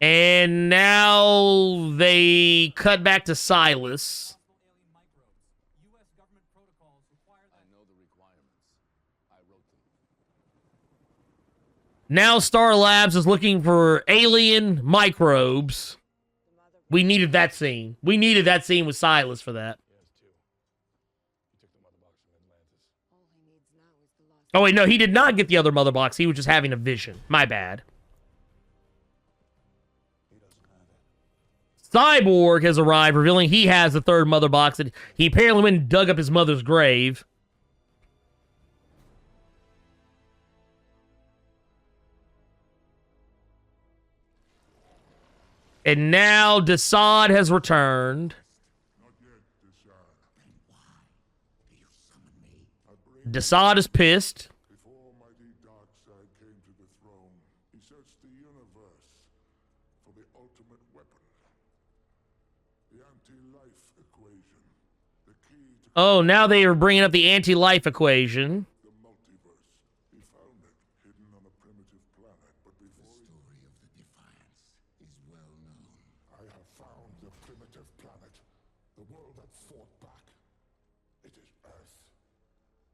And now they cut back to Silas. Now Star Labs is looking for alien microbes. We needed that scene. We needed that scene with Silas for that. Oh, wait, no, he did not get the other mother box. He was just having a vision. My bad. Cyborg has arrived, revealing he has the third mother box, and he apparently went and dug up his mother's grave. And now Desaad has returned. Desaad is pissed. Before mighty Darkseid came to the throne, he searched the universe for the ultimate weapon. The anti-life equation. The key to Oh, now they are bringing up the anti-life equation. the multiverse. He found it hidden on a primitive planet, but before the story of the Defiance is well known. I have found the primitive planet, the world that fought back. It is Earth.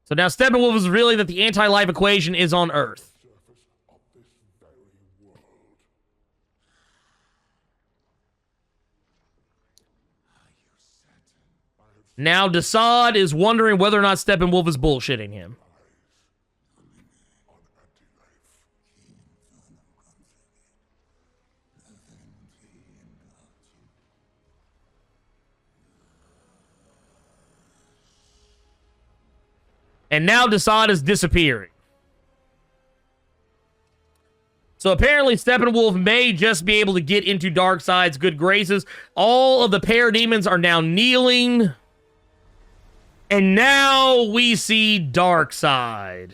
So now Steppenwolf is revealing that the anti-life equation is on Earth. Surface of this very world. Now Desaad is wondering whether or not Steppenwolf is bullshitting him. And now Desaad is disappearing. So apparently Steppenwolf may just be able to get into Darkseid's good graces. All of the parademons are now kneeling. And now we see Darkseid.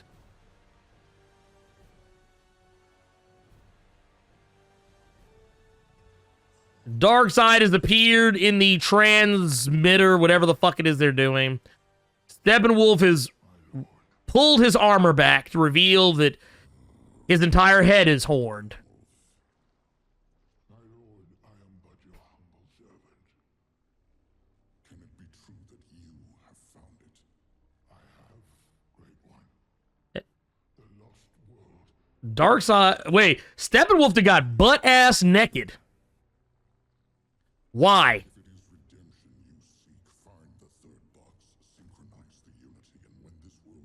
Darkseid has appeared in the transmitter, whatever the fuck it is they're doing. Steppenwolf has pulled his armor back to reveal that his entire head is horned. My lord, I am but your humble servant. Can it be true that you have found it? I have, great one. The lost world. Darkseid. Wait, Steppenwolf got butt-ass naked. Why? If it is redemption you seek, find the third box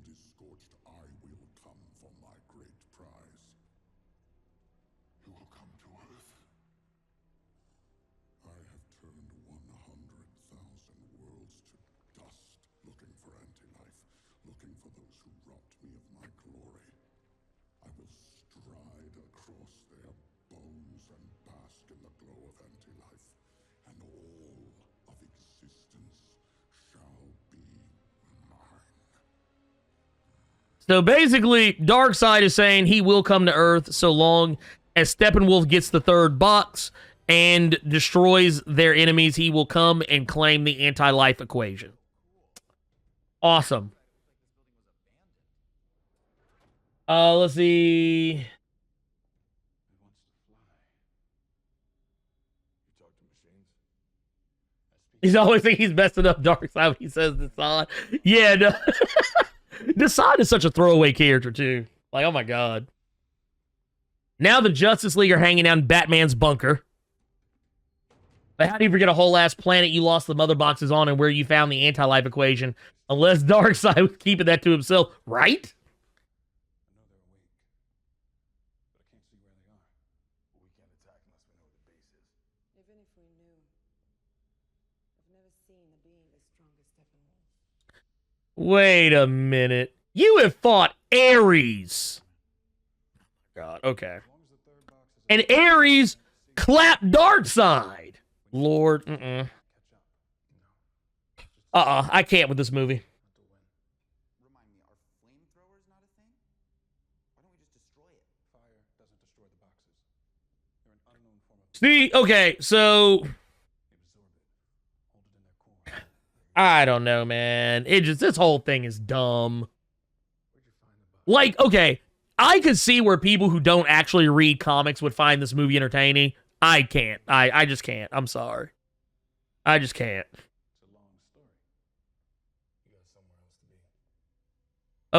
world is scorched, I will come for my great prize. You will come to Earth. I have turned 100,000 worlds to dust, looking for anti-life, looking for those who robbed me of my glory. I will stride across their bones and bask in the glow of anti-life, and all of existence shall be mine. So basically, Darkseid is saying he will come to Earth so long as Steppenwolf gets the third box and destroys their enemies. He will come and claim the anti-life equation. Awesome. Let's see. It wants to fly. You talk to machines? He's always thinking he's messing up Darkseid when he says Desaad. Yeah, no. Desaad is such a throwaway character, too. Like, oh my god. Now the Justice League are hanging out in Batman's bunker. But how do you forget a whole ass planet you lost the mother boxes on and where you found the anti-life equation? Unless Darkseid was keeping that to himself, right? Even if we knew, I've never seen a being as strong as Steppenwolf. Wait a minute. You have fought Ares. God, okay. And Ares clapped Darkseid. Lord, I can't with this movie. Remind me, are flamethrowers not a thing? Why don't we just destroy it? Fire doesn't destroy the boxes. They're an unknown form of... See, okay, so They absorb it, hold it in their core. I don't know, man. This whole thing is dumb. Like, okay, I could see where people who don't actually read comics would find this movie entertaining. I can't. I just can't. I'm sorry. I just can't. It's a long story. You got somewhere else to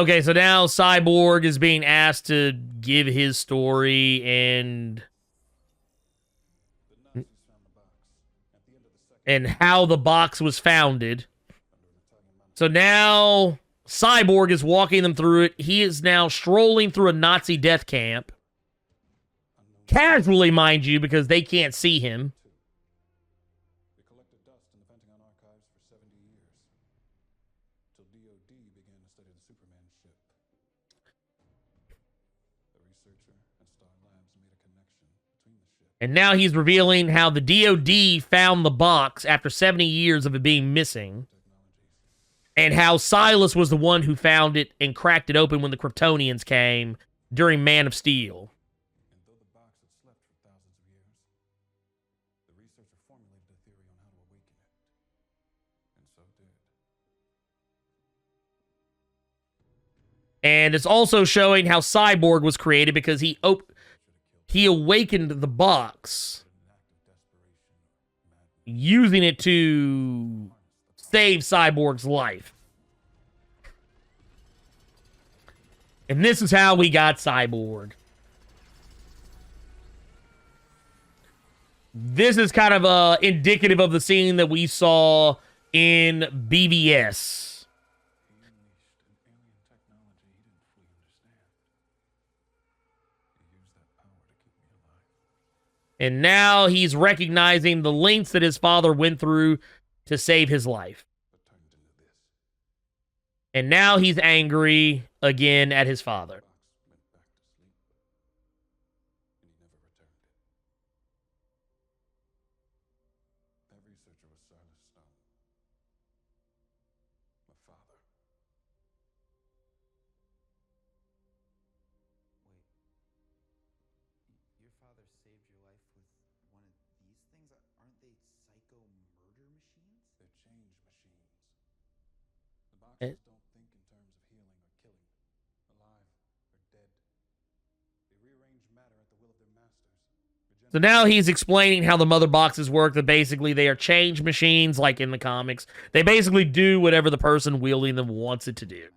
be. Okay, so now Cyborg is being asked to give his story, and The Nazis found the box. At the end of the second... and how the box was founded. So now Cyborg is walking them through it. He is now strolling through a Nazi death camp. Casually, mind you, because they can't see him. They collected dust in the Pentagon archives for 70 years. Till DOD began to study the Superman ship. The researcher at Star Labs made a connection between the ship... And now he's revealing how the DOD found the box after 70 years of it being missing. And how Silas was the one who found it and cracked it open when the Kryptonians came during Man of Steel. And though the box had slept for thousands of years, the researcher formulated a theory on how to awaken it. And so did. And it's also showing how Cyborg was created because he awakened the box, using it to save Cyborg's life. And this is how we got Cyborg. This is kind of indicative of the scene that we saw in BVS. He unleashed an alien technology he didn't fully understand. He used that power to keep me alive. And now he's recognizing the lengths that his father went through to save his life. But turned into this. And now he's angry again at his father. Box went back to sleep. And he never returned it. That researcher was Silas Stone. My father. Wait. Your father saved your life with one of these things? Aren't they psycho murder machines? They're change machines. The boxes don't think in terms of healing or killing, alive or dead. They rearrange matter at the will of their masters. So now he's explaining how the mother boxes work, that basically they are change machines like in the comics. They basically do whatever the person wielding them wants it to do. Matter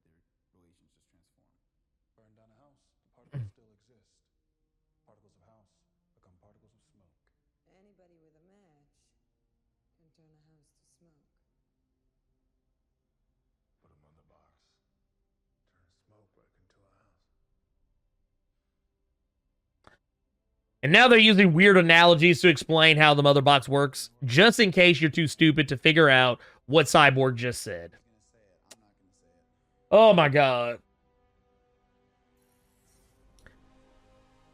can't be created or destroyed. Their relations just transform. Burn down a house, the particles still exist. Particles of house become particles of smoke. Anybody with a match can turn a house to smoke. But among And now they're using weird analogies to explain how the mother box works, just in case you're too stupid to figure out what Cyborg just said. Oh my god.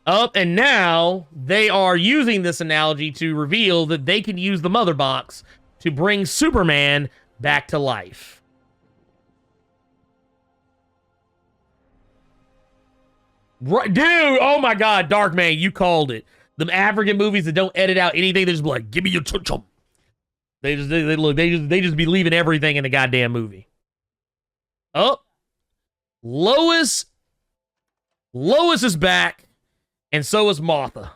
Up, and now they are using this analogy to reveal that they can use the mother box to bring Superman back to life. Right, dude, oh my god, Darkman, you called it. The African movies that don't edit out anything, they just be like, give me your chum. They just be leaving everything in the goddamn movie. Oh, Lois is back, and so is Martha.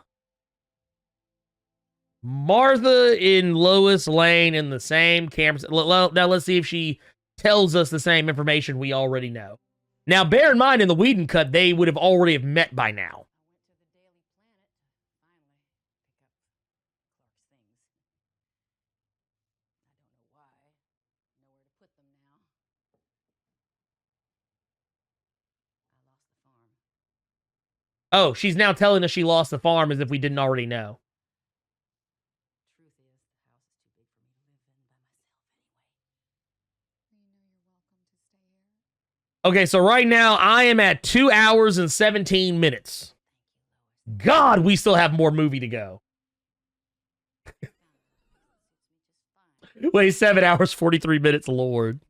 Martha and Lois laying in the same camera. Now let's see if she tells us the same information we already know. Now, bear in mind, in the Whedon cut, they would have already have met by now. Oh, she's now telling us she lost the farm as if we didn't already know. Okay, so right now I am at 2 hours and 17 minutes. God, we still have more movie to go. Wait, 7 hours, 43 minutes, Lord.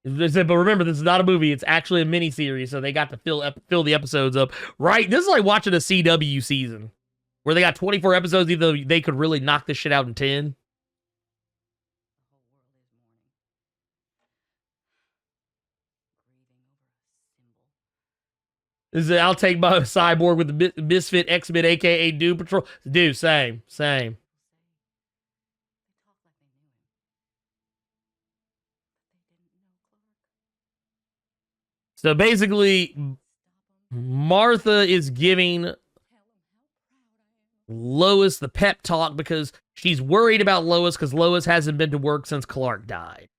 But remember, this is not a movie. It's actually a miniseries, so they got to fill the episodes up. Right? This is like watching a CW season, where they got 24 episodes, even though they could really knock this shit out in 10. This is, I'll take my Cyborg with the Misfit X-Men, a.k.a. Doom Patrol. Dude, same. So basically, Martha is giving Lois the pep talk because she's worried about Lois because Lois hasn't been to work since Clark died.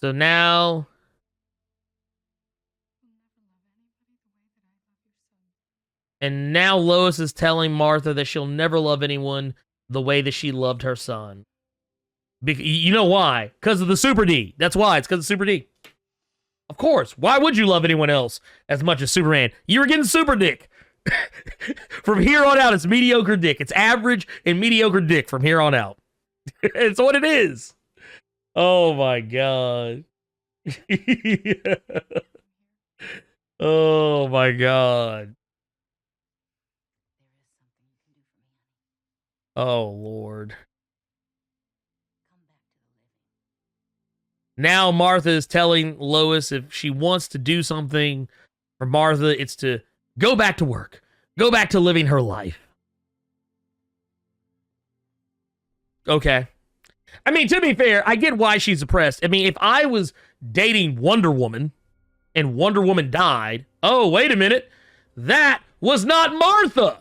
So now, and now Lois is telling Martha that she'll never love anyone the way that she loved her son. You know why? Because of the Super D. That's why. It's because of Super D. Of course. Why would you love anyone else as much as Superman? You were getting Super Dick. From here on out, it's mediocre dick. It's average and mediocre dick from here on out. It's what it is. Oh my god. Oh my god. Oh Lord. Now Martha is telling Lois if she wants to do something for Martha, it's to go back to work. Go back to living her life. Okay. I mean, to be fair, I get why she's depressed. I mean, if I was dating Wonder Woman and Wonder Woman died, oh, wait a minute. That was not Martha.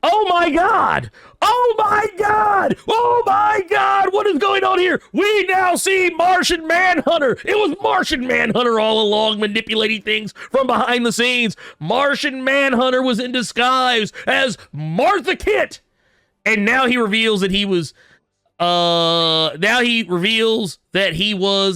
Oh my God. Oh my God. Oh my God. What is going on here? We now see Martian Manhunter. It was Martian Manhunter all along manipulating things from behind the scenes. Martian Manhunter was in disguise as Martha Kent. And now he reveals that he was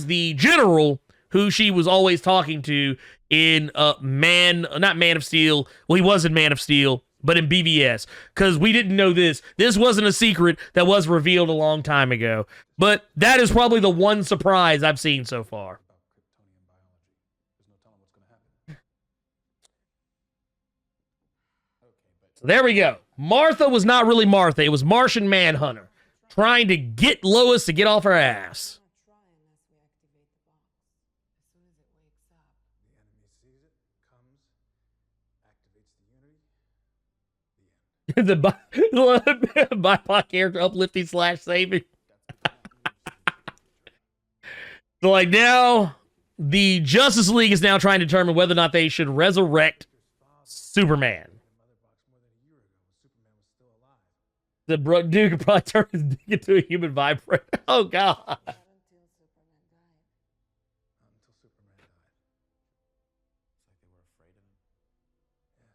the general who she was always talking to in not Man of Steel. Well, he was in Man of Steel, but in BVS, because we didn't know this. This wasn't a secret that was revealed a long time ago. But that is probably the one surprise I've seen so far. So there we go. Martha was not really Martha. It was Martian Manhunter trying to get Lois to get off her ass. The BIPOC character uplifting / saving. So like now, the Justice League is now trying to determine whether or not they should resurrect Superman. The dude could probably turn his dick into a human vibrator. Oh God. Not until Superman died. Until Superman died. It's like they were afraid of him. Yes.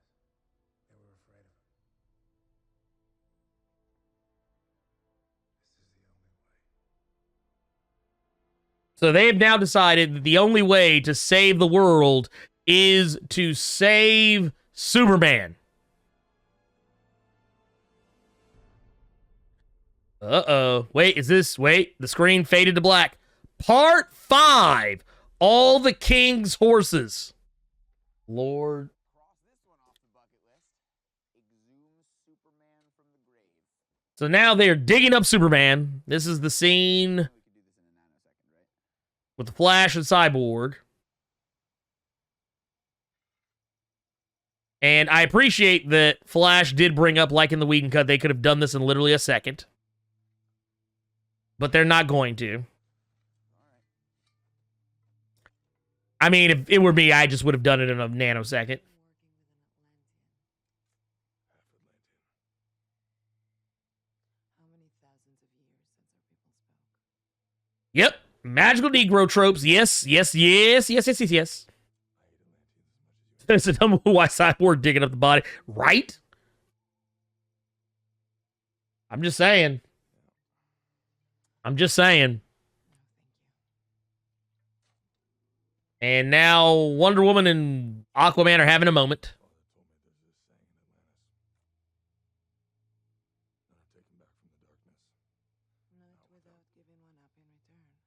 They were afraid of him. This is the only way. So they have now decided that the only way to save the world is to save Superman. Uh-oh. Wait, the screen faded to black. Part 5. All the King's Horses. Lord. Cross this one off the bucket list. Exhume Superman from the grave. So now they're digging up Superman. This is the scene We could do this in a nanosecond, right? with the Flash and Cyborg. And I appreciate that Flash did bring up, like in the Whedon cut, they could have done this in literally a second. But they're not going to. I mean, if it were me, I just would have done it in a nanosecond. How many thousands of years since our people spoke? Yep. Magical Negro tropes. Yes. It's a number why Cyborg digging up the body. Right? I'm just saying. And now Wonder Woman and Aquaman are having a moment. Not without giving one up in return. We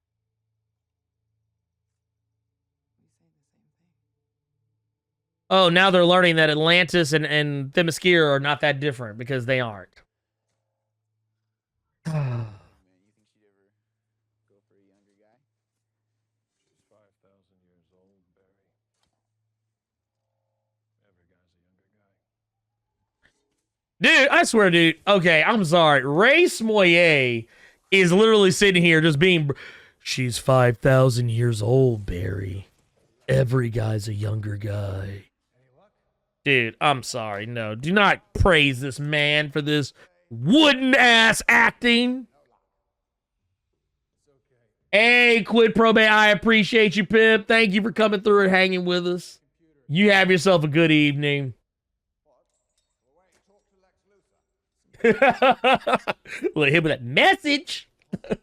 say the same thing. Oh, now they're learning that Atlantis and Themyscira are not that different because they aren't. Man, you think she'd ever go for a younger guy? She's 5,000 years old, Barry. Every guy's a younger guy. Dude, I swear, dude. Okay, I'm sorry. Ray Smollett is literally sitting here just being... She's 5,000 years old, Barry. Every guy's a younger guy. Dude, I'm sorry. No, do not praise this man for this wooden-ass acting. Hey, Quid Pro Man, I appreciate you, Pip. Thank you for coming through and hanging with us. You have yourself a good evening. Look, hit with that message. It's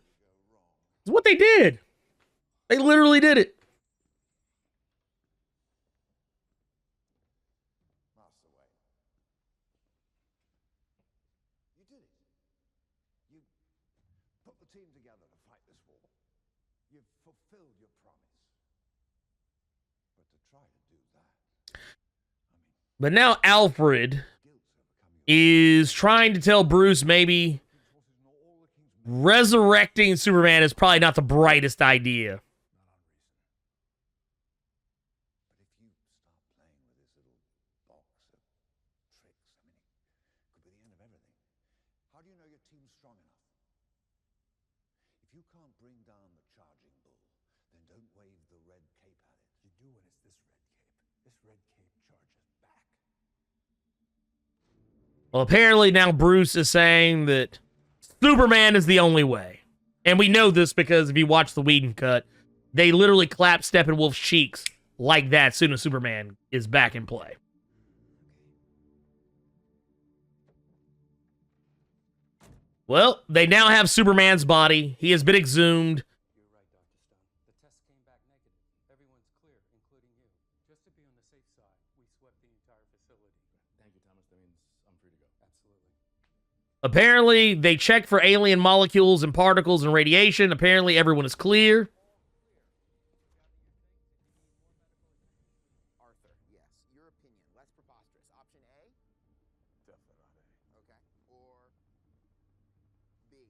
what they did. They literally did it. Master Wayne. You did it. You put the team together to fight this war. You've fulfilled your promise. But to try to do that, But now Alfred is trying to tell Bruce maybe resurrecting Superman is probably not the brightest idea. but if you start playing with this little box of tricks, I mean, it could be the end of everything. How do you know your team's strong enough? If you can't bring down the charging bull, then don't wave the red cape at it. You do when it's this red cape. This red cape charges back. Well, apparently now Bruce is saying that Superman is the only way. And we know this because if you watch the Whedon cut, they literally clap Steppenwolf's cheeks like that as soon as Superman is back in play. Well, they now have Superman's body. He has been exhumed. You're right, Dr. Stone. The test came back negative. Everyone's clear, including you. Just to be on the safe side, we swept the entire facility. Thank you, Thomas. That means I'm free to go. Absolutely. Apparently, they checked for alien molecules and particles and radiation. Apparently, everyone is clear. Arthur, yes. Your opinion. Less preposterous. Option A? Definitely not A. Okay. Or B?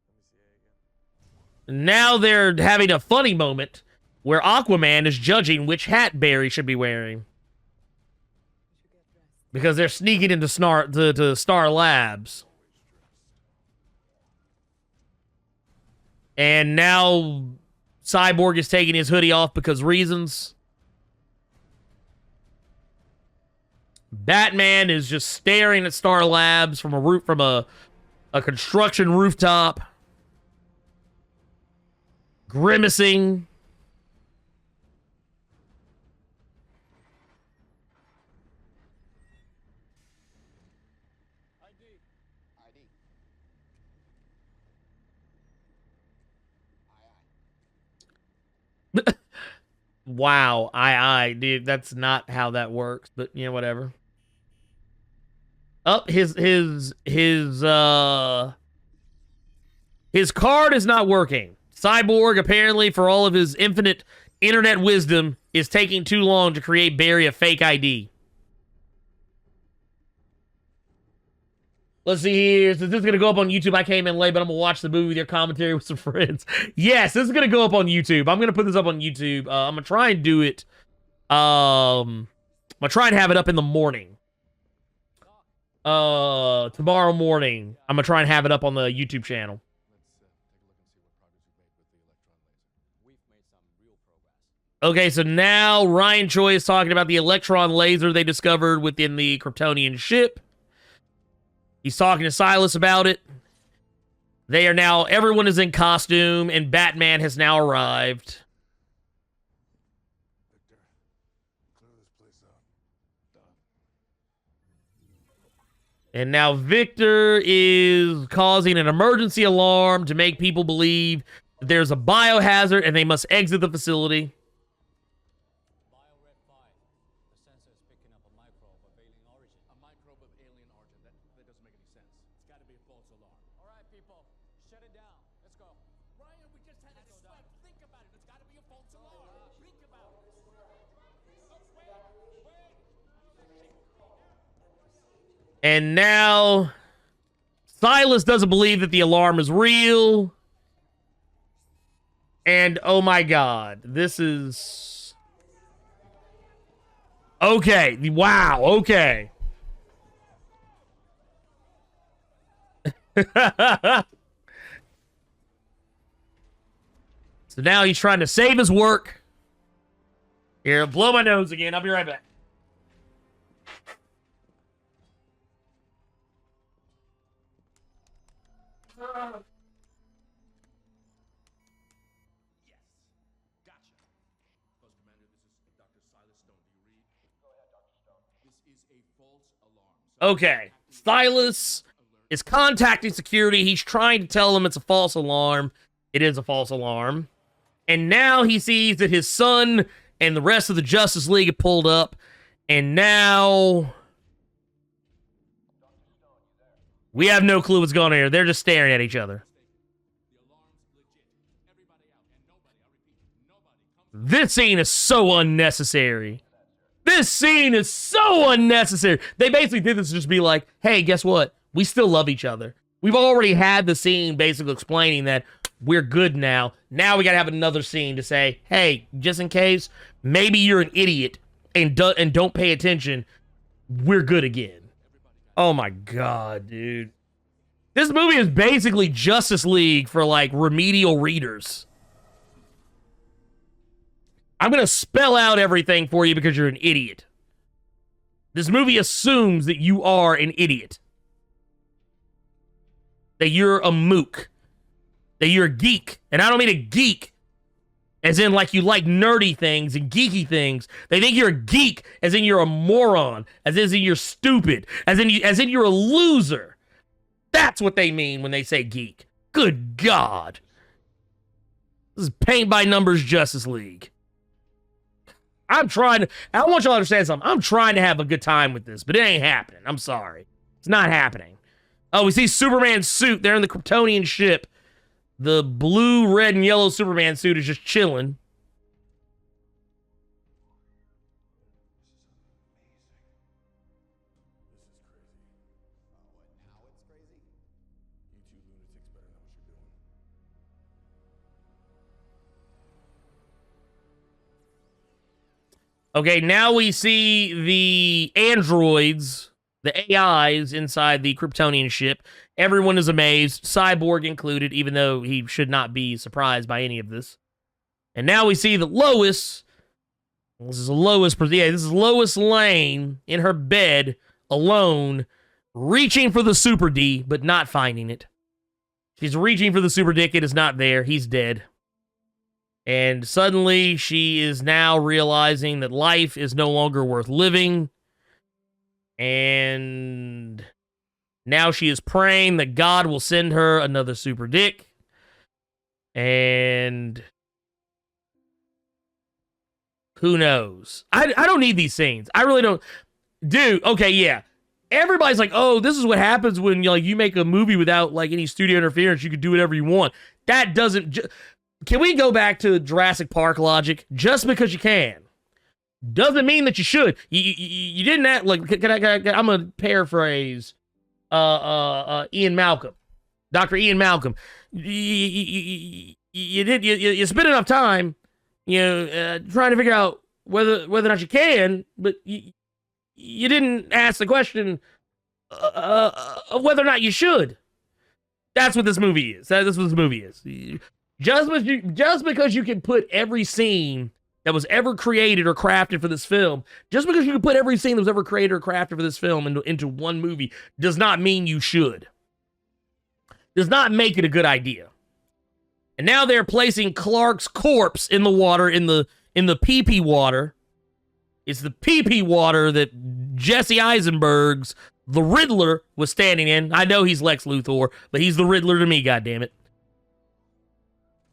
Let me see A again. Now they're having a funny moment where Aquaman is judging which hat Barry should be wearing. We should get dressed. because they're sneaking into to Star Labs. And now Cyborg is taking his hoodie off because reasons. Batman is just staring at Star Labs from a construction rooftop, grimacing. Wow, dude, that's not how that works, but yeah, whatever. Oh, his card is not working. Cyborg, apparently, for all of his infinite internet wisdom, is taking too long to create Barry a fake ID. Let's see here. So this is going to go up on YouTube. I came in late, but I'm going to watch the movie with your commentary with some friends. Yes, this is going to go up on YouTube. I'm going to put this up on YouTube. I'm going to try and do it. I'm going to try and have it up in the morning. Tomorrow morning, I'm going to try and have it up on the YouTube channel. Okay, so now Ryan Choi is talking about the electron laser they discovered within the Kryptonian ship. He's talking to Silas about it. They are now, everyone is in costume, and Batman has now arrived. Victor, clear this place out. Done. And now Victor is causing an emergency alarm to make people believe that there's a biohazard and they must exit the facility. And now Silas doesn't believe that the alarm is real. And oh my God, this is... Okay, wow, okay. So now he's trying to save his work. Here, blow my nose again. I'll be right back. Okay, Silas is contacting security. He's trying to tell them it's a false alarm. It is a false alarm. And now he sees that his son and the rest of the Justice League have pulled up. And now we have no clue what's going on here. They're just staring at each other. This scene is so unnecessary. This scene is so unnecessary. They basically did this to just be like, hey, guess what? We still love each other. We've already had the scene basically explaining that we're good now. Now we got to have another scene to say, hey, just in case, maybe you're an idiot and don't pay attention, we're good again. Oh my God, dude. This movie is basically Justice League for like remedial readers. I'm going to spell out everything for you because you're an idiot. This movie assumes that you are an idiot. That you're a mook. That you're a geek. And I don't mean a geek as in like you like nerdy things and geeky things. They think you're a geek as in you're a moron. As in you're stupid. As in you're a loser. That's what they mean when they say geek. Good God. This is paint by numbers Justice League. I want y'all to understand something. I'm trying to have a good time with this, but it ain't happening. I'm sorry. It's not happening. Oh, we see Superman's suit. They're in the Kryptonian ship. The blue, red, and yellow Superman suit is just chilling. Okay, now we see the androids, the AIs inside the Kryptonian ship. Everyone is amazed, Cyborg included, even though he should not be surprised by any of this. And now we see that Lois, this is Lois Lane in her bed, alone, reaching for the Super D, but not finding it. She's reaching for the Super Dick, it is not there, he's dead. And suddenly, she is now realizing that life is no longer worth living. And now she is praying that God will send her another Super Dick. And who knows? I don't need these scenes. I really don't. Dude, okay, yeah. Everybody's like, oh, this is what happens when you make a movie without like any studio interference. You can do whatever you want. That doesn't... Can we go back to Jurassic Park logic? Just because you can doesn't mean that you should. You didn't act like. I'm gonna paraphrase Ian Malcolm, Dr. Ian Malcolm. You spend enough time, trying to figure out whether or not you can, but you didn't ask the question of whether or not you should. That's what this movie is. That's what this movie is. Just because you can put every scene that was ever created or crafted for this film, just because you can put every scene that was ever created or crafted for this film into one movie, does not mean you should. Does not make it a good idea. And now they're placing Clark's corpse in the water, in the pee-pee water. It's the pee-pee water that Jesse Eisenberg's The Riddler was standing in. I know he's Lex Luthor, but he's the Riddler to me, goddammit.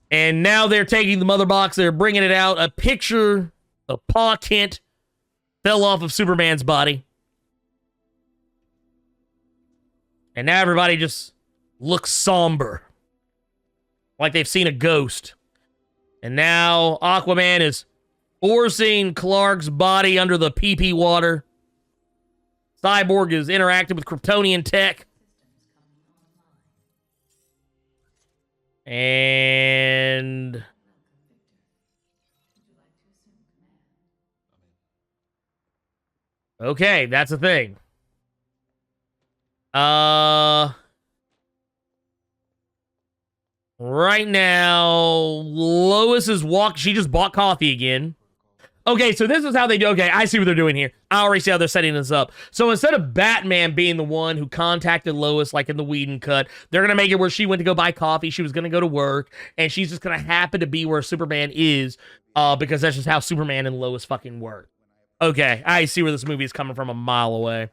And now they're taking the mother box, they're bringing it out. A picture of Pa Kent fell off of Superman's body. And now everybody just looks somber. Like they've seen a ghost. And now Aquaman is forcing Clark's body under the pee-pee water. Cyborg is interacting with Kryptonian tech. And okay, that's a thing. Right now, Lois is she just bought coffee again. Okay, so this is how they do. Okay, I see what they're doing here. I already see how they're setting this up. So instead of Batman being the one who contacted Lois, like in the Whedon cut, they're going to make it where she went to go buy coffee. She was going to go to work, and she's just going to happen to be where Superman is, because that's just how Superman and Lois fucking work. Okay, I see where this movie is coming from a mile away.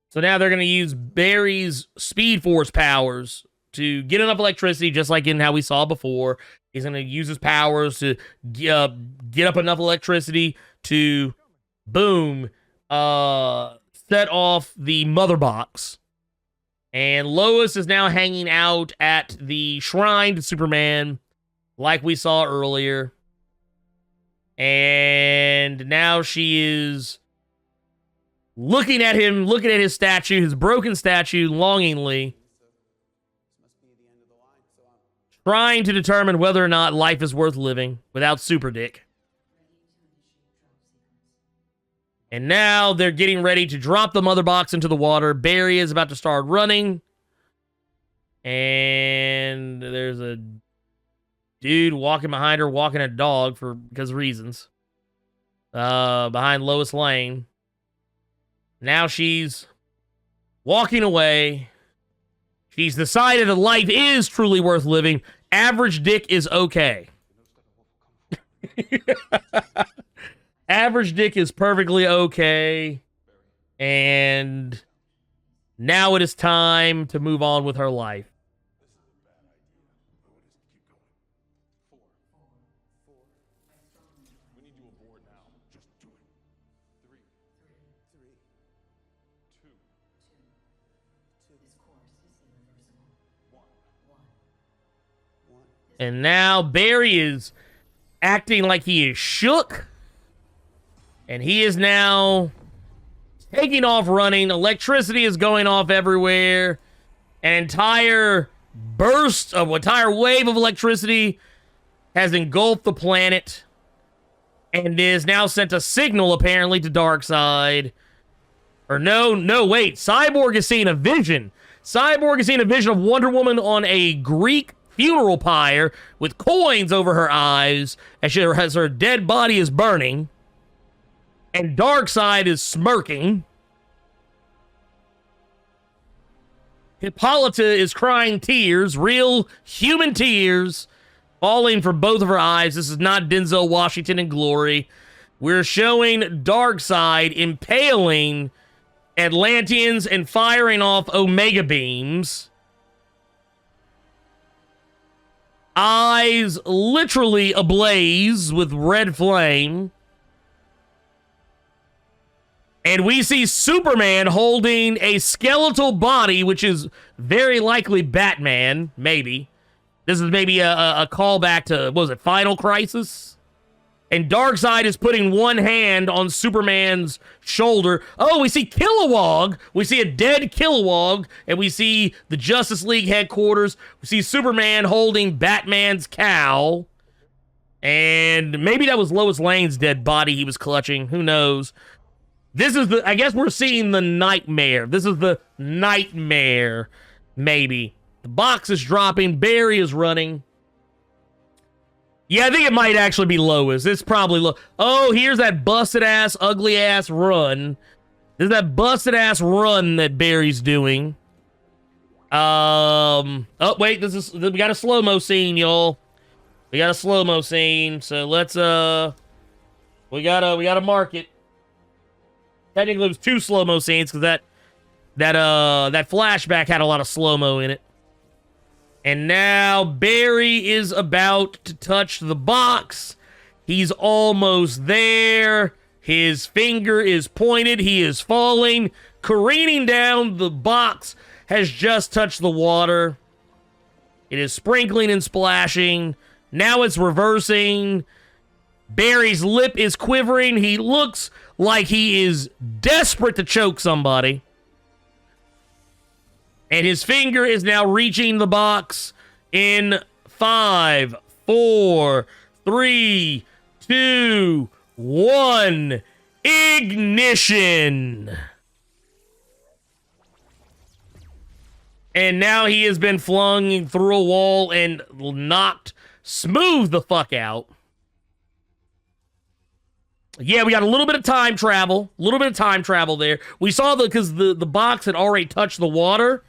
So now they're going to use Barry's Speed Force powers to get enough electricity, just like in how we saw before. He's going to use his powers to get up enough electricity to, boom, set off the mother box. And Lois is now hanging out at the shrine to Superman, like we saw earlier. And now she is looking at him, looking at his statue, his broken statue, longingly, trying to determine whether or not life is worth living without Super Dick. And now they're getting ready to drop the mother box into the water. Barry is about to start running. And there's a dude walking behind her, walking a dog because of reasons. Behind Lois Lane. Now she's walking away. She's decided that life is truly worth living. Average dick is okay. Average dick is perfectly okay. And now it is time to move on with her life. And now Barry is acting like he is shook. And he is now taking off running. Electricity is going off everywhere. An entire entire wave of electricity has engulfed the planet and is now sent a signal, apparently, to Darkseid. Or no, wait. Cyborg is seeing a vision. Cyborg is seeing a vision of Wonder Woman on a Greek funeral pyre with coins over her eyes as her dead body is burning. And Darkseid is smirking. Hippolyta is crying tears, real human tears, falling from both of her eyes. This is not Denzel Washington in Glory. We're showing Darkseid impaling Atlanteans and firing off Omega beams. Eyes literally ablaze with red flame. And we see Superman holding a skeletal body, which is very likely Batman, maybe. This is maybe a callback to, what was it, Final Crisis? And Darkseid is putting one hand on Superman's shoulder. Oh, we see Kilowog. We see a dead Kilowog. And we see the Justice League headquarters. We see Superman holding Batman's cowl. And maybe that was Lois Lane's dead body he was clutching. Who knows? This is I guess we're seeing the nightmare. This is the nightmare, maybe. The box is dropping. Barry is running. Yeah, I think it might actually be Lois. It's probably oh, here's that busted-ass, ugly-ass run. This is that busted-ass run that Barry's doing. Oh, wait, we got a slow-mo scene, y'all. We got a slow-mo scene, so let's, we gotta mark it. Technically, it was 2 slow-mo scenes, because that flashback had a lot of slow-mo in it. And now Barry is about to touch the box. He's almost there. His finger is pointed. He is falling, careening down. The box has just touched the water. It is sprinkling and splashing. Now it's reversing. Barry's lip is quivering. He looks like he is desperate to choke somebody. And his finger is now reaching the box in 5, 4, 3, 2, 1. Ignition! And now he has been flung through a wall and knocked smooth the fuck out. Yeah, we got a little bit of time travel. A little bit of time travel there. We saw because the box had already touched the water.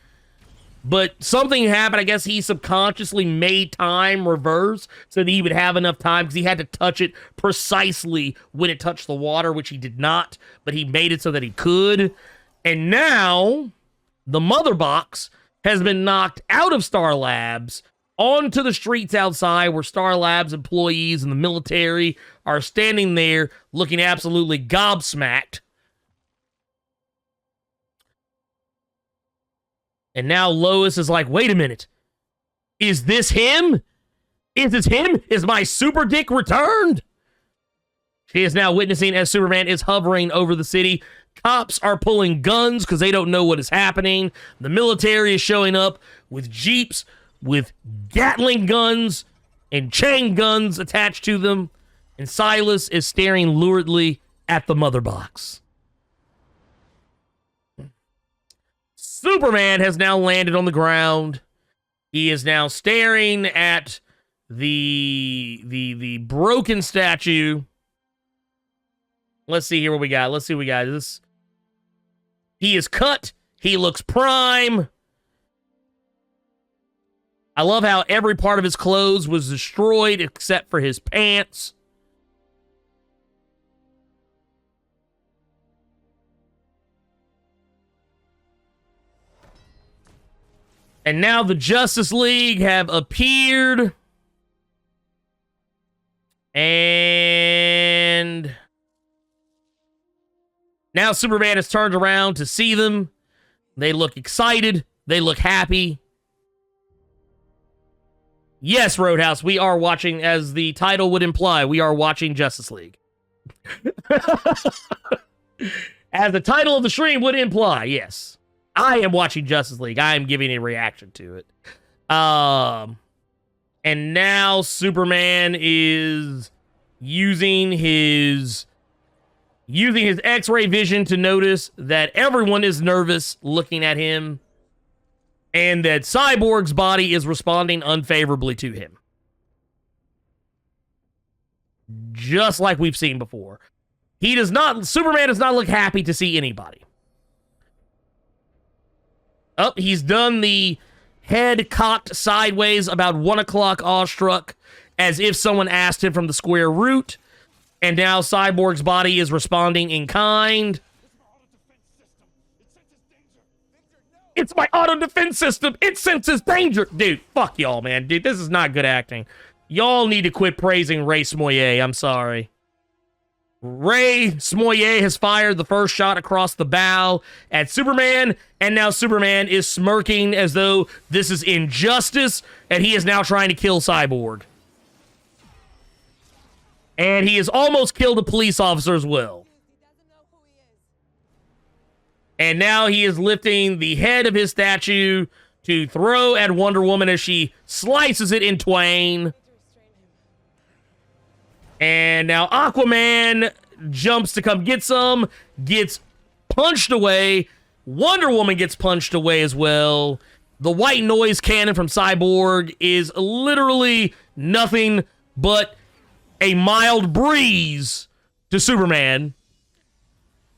But something happened. I guess he subconsciously made time reverse so that he would have enough time because he had to touch it precisely when it touched the water, which he did not. But he made it so that he could. And now the mother box has been knocked out of Star Labs onto the streets outside where Star Labs employees and the military are standing there looking absolutely gobsmacked. And now Lois is like, wait a minute. Is this him? Is this him? Is my super dick returned? She is now witnessing as Superman is hovering over the city. Cops are pulling guns because they don't know what is happening. The military is showing up with jeeps with Gatling guns and chain guns attached to them. And Silas is staring luridly at the mother box. Superman has now landed on the ground. He is now staring at the broken statue. Let's see here what we got. Let's see what we got. This. He is cut. He looks prime. I love how every part of his clothes was destroyed except for his pants. And now the Justice League have appeared. And now Superman has turned around to see them. They look excited. They look happy. Yes, Roadhouse, we are watching, as the title would imply, we are watching Justice League. As the title of the stream would imply, yes. I am watching Justice League. I am giving a reaction to it. And now Superman is using his X-ray vision to notice that everyone is nervous looking at him and that Cyborg's body is responding unfavorably to him. Just like we've seen before. Superman does not look happy to see anybody. Oh, he's done the head cocked sideways about 1 o'clock awestruck as if someone asked him from the square root. And now Cyborg's body is responding in kind. It's my auto defense system. It senses danger. Dude, fuck y'all, man. Dude, this is not good acting. Y'all need to quit praising Ray Smollett. I'm sorry. Ray Smollett has fired the first shot across the bow at Superman, and now Superman is smirking as though this is injustice, and he is now trying to kill Cyborg. And he has almost killed a police officer as well. And now he is lifting the head of his statue to throw at Wonder Woman as she slices it in twain. And now Aquaman jumps to come get some, gets punched away. Wonder Woman gets punched away as well. The white noise cannon from Cyborg is literally nothing but a mild breeze to Superman.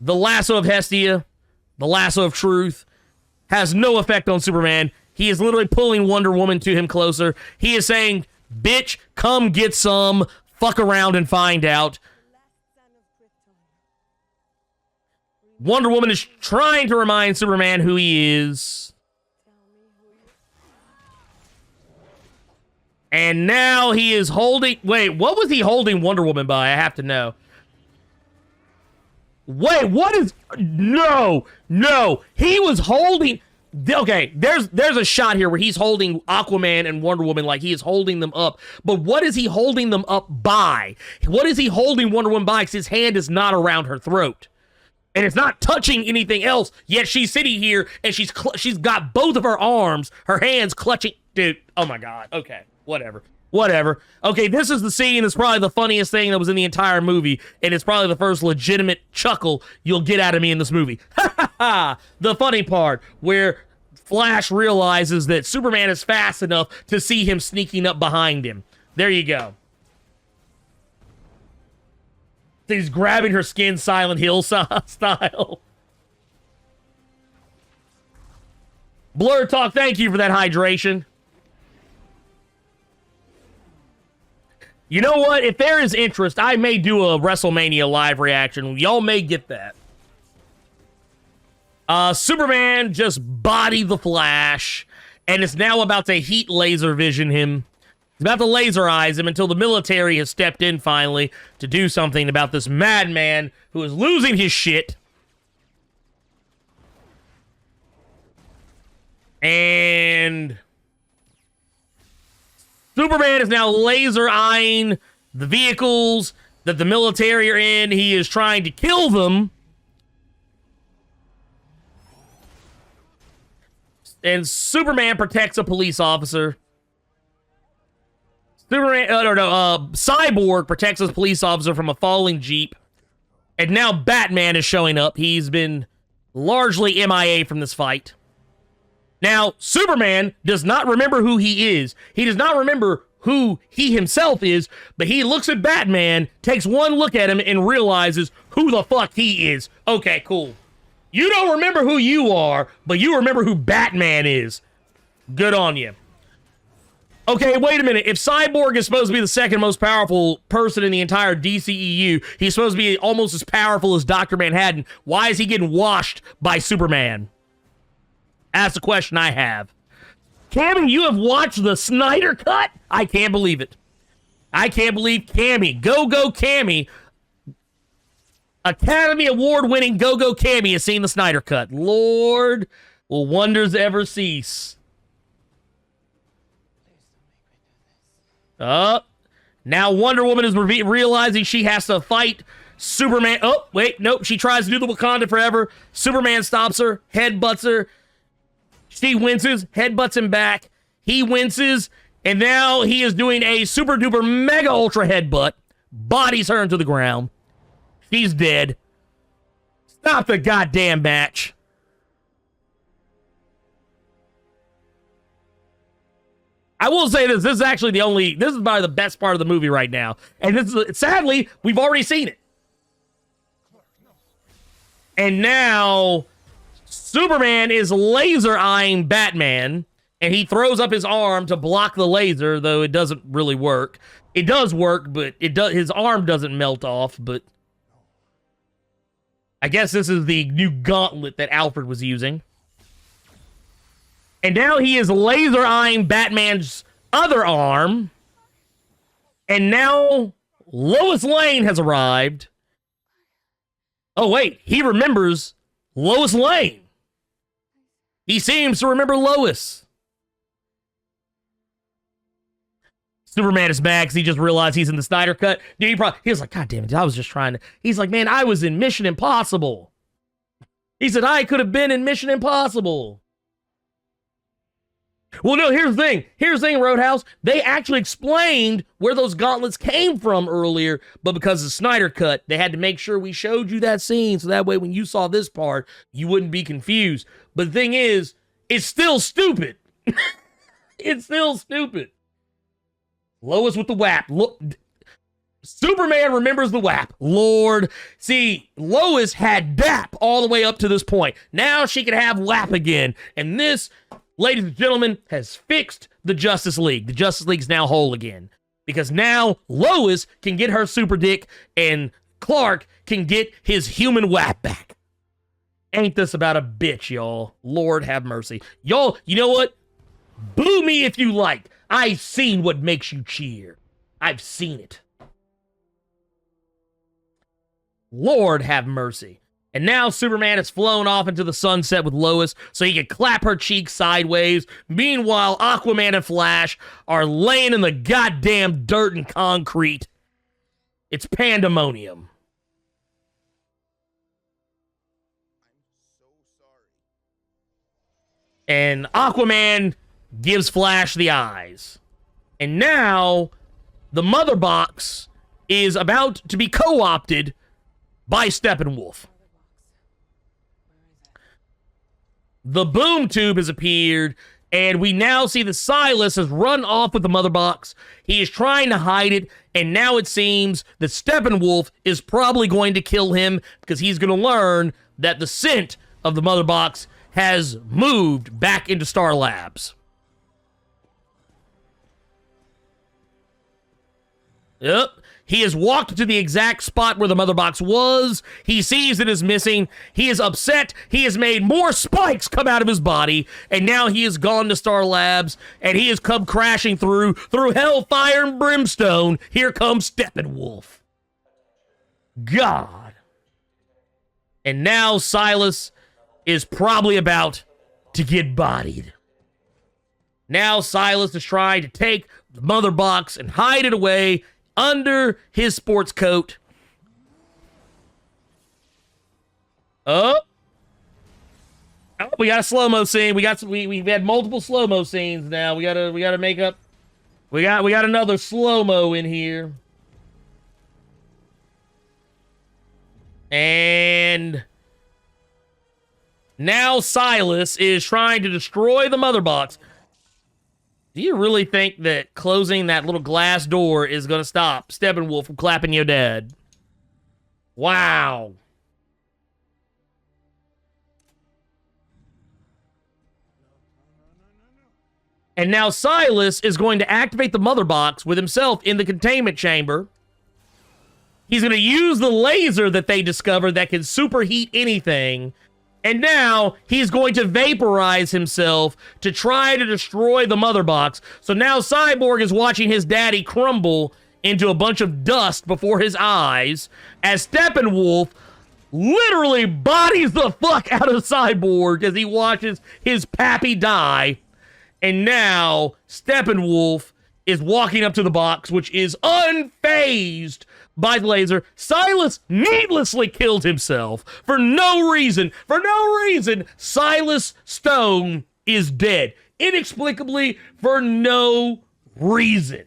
The lasso of Hestia, the lasso of truth, has no effect on Superman. He is literally pulling Wonder Woman to him closer. He is saying, bitch, come get some. Fuck around and find out. Wonder Woman is trying to remind Superman who he is. And now he is holding... Wait, what was he holding Wonder Woman by? I have to know. Wait, what is... No. He was holding... Okay, there's a shot here where he's holding Aquaman and Wonder Woman like he is holding them up. But what is he holding them up by? What is he holding Wonder Woman by? Because his hand is not around her throat. And it's not touching anything else. Yet she's sitting here and she's got both of her arms, her hands clutching. Dude, oh my God. Okay, whatever. Okay, this is the scene that's probably the funniest thing that was in the entire movie, and it's probably the first legitimate chuckle you'll get out of me in this movie. The funny part, where Flash realizes that Superman is fast enough to see him sneaking up behind him. There you go. He's grabbing her skin Silent Hill style. Blerd Talk, thank you for that hydration. You know what? If there is interest, I may do a WrestleMania live reaction. Y'all may get that. Superman just bodied the Flash, and it's now about to heat laser vision him. It's about to laserize him until the military has stepped in finally to do something about this madman who is losing his shit. And... Superman is now laser eyeing the vehicles that the military are in. He is trying to kill them. And Superman protects a police officer. Cyborg protects a police officer from a falling Jeep. And now Batman is showing up. He's been largely MIA from this fight. Now, Superman does not remember who he is. He does not remember who he himself is, but he looks at Batman, takes one look at him, and realizes who the fuck he is. Okay, cool. You don't remember who you are, but you remember who Batman is. Good on you. Okay, wait a minute. If Cyborg is supposed to be the second most powerful person in the entire DCEU, he's supposed to be almost as powerful as Dr. Manhattan, why is he getting washed by Superman? That's the question I have. Cammy, you have watched the Snyder Cut? I can't believe it. I can't believe Cammy. Go Cammy. Academy Award-winning Go Cammy has seen the Snyder Cut. Lord, will wonders ever cease? Now Wonder Woman is realizing she has to fight Superman. Oh, wait, nope. She tries to do the Wakanda Forever. Superman stops her, headbutts her. She winces, headbutts him back. He winces, and now he is doing a super duper mega ultra headbutt. Bodies her into the ground. She's dead. Stop the goddamn match. I will say this is actually this is probably the best part of the movie right now. And this is, sadly, we've already seen it. And now Superman is laser eyeing Batman, and he throws up his arm to block the laser, though it doesn't really work. It does work, but his arm doesn't melt off, but I guess this is the new gauntlet that Alfred was using. And now he is laser eyeing Batman's other arm. And now Lois Lane has arrived. Oh, wait. He remembers Lois Lane. He seems to remember Lois. Superman is mad because he just realized he's in the Snyder Cut. Dude, he was like, God damn it, I was just trying to... He's like, man, I was in Mission Impossible. He said, I could have been in Mission Impossible. Well, no, here's the thing. Here's the thing, Roadhouse. They actually explained where those gauntlets came from earlier, but because of the Snyder Cut, they had to make sure we showed you that scene, so that way when you saw this part, you wouldn't be confused. But the thing is, it's still stupid. It's still stupid. Lois with the WAP. Look, Superman remembers the WAP. Lord. See, Lois had DAP all the way up to this point. Now she can have WAP again. And this, ladies and gentlemen, has fixed the Justice League. The Justice League's now whole again. Because now Lois can get her super dick and Clark can get his human WAP back. Ain't this about a bitch, y'all? Lord have mercy. Y'all, you know what? Boo me if you like. I've seen what makes you cheer. I've seen it. Lord have mercy. And now Superman has flown off into the sunset with Lois so he can clap her cheek sideways. Meanwhile, Aquaman and Flash are laying in the goddamn dirt and concrete. It's pandemonium. And Aquaman gives Flash the eyes. And now the mother box is about to be co-opted by Steppenwolf. The boom tube has appeared, and we now see that Silas has run off with the mother box. He is trying to hide it, and now it seems that Steppenwolf is probably going to kill him because he's going to learn that the scent of the mother box has moved back into Star Labs. Yep. He has walked to the exact spot where the mother box was. He sees it is missing. He is upset. He has made more spikes come out of his body. And now he has gone to Star Labs. And he has come crashing through hellfire and brimstone. Here comes Steppenwolf. God. And now Silas is probably about to get bodied. Now Silas is trying to take the mother box and hide it away under his sports coat. Oh, we got a slow-mo scene. We've had multiple slow-mo scenes now. We gotta make up. We got another slow-mo in here. And now Silas is trying to destroy the mother box. Do you really think that closing that little glass door is going to stop Steppenwolf from clapping your dad? Wow. And now Silas is going to activate the mother box with himself in the containment chamber. He's going to use the laser that they discovered that can superheat anything. And now he's going to vaporize himself to try to destroy the mother box. So now Cyborg is watching his daddy crumble into a bunch of dust before his eyes as Steppenwolf literally bodies the fuck out of Cyborg as he watches his pappy die. And now Steppenwolf is walking up to the box, which is unfazed by the laser. Silas needlessly killed himself for no reason. For no reason, Silas Stone is dead. Inexplicably, for no reason.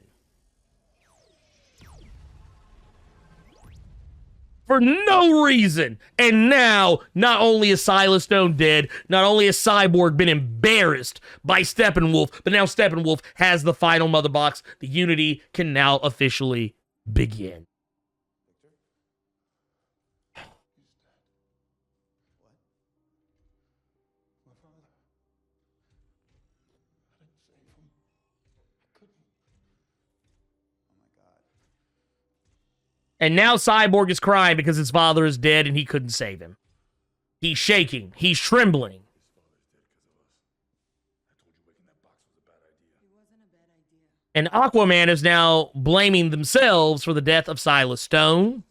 For no reason. And now, not only is Silas Stone dead, not only has Cyborg been embarrassed by Steppenwolf, but now Steppenwolf has the final mother box. The unity can now officially begin. And now Cyborg is crying because his father is dead and he couldn't save him. He's shaking. He's trembling. And Aquaman is now blaming themselves for the death of Silas Stone.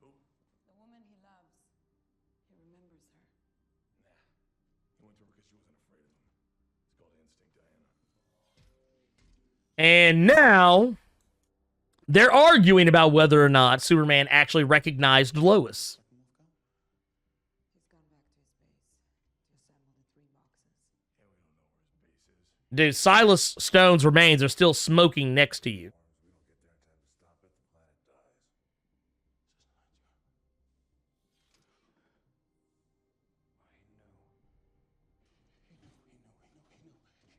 The woman he loves. He remembers her. He went to her because she wasn't afraid of him. It's called instinct, Diana. And now they're arguing about whether or not Superman actually recognized Lois. He's gone back to his base to assemble the 3 boxes. Dude, Silas Stone's remains are still smoking next to you.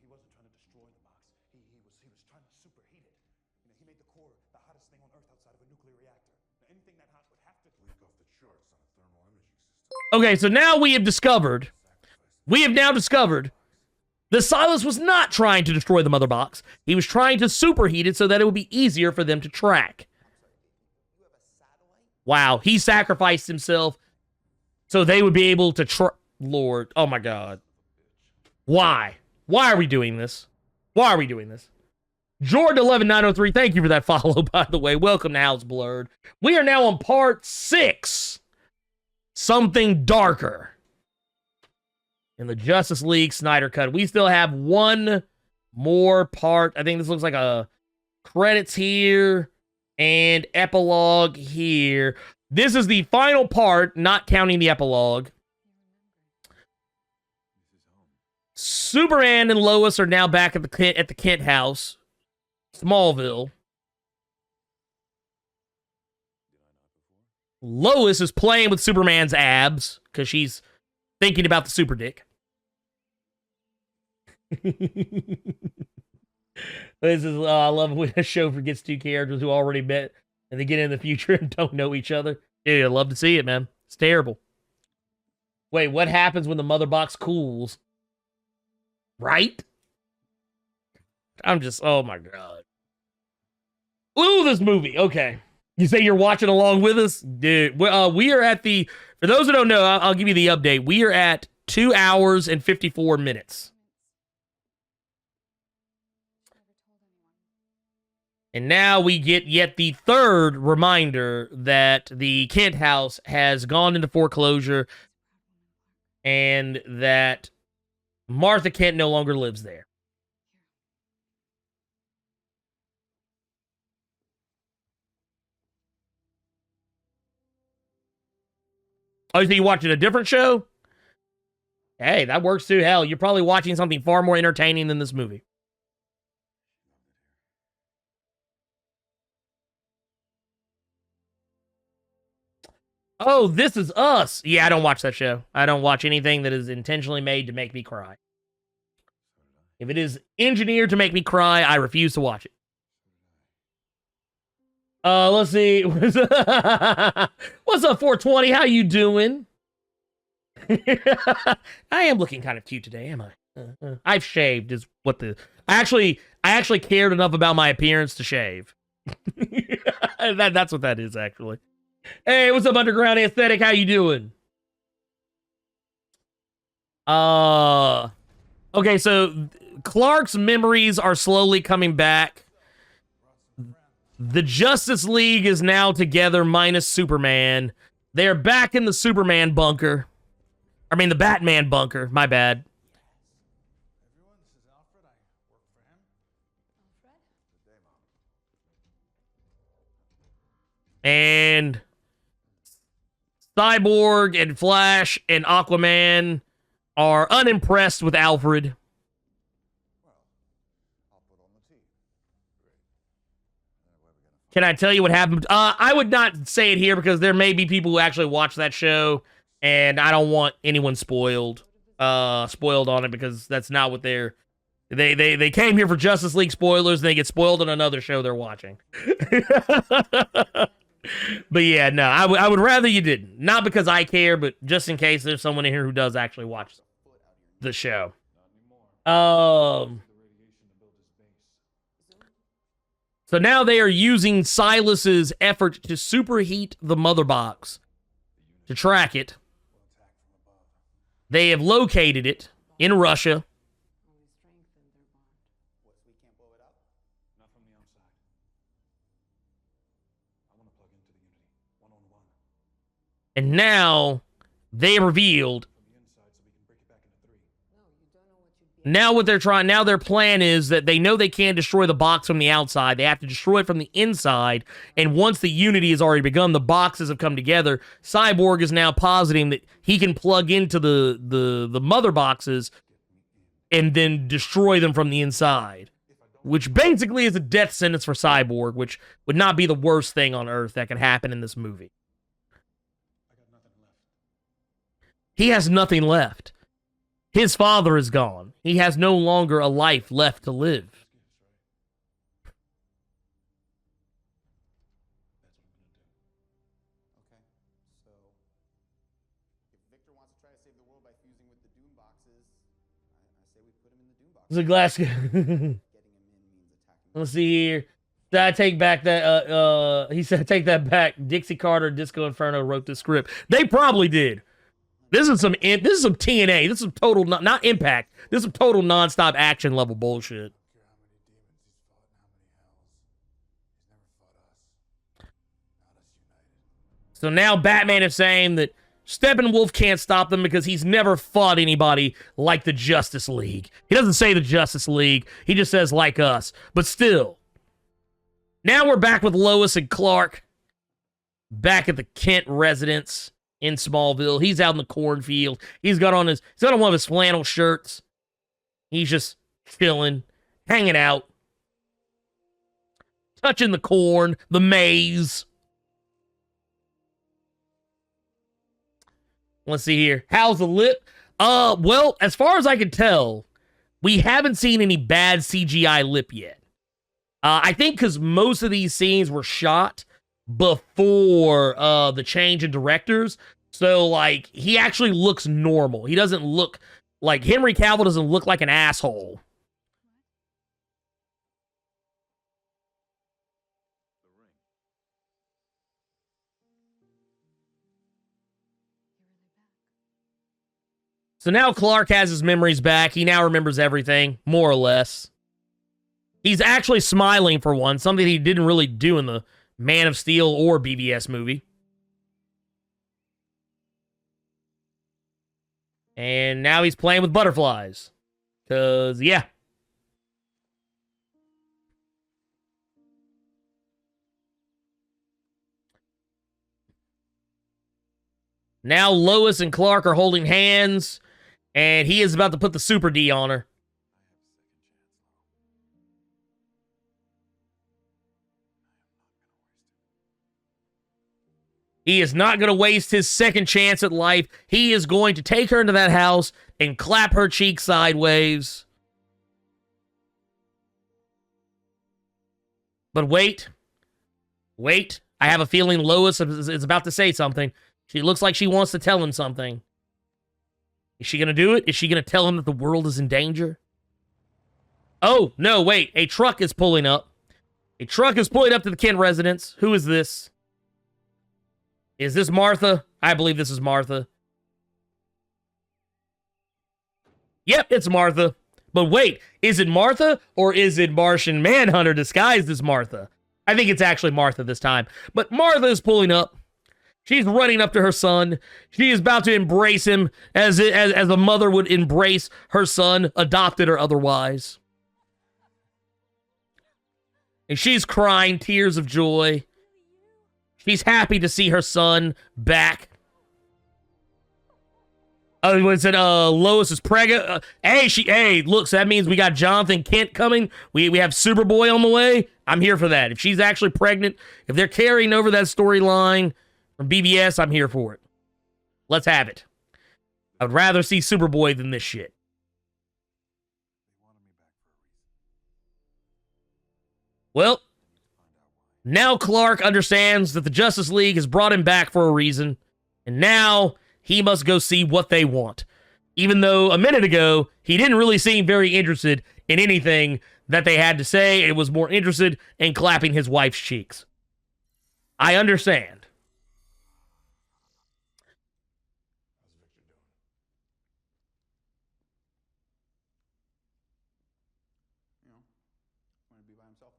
He wasn't trying to destroy the box. He was trying to superheat it. You know, he made the core the hottest thing on Earth outside of a nuclear reactor. Now, anything that hot would have to leak off the charts on a thermal imaging system. Okay, so now we have now discovered that Silas was not trying to destroy the mother box. He was trying to superheat it so that it would be easier for them to track. Wow, he sacrificed himself so they would be able to Lord, oh my God. Why? Why are we doing this? Why are we doing this? Jordan11903, thank you for that follow, by the way. Welcome to House Blerd. We are now on part 6. Something darker. In the Justice League Snyder Cut. We still have one more part. I think this looks like a credits here and epilogue here. This is the final part, not counting the epilogue. Superman and Lois are now back at the Kent house, Smallville. Lois is playing with Superman's abs because she's thinking about the super dick. This is I love when a show forgets 2 characters who already met and they get in the future and don't know each other. Dude, I love to see it, man. It's terrible. Wait, what happens when the mother box cools? Right? I'm just, oh my God. Ooh, this movie. Okay. You say you're watching along with us? Dude, we are at the, for those who don't know, I'll give you the update. We are at 2 hours and 54 minutes. And now we get yet the third reminder that the Kent house has gone into foreclosure and that Martha Kent no longer lives there. Oh, so you watching a different show? Hey, that works too. Hell, you're probably watching something far more entertaining than this movie. Oh, This Is Us. Yeah, I don't watch that show. I don't watch anything that is intentionally made to make me cry. If it is engineered to make me cry, I refuse to watch it. Let's see. What's up, 420? How you doing? I am looking kind of cute today, am I? I've shaved is what the... I actually cared enough about my appearance to shave. That's what that is, actually. Hey, what's up, Underground Aesthetic? How you doing? Okay, so Clark's memories are slowly coming back. The Justice League is now together minus Superman. They're back in the Superman bunker. I mean, the Batman bunker. My bad. Everyone, this is Alfred. I work for him. Alfred? Good day, Mom. And Cyborg and Flash and Aquaman are unimpressed with Alfred. Can I tell you what happened? I would not say it here because there may be people who actually watch that show, and I don't want anyone spoiled on it because that's not what they came here for Justice League spoilers and they get spoiled on another show they're watching. But yeah, no, I would rather you didn't. Not because I care, but just in case there's someone in here who does actually watch the show. So now they are using Silas's effort to superheat the mother box to track it. They have located it in Russia. And now they revealed. Now what they're trying, now their plan is that they know they can't destroy the box from the outside. They have to destroy it from the inside. And once the unity has already begun, the boxes have come together. Cyborg is now positing that he can plug into the mother boxes and then destroy them from the inside. Which basically is a death sentence for Cyborg, which would not be the worst thing on Earth that could happen in this movie. He has nothing left. His father is gone. He has no longer a life left to live. Okay, so if Victor wants to try to save the world by fusing with the Doom boxes, I say we put him in the Doom boxes. The glass. Let's see here. Did I take back that? He said, "Take that back." Dixie Carter, Disco Inferno wrote the script. They probably did. This is some TNA. This is some total not Impact. This is some total nonstop action level bullshit. So now Batman is saying that Steppenwolf can't stop them because he's never fought anybody like the Justice League. He doesn't say the Justice League. He just says like us. But still. Now we're back with Lois and Clark. Back at the Kent residence in Smallville. He's out in the cornfield. He's got on one of his flannel shirts. He's just chilling, hanging out, touching the corn, the maize. Let's see here. How's the lip? Well, as far as I can tell, we haven't seen any bad CGI lip yet. I think because most of these scenes were shot before the change in directors. So, like, he actually looks normal. He doesn't look like Henry Cavill doesn't look like an asshole. So now Clark has his memories back. He now remembers everything, more or less. He's actually smiling for one, something he didn't really do in the Man of Steel or BVS movie. And now he's playing with butterflies. Because, yeah. Now Lois and Clark are holding hands. And he is about to put the Super D on her. He is not going to waste his second chance at life. He is going to take her into that house and clap her cheek sideways. But wait. Wait. I have a feeling Lois is about to say something. She looks like she wants to tell him something. Is she going to do it? Is she going to tell him that the world is in danger? Oh, no, wait. A truck is pulling up. A truck is pulling up to the Kent residence. Who is this? Is this Martha? I believe this is Martha. Yep, it's Martha. But wait, is it Martha or is it Martian Manhunter disguised as Martha? I think it's actually Martha this time. But Martha is pulling up. She's running up to her son. She is about to embrace him as a mother would embrace her son, adopted or otherwise. And she's crying tears of joy. She's happy to see her son back. Oh, was it Lois is pregnant? Hey, look, so that means we got Jonathan Kent coming. We have Superboy on the way. I'm here for that. If she's actually pregnant, if they're carrying over that storyline from BBS, I'm here for it. Let's have it. I would rather see Superboy than this shit. Well, now Clark understands that the Justice League has brought him back for a reason, and now he must go see what they want. Even though a minute ago, he didn't really seem very interested in anything that they had to say. It was more interested in clapping his wife's cheeks. I understand. You know, want to be by himself.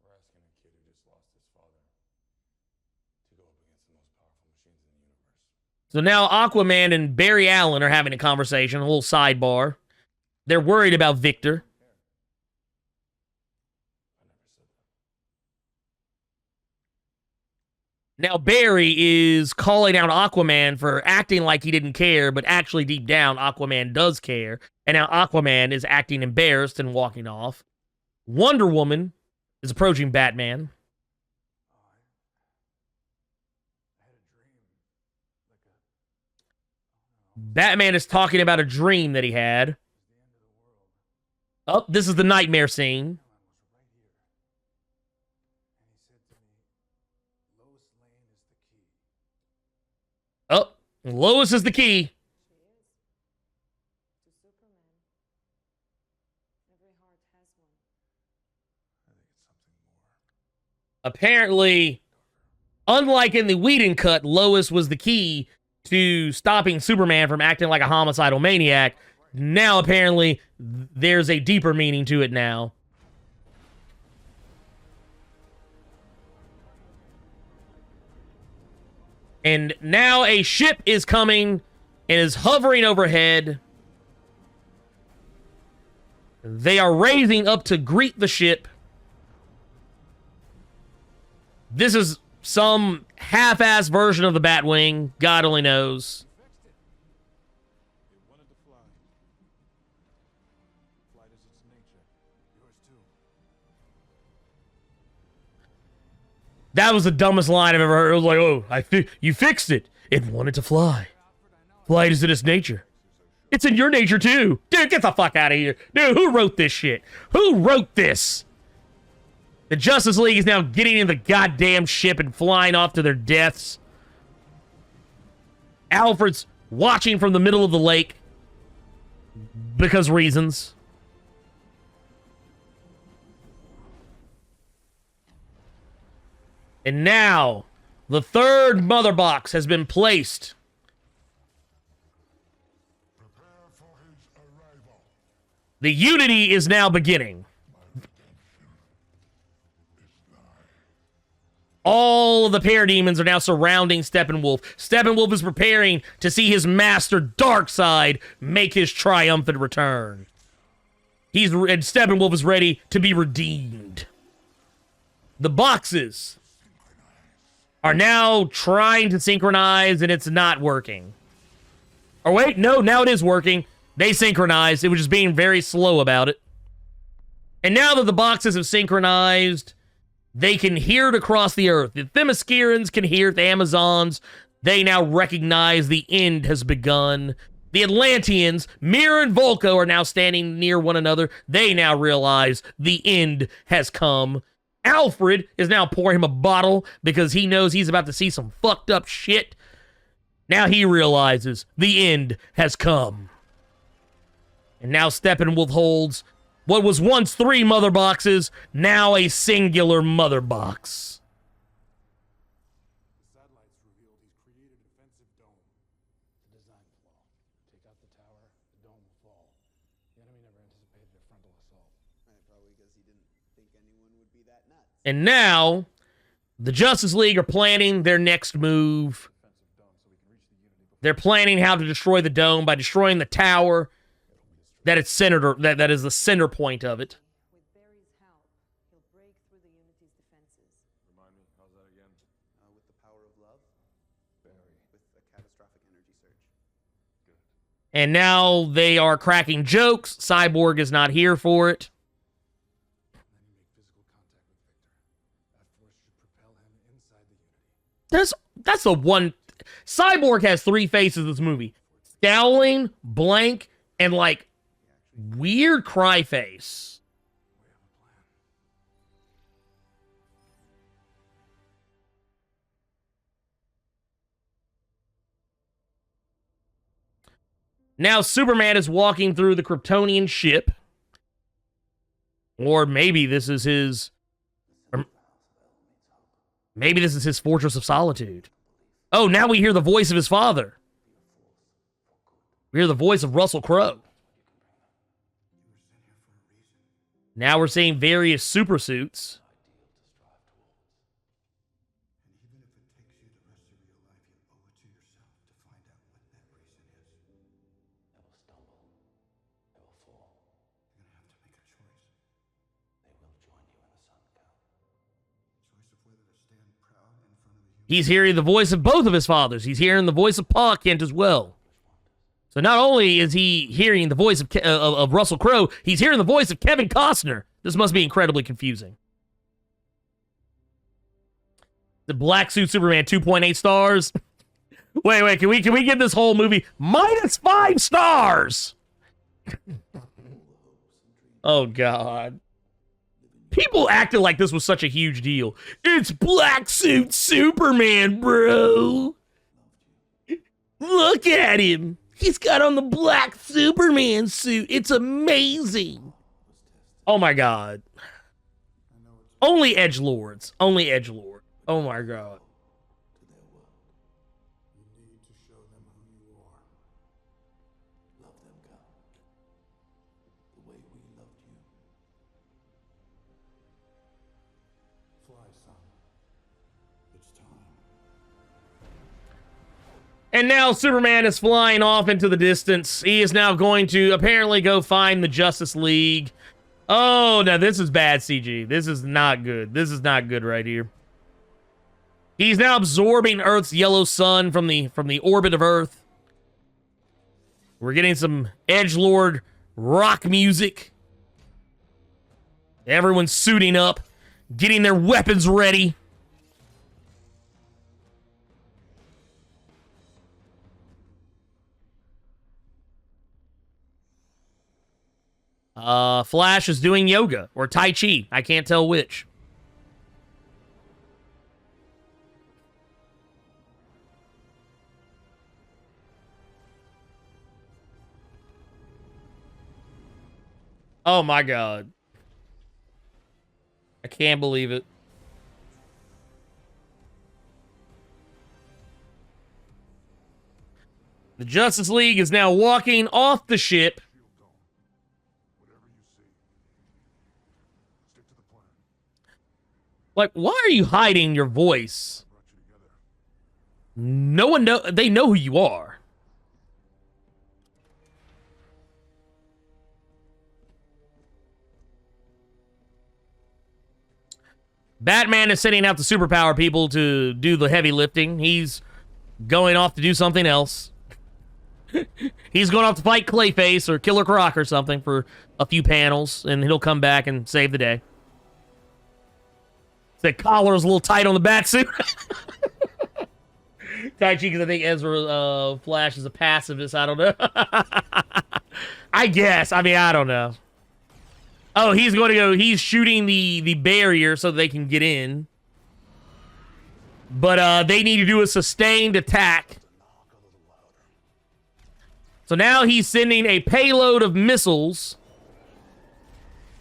We're asking a kid who just lost his father to go up against the most powerful machines in the universe. So now Aquaman and Barry Allen are having a conversation, a little sidebar. They're worried about Victor. Now Barry is calling out Aquaman for acting like he didn't care, but actually deep down, Aquaman does care. And now Aquaman is acting embarrassed and walking off. Wonder Woman is approaching Batman. Batman is talking about a dream that he had. Oh, this is the nightmare scene. Oh, Lois is the key. To Superman. Every heart has one. Apparently, unlike in the Whedon cut, Lois was the key to stopping Superman from acting like a homicidal maniac. Now, apparently, there's a deeper meaning to it now. And now a ship is coming and is hovering overhead. They are raising up to greet the ship. This is some half-ass version of the Batwing. God only knows. It wanted to fly. Flight is its nature. Yours too. That was the dumbest line I've ever heard. It was like, oh, you fixed it. It wanted to fly. Flight is in its nature. It's in your nature too. Dude, get the fuck out of here. Dude, who wrote this shit? Who wrote this? The Justice League is now getting in the goddamn ship and flying off to their deaths. Alfred's watching from the middle of the lake. Because reasons. And now, the third mother box has been placed. Prepare for his arrival. The unity is now beginning. All of the parademons are now surrounding Steppenwolf. Steppenwolf is preparing to see his master Darkseid make his triumphant return. And Steppenwolf is ready to be redeemed. The boxes are now trying to synchronize, and it's not working. Or wait, no, now it is working. They synchronized. It was just being very slow about it. And now that the boxes have synchronized, they can hear it across the earth. The Themyscirans can hear it. The Amazons, they now recognize the end has begun. The Atlanteans, Mira and Volko, are now standing near one another. They now realize the end has come. Alfred is now pouring him a bottle because he knows he's about to see some fucked up shit. Now he realizes the end has come. And now Steppenwolf holds what was once 3 mother boxes, now a singular mother box. The satellites revealed he's created a defensive dome. The design flaw. Take out the tower, the dome will fall. The enemy never anticipated a frontal assault. Right, probably because he didn't think anyone would be that nuts. And now, the Justice League are planning their next move. They're planning how to destroy the dome by destroying the tower that it's centered, that is the center point of it. With Barry's help, he'll break through the Unity's defenses. And now they are cracking jokes. Cyborg is not here for it. That's the one. Cyborg has three faces in this movie. Scowling, blank, and like weird cry face. Now Superman is walking through the Kryptonian ship. Or maybe this is his... Maybe this is his Fortress of Solitude. Oh, now we hear the voice of his father. We hear the voice of Russell Crowe. Now we're seeing various super suits. He's hearing the voice of both of his fathers. He's hearing the voice of Pa Kent as well. So not only is he hearing the voice of Russell Crowe, he's hearing the voice of Kevin Costner. This must be incredibly confusing. The Black Suit Superman, 2.8 stars. Wait, can we get this whole movie -5 stars? Oh, God. People acted like this was such a huge deal. It's Black Suit Superman, bro. Look at him. He's got on the black Superman suit. It's amazing. Oh, my God. Only edgelords. Only edgelord. Oh, my God. And now Superman is flying off into the distance. He is now going to apparently go find the Justice League. Oh, no, this is bad CG. This is not good. This is not good right here. He's now absorbing Earth's yellow sun from the orbit of Earth. We're getting some edgelord rock music. Everyone's suiting up, getting their weapons ready. Flash is doing yoga or Tai Chi. I can't tell which. Oh my God. I can't believe it. The Justice League is now walking off the ship. Like, why are you hiding your voice? No one know. They know who you are. Batman is sending out the superpower people to do the heavy lifting. He's going off to do something else. He's going off to fight Clayface or Killer Croc or something for a few panels, and he'll come back and save the day. That collar is a little tight on the bat suit. Tai Chi, because I think Ezra Flash is a pacifist. I don't know. I guess. I mean, I don't know. Oh, he's going to go. He's shooting the barrier so they can get in. But they need to do a sustained attack. So now he's sending a payload of missiles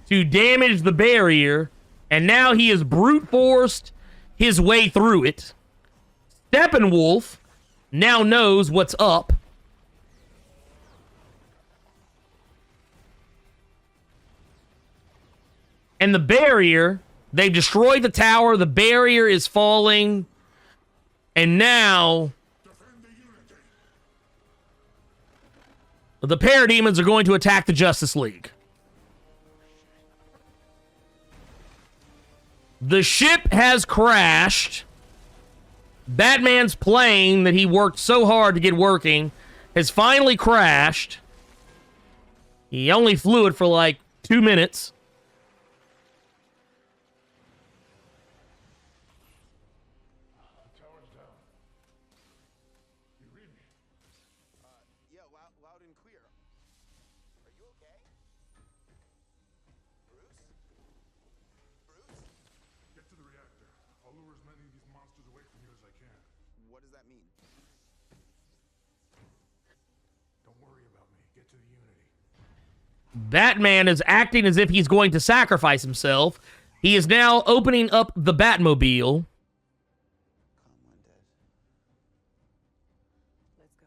to damage the barrier. And now he has brute forced his way through it. Steppenwolf now knows what's up. And the barrier, they've destroyed the tower. The barrier is falling. And now the Parademons are going to attack the Justice League. The ship has crashed. Batman's plane that he worked so hard to get working has finally crashed. He only flew it for like 2 minutes. Tower's down. You read me? Yeah, loud and clear. Are you okay? Bruce? Bruce? Get to the reactor. I'll lure as many of these monsters away from you as I can. What does that mean? Don't worry about me. Get to the Unity. Batman is acting as if he's going to sacrifice himself. He is now opening up the Batmobile. Come on, Dad. Let's go.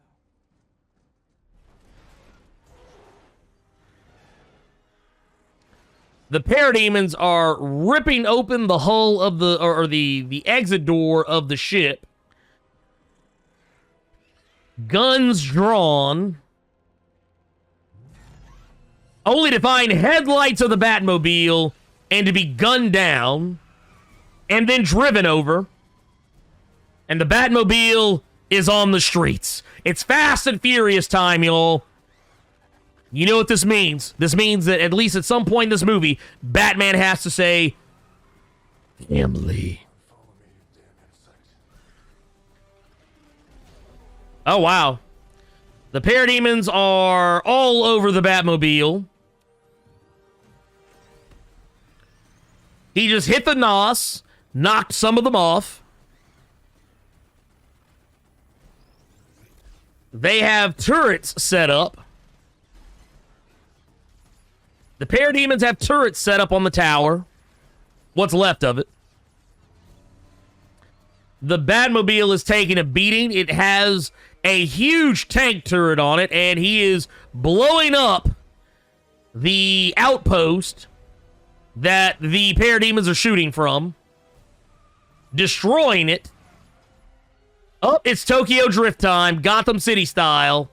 The parademons are ripping open the hull of the, or the exit door of the ship. Guns drawn. Only to find headlights of the Batmobile and to be gunned down and then driven over. And the Batmobile is on the streets. It's Fast and Furious time, y'all. You know what this means? This means that at least at some point in this movie, Batman has to say, family. Oh, wow. The parademons are all over the Batmobile. He just hit the NOS, knocked some of them off. They have turrets set up. The parademons have turrets set up on the tower. What's left of it. The Batmobile is taking a beating. It has a huge tank turret on it, and he is blowing up the outpost that the parademons are shooting from, destroying it. Oh, it's Tokyo Drift time, Gotham City style.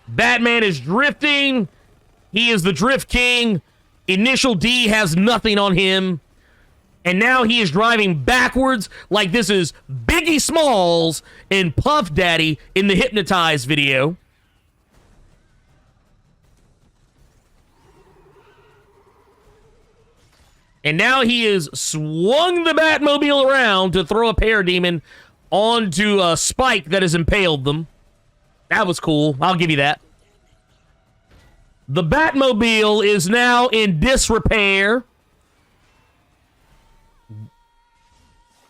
Batman is drifting. He is the Drift King. Initial D has nothing on him. And now he is driving backwards like this is Biggie Smalls and Puff Daddy in the Hypnotize video. And now he has swung the Batmobile around to throw a parademon onto a spike that has impaled them. That was cool. I'll give you that. The Batmobile is now in disrepair.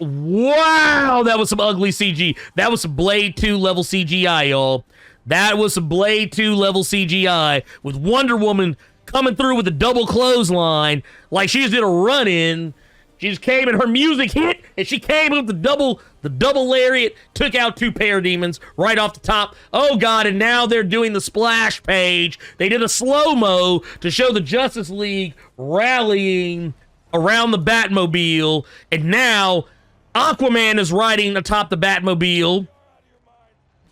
Wow, that was some ugly CG. That was some Blade 2 level CGI, y'all. That was some Blade 2 level CGI with Wonder Woman coming through with a double clothesline like she just did a run-in. She just came and her music hit, and she came with the double lariat, took out two parademons right off the top. Oh, God, and now they're doing the splash page. They did a slow-mo to show the Justice League rallying around the Batmobile, and now Aquaman is riding atop the Batmobile,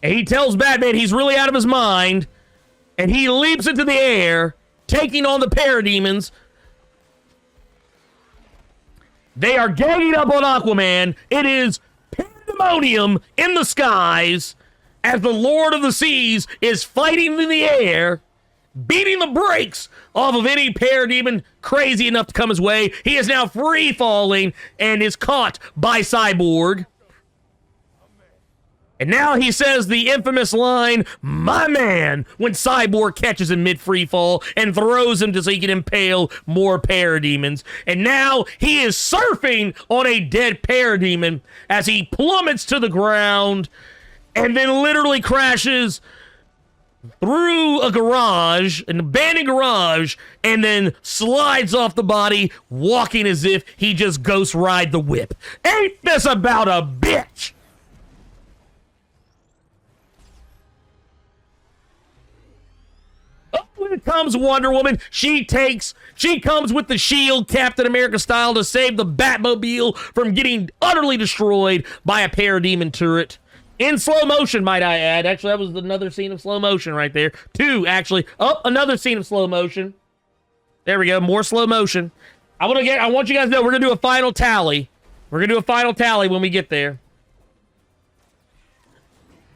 and he tells Batman he's really out of his mind, and he leaps into the air, taking on the parademons. They are ganging up on Aquaman. It is pandemonium in the skies as the Lord of the Seas is fighting in the air, beating the brakes off of any parademon crazy enough to come his way. He is now free falling and is caught by Cyborg. And now he says the infamous line, "My man," when Cyborg catches him mid-free fall and throws him so he can impale more parademons. And now he is surfing on a dead parademon as he plummets to the ground and then literally crashes through a garage, an abandoned garage, and then slides off the body, walking as if he just ghost ride the whip. Ain't this about a bitch? Here comes Wonder Woman. She comes with the shield, Captain America style, to save the Batmobile from getting utterly destroyed by a parademon turret. In slow motion, might I add. Actually, that was another scene of slow motion right there. Two, actually. Oh, another scene of slow motion. There we go. More slow motion. I want you guys to know we're going to do a final tally. We're going to do a final tally when we get there.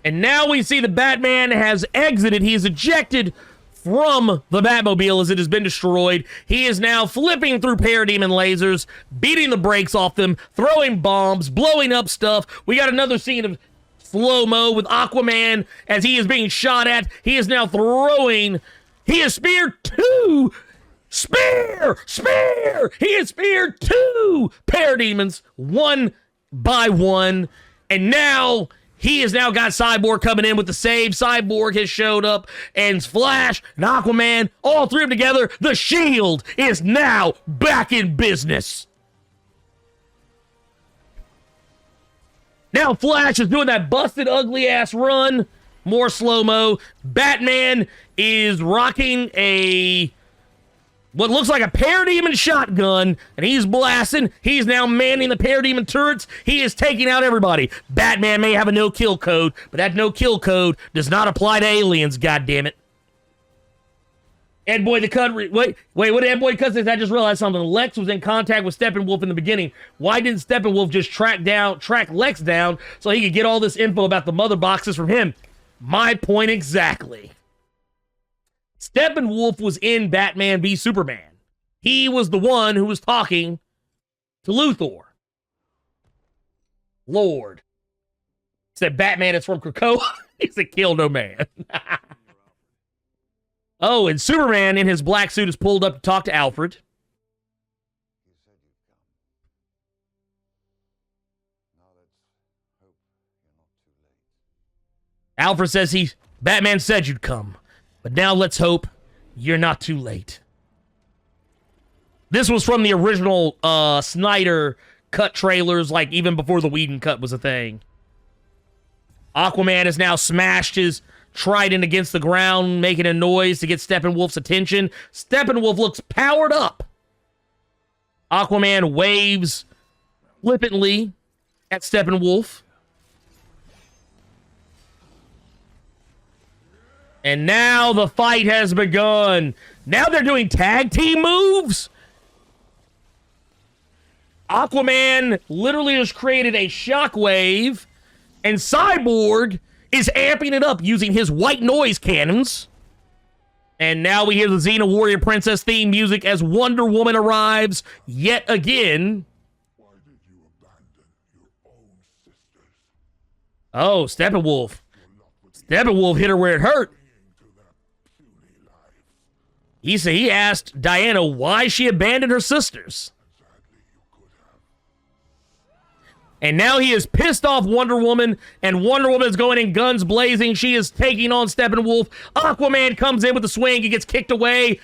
And now we see the Batman has exited. He is ejected from the Batmobile as it has been destroyed. He is now flipping through parademon lasers, beating the brakes off them, throwing bombs, blowing up stuff. We got another scene of slow-mo with Aquaman as he is being shot at. He is now throwing. He has speared two. Spear! He has speared two parademons, one by one. And now he has now got Cyborg coming in with the save. Cyborg has showed up, and Flash and Aquaman, all three of them together. The Shield is now back in business. Now Flash is doing that busted, ugly-ass run. More slow-mo. Batman is rocking what looks like a parademon shotgun, and he's blasting. He's now manning the parademon turrets. He is taking out everybody. Batman may have a no-kill code, but that no-kill code does not apply to aliens, goddammit. Ed Boy the Cut. Wait, what did Ed Boy Cut say? I just realized something. Lex was in contact with Steppenwolf in the beginning. Why didn't Steppenwolf just track Lex down so he could get all this info about the mother boxes from him? My point exactly. Steppenwolf was in Batman v Superman. He was the one who was talking to Luthor. Lord. Said Batman is from Krakoa. He said kill no man. Oh, and Superman in his black suit is pulled up to talk to Alfred. You said you'd come. Now let's hope you're not too late. Alfred says Batman said you'd come. But now let's hope you're not too late. This was from the original Snyder Cut trailers, like even before the Whedon Cut was a thing. Aquaman has now smashed his trident against the ground, making a noise to get Steppenwolf's attention. Steppenwolf looks powered up. Aquaman waves flippantly at Steppenwolf. And now the fight has begun. Now they're doing tag team moves. Aquaman literally has created a shockwave, and Cyborg is amping it up using his white noise cannons. And now we hear the Xena Warrior Princess theme music as Wonder Woman arrives yet again. Why did you abandon your own sisters? Oh, Steppenwolf. Steppenwolf hit her where it hurt. He asked Diana why she abandoned her sisters. And now he is pissed off Wonder Woman, and Wonder Woman is going in guns blazing. She is taking on Steppenwolf. Aquaman comes in with a swing. He gets kicked away.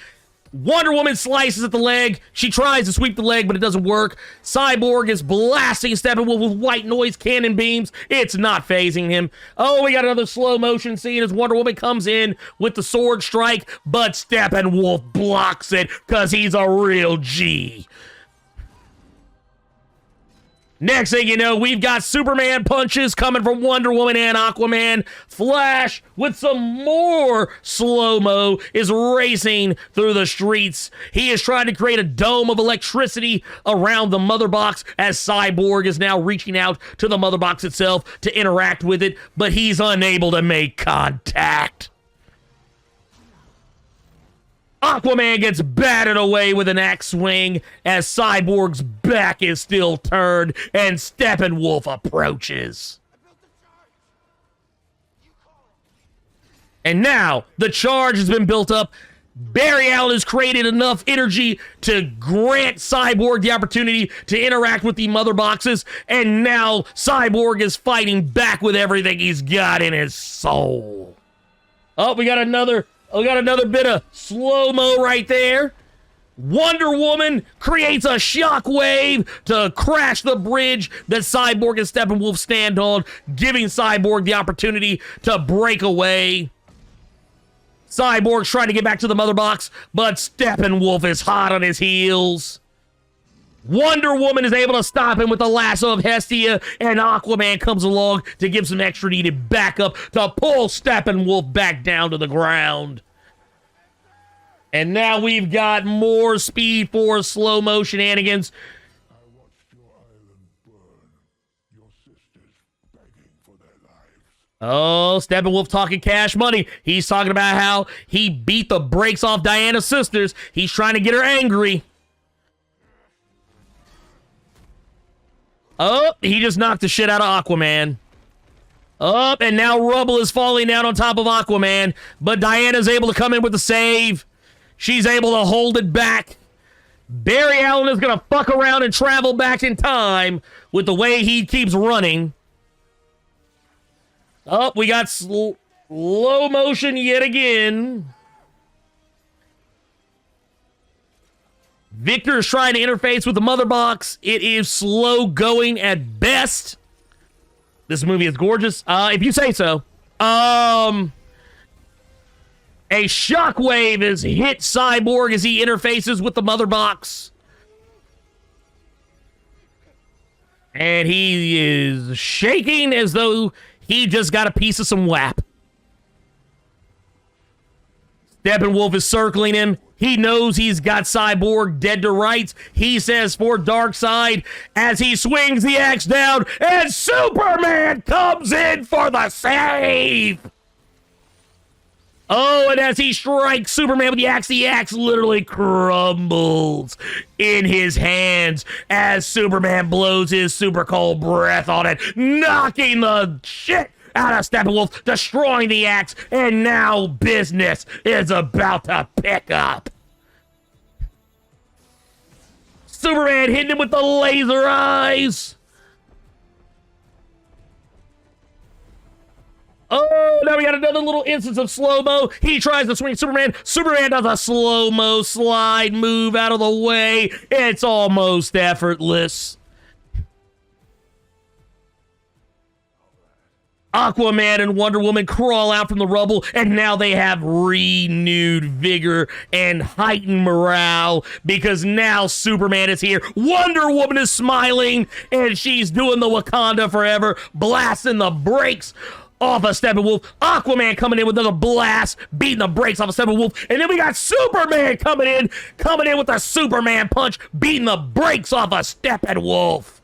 Wonder Woman slices at the leg. She tries to sweep the leg, but it doesn't work. Cyborg is blasting Steppenwolf with white noise cannon beams. It's not phasing him. Oh, we got another slow motion scene as Wonder Woman comes in with the sword strike, but Steppenwolf blocks it because he's a real G. Next thing you know, we've got Superman punches coming from Wonder Woman and Aquaman. Flash, with some more slow-mo, is racing through the streets. He is trying to create a dome of electricity around the mother box as Cyborg is now reaching out to the mother box itself to interact with it, but he's unable to make contact. Aquaman gets batted away with an axe swing as Cyborg's back is still turned and Steppenwolf approaches. And now the charge has been built up. Barry Allen has created enough energy to grant Cyborg the opportunity to interact with the mother boxes, and now Cyborg is fighting back with everything he's got in his soul. Oh, we got another bit of slow-mo right there. Wonder Woman creates a shockwave to crash the bridge that Cyborg and Steppenwolf stand on, giving Cyborg the opportunity to break away. Cyborg's trying to get back to the mother box, but Steppenwolf is hot on his heels. Wonder Woman is able to stop him with the lasso of Hestia, and Aquaman comes along to give some extra needed backup to pull Steppenwolf back down to the ground. And now we've got more Speed Force slow-mo shenanigans. I watched your island burn, your sisters begging for their lives. Oh, Steppenwolf talking cash money. He's talking about how he beat the brakes off Diana's sisters. He's trying to get her angry. Oh, he just knocked the shit out of Aquaman. Up, and now rubble is falling down on top of Aquaman, but Diana's able to come in with the save. She's able to hold it back. Barry Allen is going to fuck around and travel back in time with the way he keeps running. Up, we got slow motion yet again. Victor is trying to interface with the mother box. It is slow going at best. This movie is gorgeous. If you say so. A shockwave has hit Cyborg as he interfaces with the mother box. And he is shaking as though he just got a piece of some WAP. Steppenwolf is circling him. He knows he's got Cyborg dead to rights. He says for Darkseid as he swings the axe down, and Superman comes in for the save. Oh, and as he strikes Superman with the axe literally crumbles in his hands as Superman blows his super cold breath on it, knocking the shit out of Steppenwolf, destroying the axe, and now business is about to pick up. Superman hitting him with the laser eyes. Oh, now we got another little instance of slow-mo. He tries to swing Superman. Superman does a slow-mo slide move out of the way. It's almost effortless. Aquaman and Wonder Woman crawl out from the rubble, and now they have renewed vigor and heightened morale because now Superman is here. Wonder Woman is smiling, and she's doing the Wakanda Forever, blasting the brakes off of Steppenwolf. Aquaman coming in with another blast, beating the brakes off of Steppenwolf. And then we got Superman coming in with a Superman punch, beating the brakes off of Steppenwolf.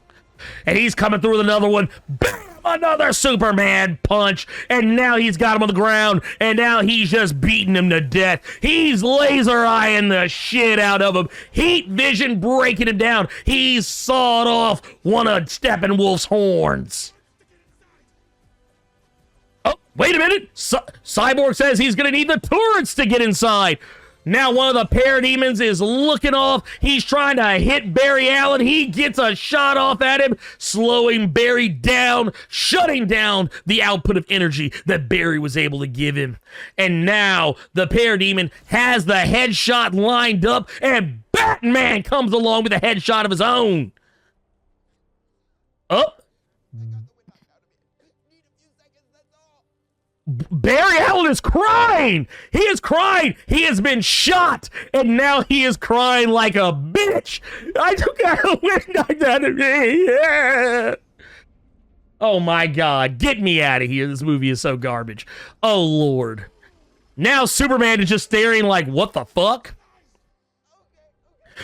And he's coming through with another one. Bam! Another Superman punch. And now he's got him on the ground. And now he's just beating him to death. He's laser eyeing the shit out of him. Heat vision breaking him down. He's sawed off one of Steppenwolf's horns. Oh, wait a minute. Cyborg says he's going to need the turrets to get inside. Now one of the parademons is looking off. He's trying to hit Barry Allen. He gets a shot off at him, slowing Barry down, shutting down the output of energy that Barry was able to give him. And now the parademon has the headshot lined up, and Batman comes along with a headshot of his own. Up. Barry Allen is crying. He is crying. He has been shot, and now he is crying like a bitch. I took out a wind like that. Oh my God. Get me out of here. This movie is so garbage. Oh Lord. Now Superman is just staring like, what the fuck?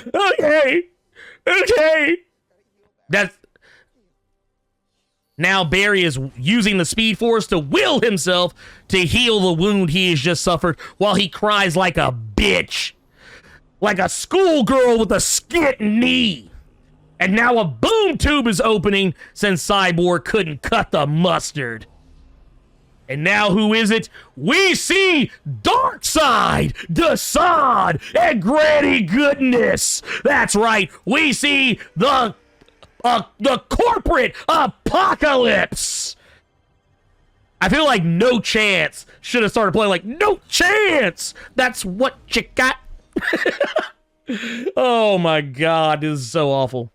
Okay. Now Barry is using the Speed Force to will himself to heal the wound he has just suffered while he cries like a bitch. Like a schoolgirl with a skint knee. And now a boom tube is opening since Cyborg couldn't cut the mustard. And now who is it? We see Darkseid, Desaad, and Granny Goodness. That's right. We see the corporate apocalypse. I feel like No Chance should have started playing like No Chance. That's what you got. Oh my God, this is so awful.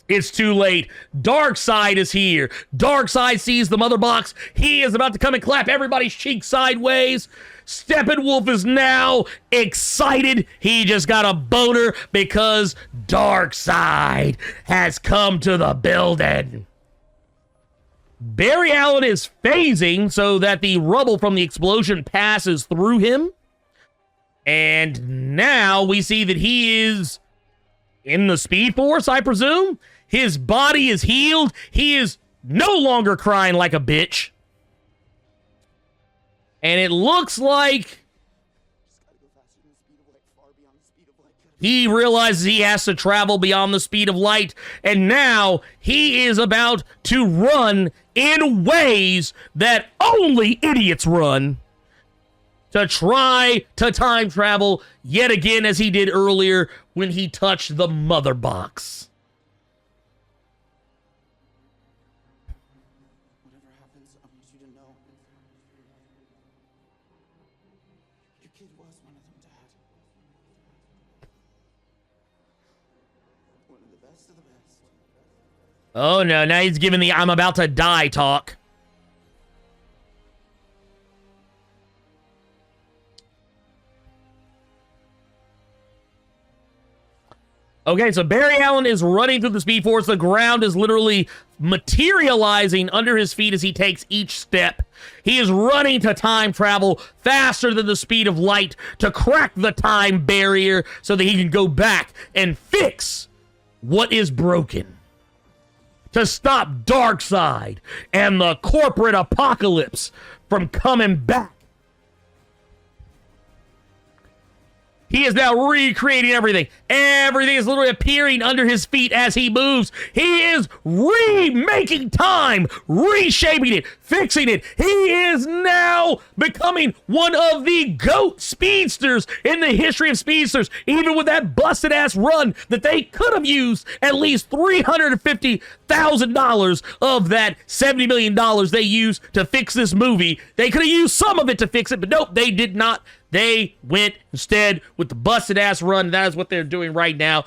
It's too late. Darkseid is here. Darkseid sees the mother box. He is about to come and clap everybody's cheek sideways. Steppenwolf is now excited. He just got a boner because Darkseid has come to the building. Barry Allen is phasing so that the rubble from the explosion passes through him. And now we see that he is in the Speed Force, I presume. His body is healed. He is no longer crying like a bitch. And it looks like he realizes he has to travel beyond the speed of light, and now he is about to run in ways that only idiots run to try to time travel yet again, as he did earlier when he touched the mother box. Whatever happens, I want you to know. Your kid was one of them, Dad. One of the best of the best. Oh no, now he's giving the I'm about to die talk. Okay, so Barry Allen is running through the Speed Force. The ground is literally materializing under his feet as he takes each step. He is running to time travel faster than the speed of light to crack the time barrier so that he can go back and fix what is broken. To stop Darkseid and the corporate apocalypse from coming back. He is now recreating everything. Everything is literally appearing under his feet as he moves. He is remaking time, reshaping it, fixing it. He is now becoming one of the GOAT speedsters in the history of speedsters. Even with that busted ass run that they could have used at least $350,000 of that $70 million they used to fix this movie. They could have used some of it to fix it, but nope, they did not. They went instead with the busted ass run. That is what they're doing right now.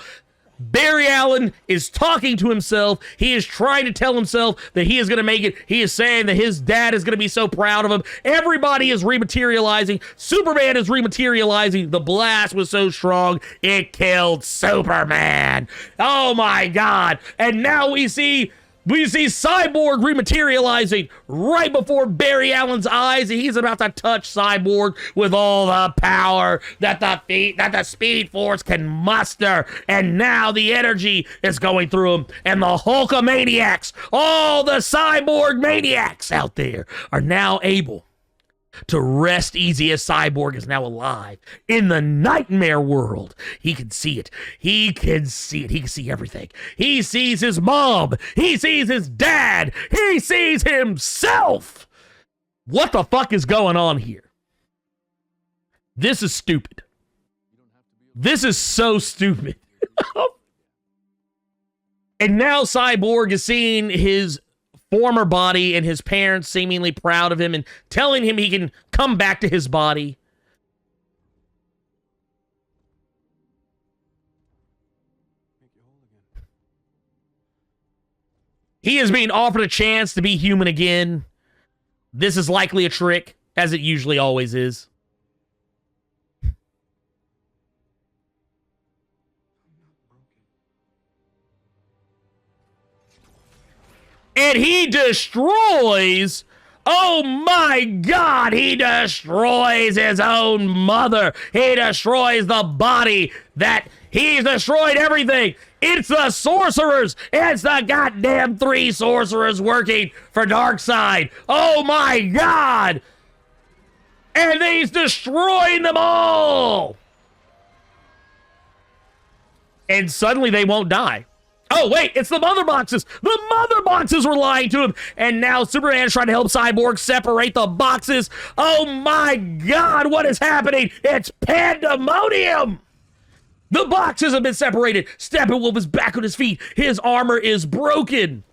Barry Allen is talking to himself. He is trying to tell himself that he is going to make it. He is saying that his dad is going to be so proud of him. Everybody is rematerializing. Superman is rematerializing. The blast was so strong, it killed Superman. Oh my God. And now we see Cyborg rematerializing right before Barry Allen's eyes, and he's about to touch Cyborg with all the power that the Speed Force can muster. And now the energy is going through him, and the Hulkamaniacs, all the Cyborg maniacs out there, are now able to rest easy as Cyborg is now alive in the nightmare world. He can see it. He can see it. He can see everything. He sees his mom. He sees his dad. He sees himself. What the fuck is going on here? This is stupid. This is so stupid. And now Cyborg is seeing his former body and his parents seemingly proud of him and telling him he can come back to his body. He is being offered a chance to be human again. This is likely a trick, as it usually always is. And he destroys, oh my God, he destroys his own mother. He destroys the body that he's destroyed everything. It's the sorcerers. It's the goddamn 3 sorcerers working for Darkseid. Oh my God. And he's destroying them all. And suddenly they won't die. Oh, wait, it's the mother boxes. The mother boxes were lying to him. And now Superman is trying to help Cyborg separate the boxes. Oh, my God, what is happening? It's pandemonium. The boxes have been separated. Steppenwolf is back on his feet. His armor is broken.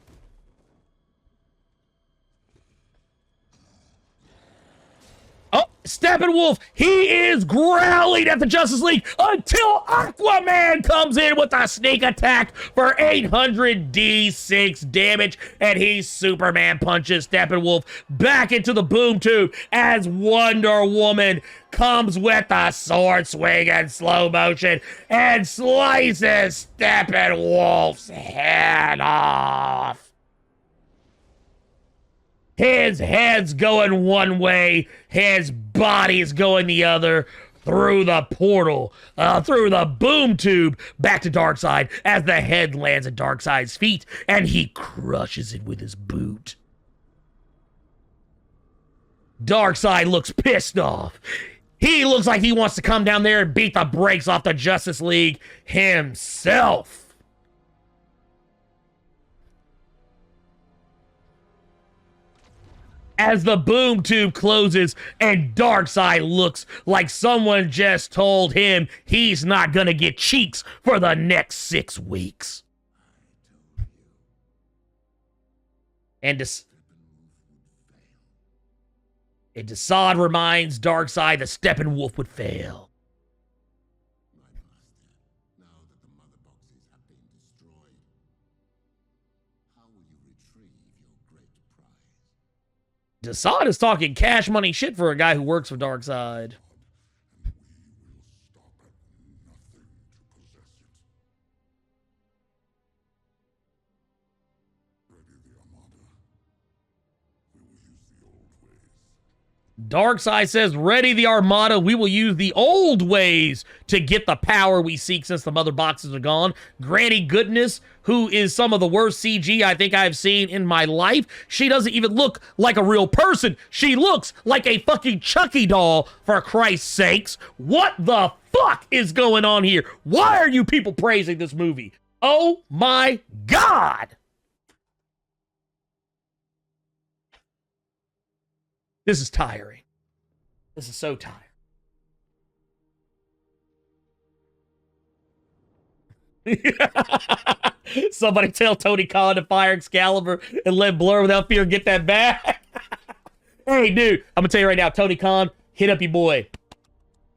Oh, Steppenwolf, he is growling at the Justice League until Aquaman comes in with a sneak attack for 800 D6 damage, and he Superman punches Steppenwolf back into the boom tube as Wonder Woman comes with a sword swing in slow motion and slices Steppenwolf's head off. His head's going one way, his body's going the other, through the portal, through the boom tube, back to Darkseid as the head lands at Darkseid's feet, and he crushes it with his boot. Darkseid looks pissed off. He looks like he wants to come down there and beat the brakes off the Justice League himself. As the boom tube closes and Darkseid looks like someone just told him he's not gonna get cheeks for the next 6 weeks. And Desaad reminds Darkseid that Steppenwolf would fail. Desaad is talking cash money shit for a guy who works for Darkseid. Darkseid says, ready the Armada, we will use the old ways to get the power we seek since the mother boxes are gone. Granny Goodness, who is some of the worst CG I think I've seen in my life. She doesn't even look like a real person. She looks like a fucking Chucky doll, for Christ's sakes. What the fuck is going on here? Why are you people praising this movie? Oh my God! This is tiring. This is so tiring. Somebody tell Tony Khan to fire Excalibur and let Blerd without fear get that back. Hey, dude, I'm gonna tell you right now, Tony Khan, hit up your boy.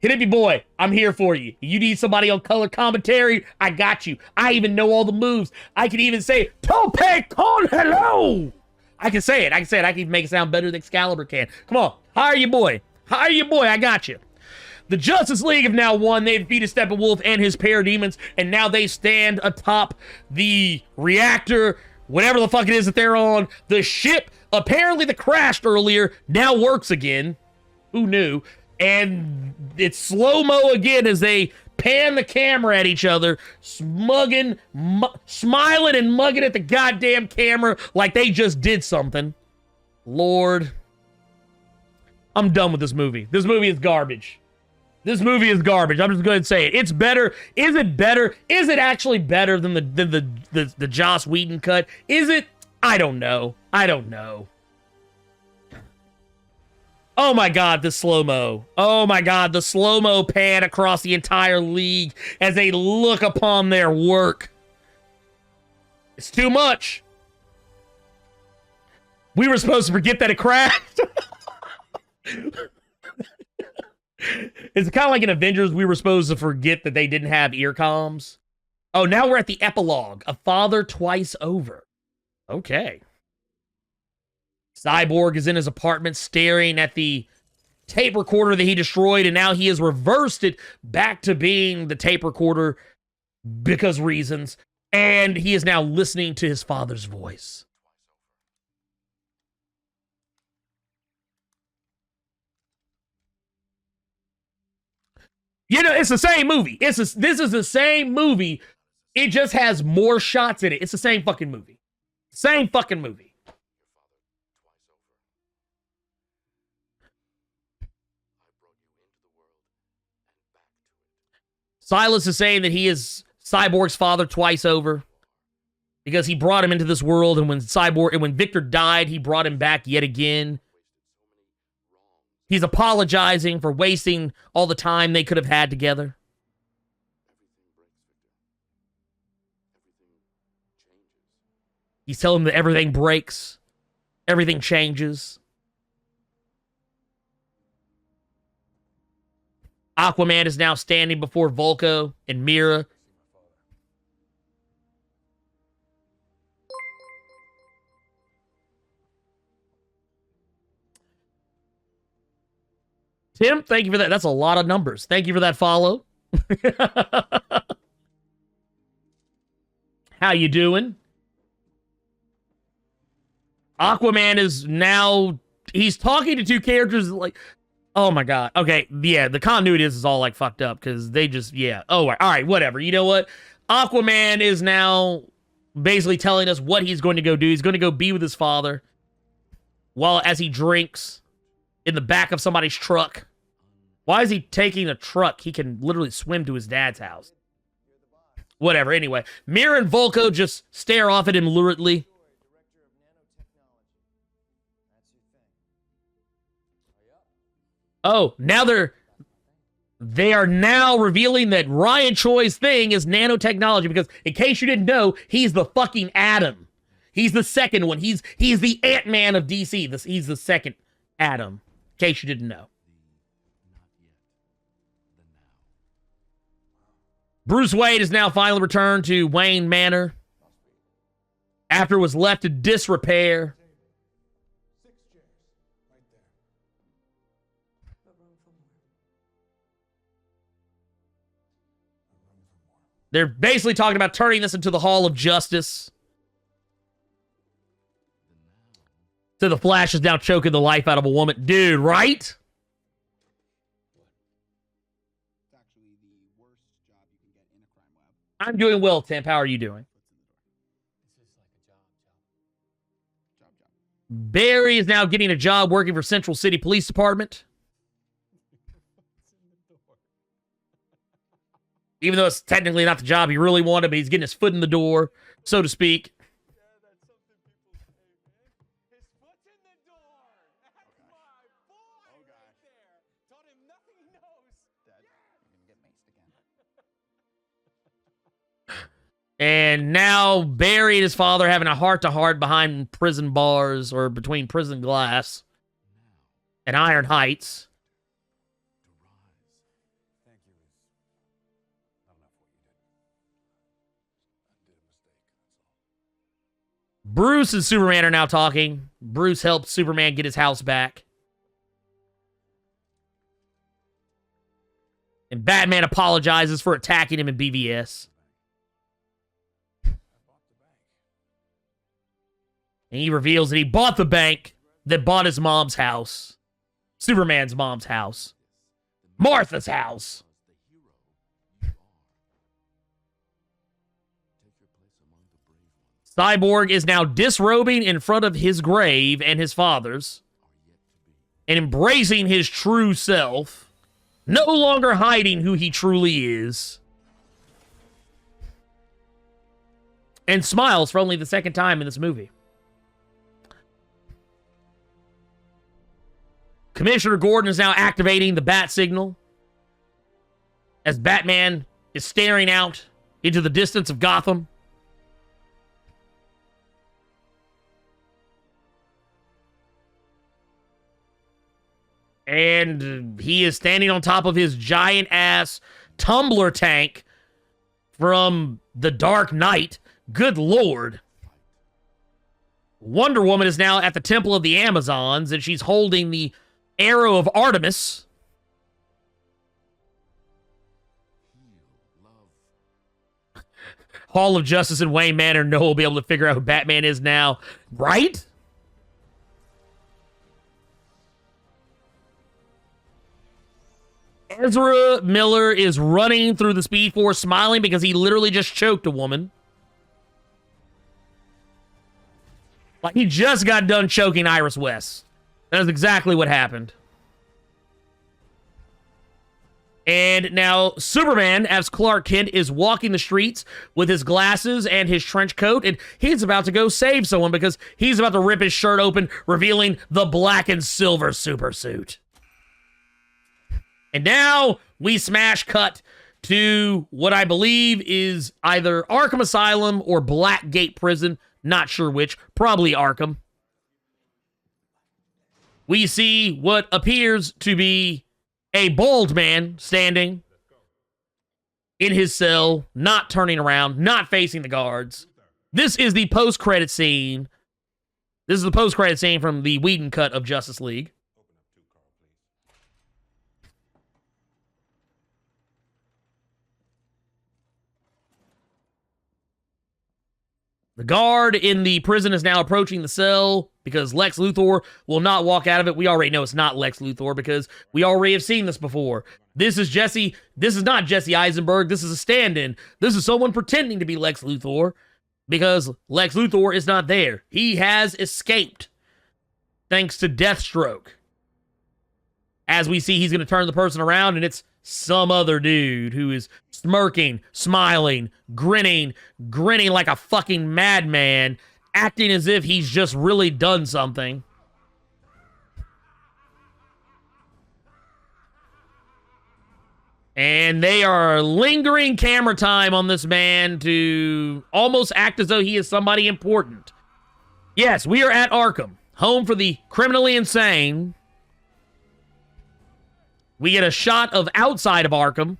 Hit up your boy. I'm here for you. You need somebody on color commentary? I got you. I even know all the moves. I can even say, Tope con hello. I can say it. I can even make it sound better than Excalibur can. Come on. Hire your boy. Hire your boy. I got you. The Justice League have now won. They've defeated Steppenwolf and his parademons, and now they stand atop the reactor, whatever the fuck it is that they're on. The ship, apparently that crashed earlier, now works again. Who knew? And it's slow-mo again as they pan the camera at each other, smiling and mugging at the goddamn camera like they just did something. Lord. I'm done with this movie. This movie is garbage. This movie is garbage. I'm just going to say it. It's better. Is it better? Is it actually better than the Joss Whedon cut? Is it? I don't know. I don't know. Oh my God, the slow-mo. Oh my God, the slow-mo pan across the entire league as they look upon their work. It's too much. We were supposed to forget that it crashed. It's kind of like in Avengers, we were supposed to forget that they didn't have ear comms. Oh, now we're at the epilogue. A father twice over. Okay. Cyborg is in his apartment staring at the tape recorder that he destroyed, and now he has reversed it back to being the tape recorder because reasons, and he is now listening to his father's voice. You know, it's the same movie. This is the same movie. It just has more shots in it. It's the same fucking movie. Same fucking movie. Silas is saying that he is Cyborg's father twice over because he brought him into this world, and when Victor died, he brought him back yet again. He's apologizing for wasting all the time they could have had together. He's telling him that everything breaks, everything changes. Aquaman is now standing before Volko and Mira. Tim, thank you for that. That's a lot of numbers. Thank you for that follow. How you doing? Aquaman is now... He's talking to two characters like... Oh my God. Okay, yeah, the continuity is all like fucked up because they just, yeah. Oh, all right, whatever. You know what? Aquaman is now basically telling us what he's going to go do. He's going to go be with his father as he drinks in the back of somebody's truck. Why is he taking a truck? He can literally swim to his dad's house. Whatever, anyway. Mira and Volko just stare off at him luridly. Oh, now they are now revealing that Ryan Choi's thing is nanotechnology, because in case you didn't know, he's the fucking Atom. He's the second one. He's the Ant-Man of DC. He's the second Atom, in case you didn't know. Bruce Wayne has now finally returned to Wayne Manor after it was left to disrepair. 6 chairs, right there. But room for more. They're basically talking about turning this into the Hall of Justice. So the Flash is now choking the life out of a woman. Dude, right? It's actually the worst job you can get in a crime lab. I'm doing well, Temp. How are you doing? Barry is now getting a job working for Central City Police Department. Even though it's technically not the job he really wanted, but he's getting his foot in the door, so to speak. And now Barry and his father having a heart-to-heart behind prison bars, or between prison glass and Iron Heights. Thank you. Not enough what you did. I did a mistake, that's all. Bruce and Superman are now talking. Bruce helped Superman get his house back. And Batman apologizes for attacking him in BVS. And he reveals that he bought the bank that bought his mom's house. Superman's mom's house. Martha's house. Cyborg is now disrobing in front of his grave and his father's, and embracing his true self, no longer hiding who he truly is, and smiles for only the second time in this movie. Commissioner Gordon is now activating the bat signal as Batman is staring out into the distance of Gotham. And he is standing on top of his giant-ass tumbler tank from The Dark Knight. Good Lord. Wonder Woman is now at the Temple of the Amazons, and she's holding the Arrow of Artemis. Hall of Justice and Wayne Manor. No one will be able to figure out who Batman is now. Right? Ezra Miller is running through the Speed Force smiling because he literally just choked a woman. Like, he just got done choking Iris West. That is exactly what happened. And now Superman, as Clark Kent, is walking the streets with his glasses and his trench coat, and he's about to go save someone because he's about to rip his shirt open, revealing the black and silver supersuit. And now we smash cut to what I believe is either Arkham Asylum or Blackgate Prison. Not sure which. Probably Arkham. We see what appears to be a bald man standing in his cell, not turning around, not facing the guards. This is the post-credit scene. This is the post-credit scene from the Whedon cut of Justice League. The guard in the prison is now approaching the cell because Lex Luthor will not walk out of it. We already know it's not Lex Luthor because we already have seen this before. This is Jesse. This is not Jesse Eisenberg. This is a stand-in. This is someone pretending to be Lex Luthor because Lex Luthor is not there. He has escaped thanks to Deathstroke. as we see he's going to turn the person around, and it's some other dude who is smirking, smiling, grinning like a fucking madman, acting as if he's just really done something. And they are lingering camera time on this man to almost act as though he is somebody important. Yes, we are at Arkham, home for the criminally insane. We get a shot of outside of Arkham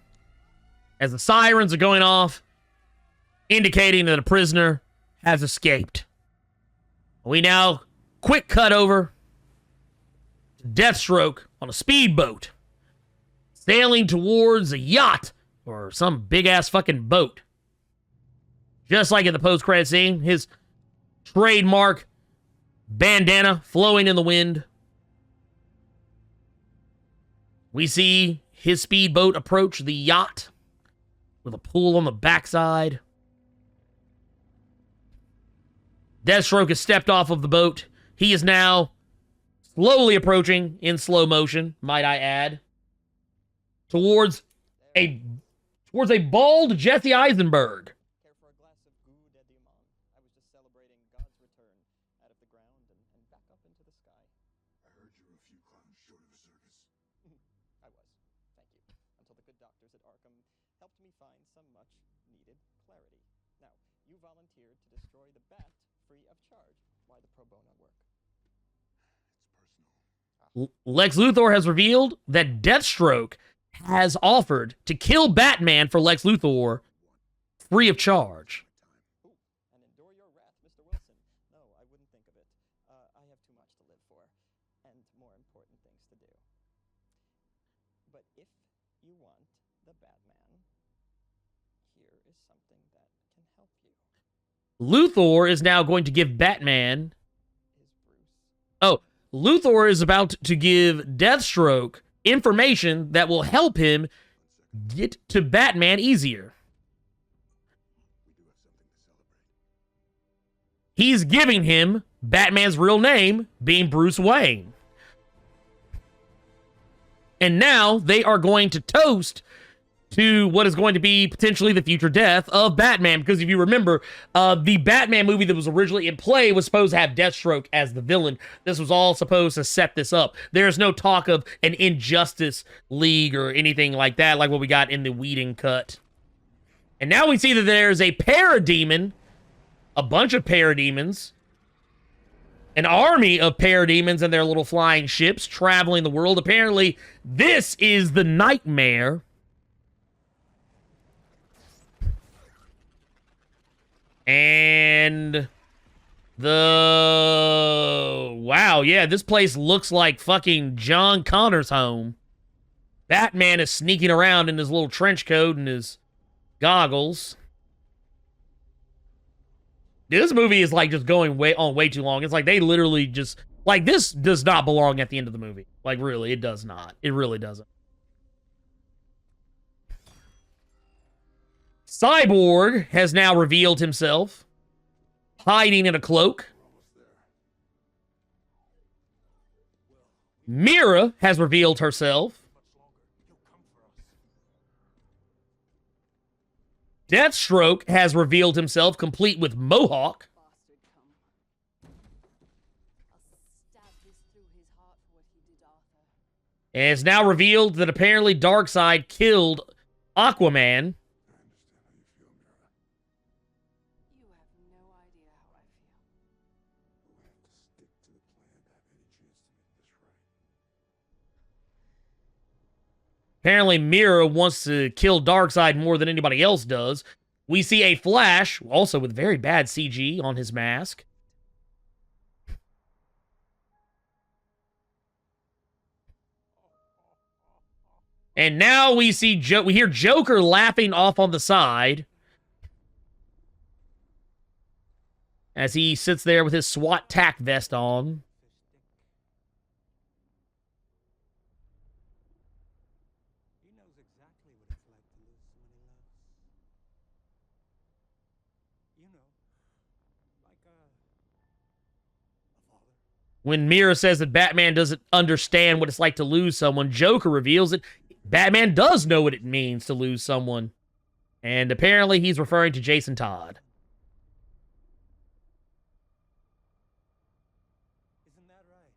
as the sirens are going off, indicating that a prisoner has escaped. We now quick cut over to Deathstroke on a speedboat, sailing towards a yacht or some big-ass fucking boat. Just like in the post-credit scene, his trademark bandana flowing in the wind. We see his speedboat approach the yacht with a pool on the backside. Deathstroke has stepped off of the boat. He is now slowly approaching in slow motion, might I add, towards a bald Jesse Eisenberg. Care for a glass of Goo de Diamant. I was just celebrating God's return out of the ground and back up into the sky. I heard you were a few clowns short of a circus. I was. Thank you. Until the good doctors at Arkham helped me find some much needed clarity. Now, you volunteered to destroy the bat free of charge. Why the pro bono work? It's personal. Lex Luthor has revealed that Deathstroke has offered to kill Batman for Lex Luthor free of charge. Ooh, and endure your wrath, Mr. Wilson. No, I wouldn't think of it. I have too much to live for, and more important things to do. But if you want the Batman, here is something that can help you. Luthor is now going to give Batman... Is Bruce? Oh, Luthor is about to give Deathstroke information that will help him get to Batman easier. We do have something to celebrate. He's giving him Batman's real name, being Bruce Wayne. And now they are going to toast to what is going to be potentially the future death of Batman. Because if you remember, the Batman movie that was originally in play was supposed to have Deathstroke as the villain. This was all supposed to set this up. There's no talk of an Injustice League or anything like that, like what we got in the Whedon cut. And now we see that there's a parademon, a bunch of parademons, an army of parademons and their little flying ships traveling the world. Apparently, this is the Nightmare. And wow, yeah, this place looks like fucking John Connor's home. Batman is sneaking around in his little trench coat and his goggles. Dude, this movie is like just going way too long. It's like they literally just, like, this does not belong at the end of the movie. Like, really, it does not. It really doesn't. Cyborg has now revealed himself, hiding in a cloak. Mira has revealed herself. Deathstroke has revealed himself, complete with mohawk. Bastard come. I'll stab this through his heart for what he did, Arthur. And it's now revealed that apparently Darkseid killed Aquaman. You have no idea how I feel. We have to stick to the plan to have any chance to make this right. Apparently Mira wants to kill Darkseid more than anybody else does. We see a Flash, also with very bad CG on his mask. And now we see we hear Joker laughing off on the side as he sits there with his SWAT tack vest on. He knows exactly what it's like to lose someone he loves. You know, like a father. When Mira says that Batman doesn't understand what it's like to lose someone, Joker reveals that Batman does know what it means to lose someone. And apparently he's referring to Jason Todd. Isn't that right?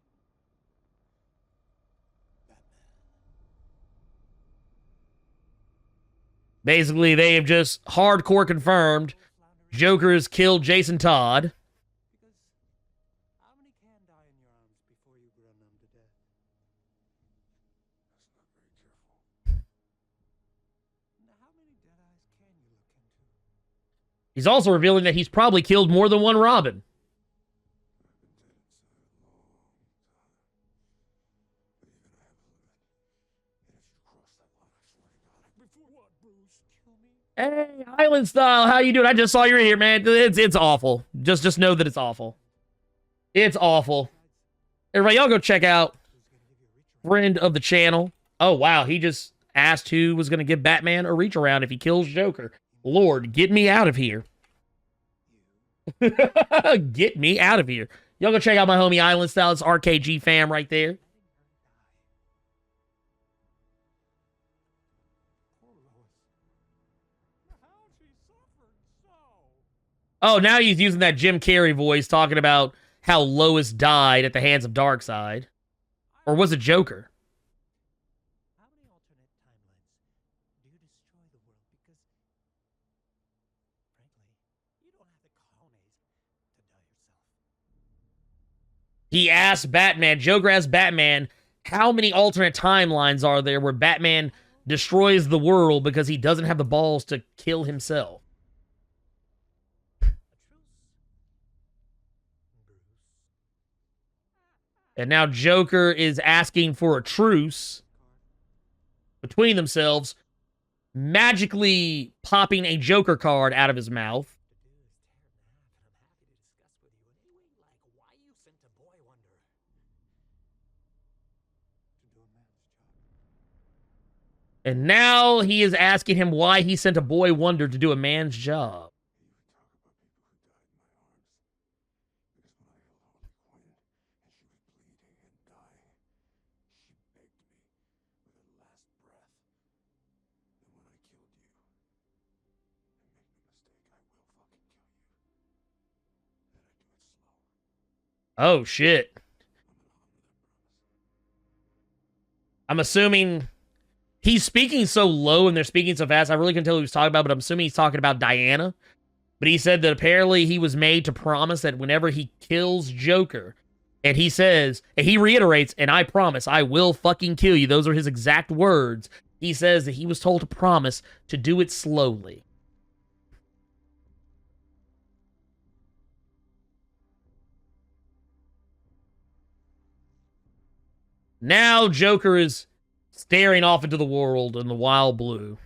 Basically, they have just hardcore confirmed Joker has killed Jason Todd. Because how many can die in your arms before you run them to death? Now, how many dead eyes can you look into? He's also revealing that he's probably killed more than one Robin. Hey, Island Style, how you doing? I just saw you here, man. It's awful. Just know that it's awful. It's awful. Everybody, y'all go check out friend of the channel. Oh, wow. He just asked who was going to give Batman a reach around if he kills Joker. Lord, get me out of here. Get me out of here. Y'all go check out my homie Island Style. It's RKG fam right there. Oh, now he's using that Jim Carrey voice talking about how Lois died at the hands of Darkseid. Or was it Joker? How many alternate timelines do you destroy the world? Because, frankly, you don't have the cojones to die yourself. He asked Batman, Joker asked Batman, how many alternate timelines are there where Batman destroys the world because he doesn't have the balls to kill himself? And now Joker is asking for a truce between themselves, magically popping a Joker card out of his mouth. And now he is asking him why he sent a boy wonder to do a man's job. Oh, shit. I'm assuming he's speaking so low and they're speaking so fast, I really couldn't tell who he was talking about, but I'm assuming he's talking about Diana. But he said that apparently he was made to promise that whenever he kills Joker, and he says, and he reiterates, and I promise, I will fucking kill you. Those are his exact words. He says that he was told to promise to do it slowly. Now Joker is staring off into the world in the wild blue.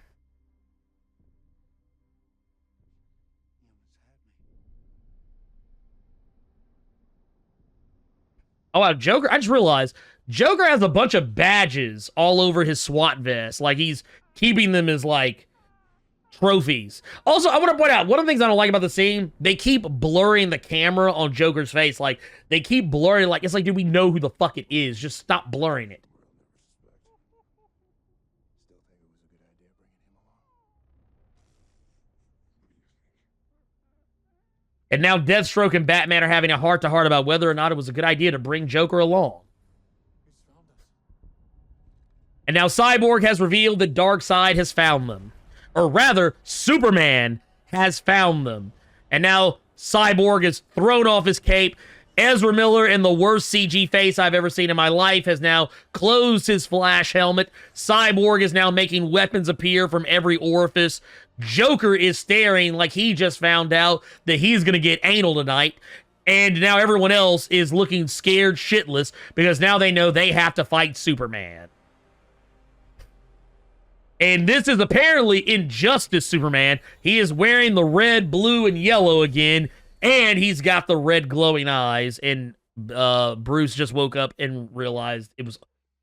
Oh, wow, Joker, I just realized, Joker has a bunch of badges all over his SWAT vest. Like, he's keeping them as, like, trophies. Also, I want to point out, one of the things I don't like about the scene, they keep blurring the camera on Joker's face. Like, they keep blurring, like, it's like, dude, we know who the fuck it is. Just stop blurring it. And now Deathstroke and Batman are having a heart-to-heart about whether or not it was a good idea to bring Joker along. And now Cyborg has revealed that Darkseid has found them. Or rather, Superman has found them. And now Cyborg is thrown off his cape. Ezra Miller, in the worst CG face I've ever seen in my life, has now closed his Flash helmet. Cyborg is now making weapons appear from every orifice. Joker is staring like he just found out that he's going to get anal tonight. And now everyone else is looking scared shitless because now they know they have to fight Superman. And this is apparently Injustice Superman. He is wearing the red, blue, and yellow again. And he's got the red glowing eyes. And Bruce just woke up and realized it was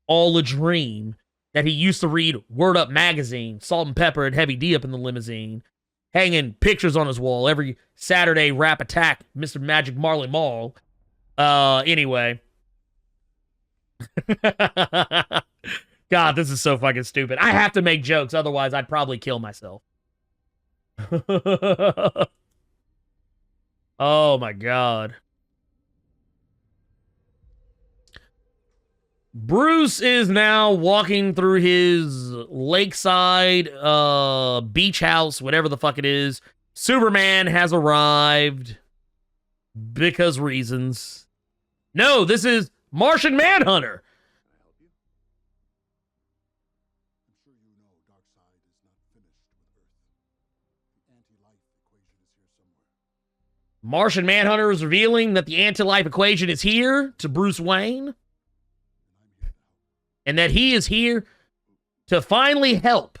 all a dream. That he used to read Word Up magazine, Salt and Pepper and Heavy D up in the limousine, hanging pictures on his wall every Saturday rap attack, Mr. Magic Marley Marl. Anyway, God, this is so fucking stupid. I have to make jokes, otherwise I'd probably kill myself. Oh my God. Bruce is now walking through his lakeside beach house, whatever the fuck it is. Superman has arrived because reasons. No, this is Martian Manhunter. Martian Manhunter is revealing that the anti-life equation is here to Bruce Wayne. And that he is here to finally help.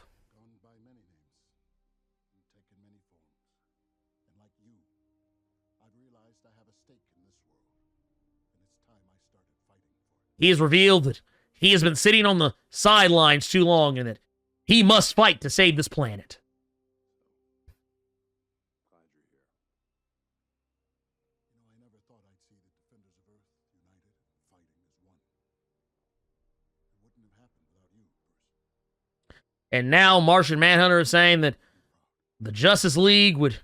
He has revealed that he has been sitting on the sidelines too long and that he must fight to save this planet. And now Martian Manhunter is saying that the Justice League would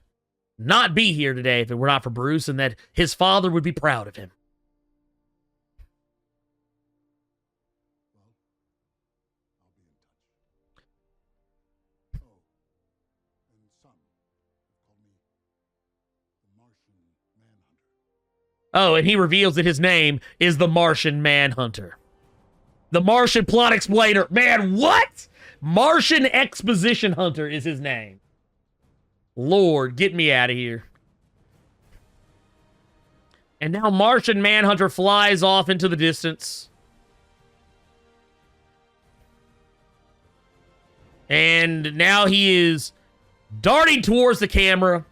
not be here today if it were not for Bruce, and that his father would be proud of him. Oh, and he reveals that his name is the Martian Manhunter. The Martian Plot Explainer. Man, what? Martian Exposition Hunter is his name. Lord, get me out of here. And now Martian Manhunter flies off into the distance. And now he is darting towards the camera.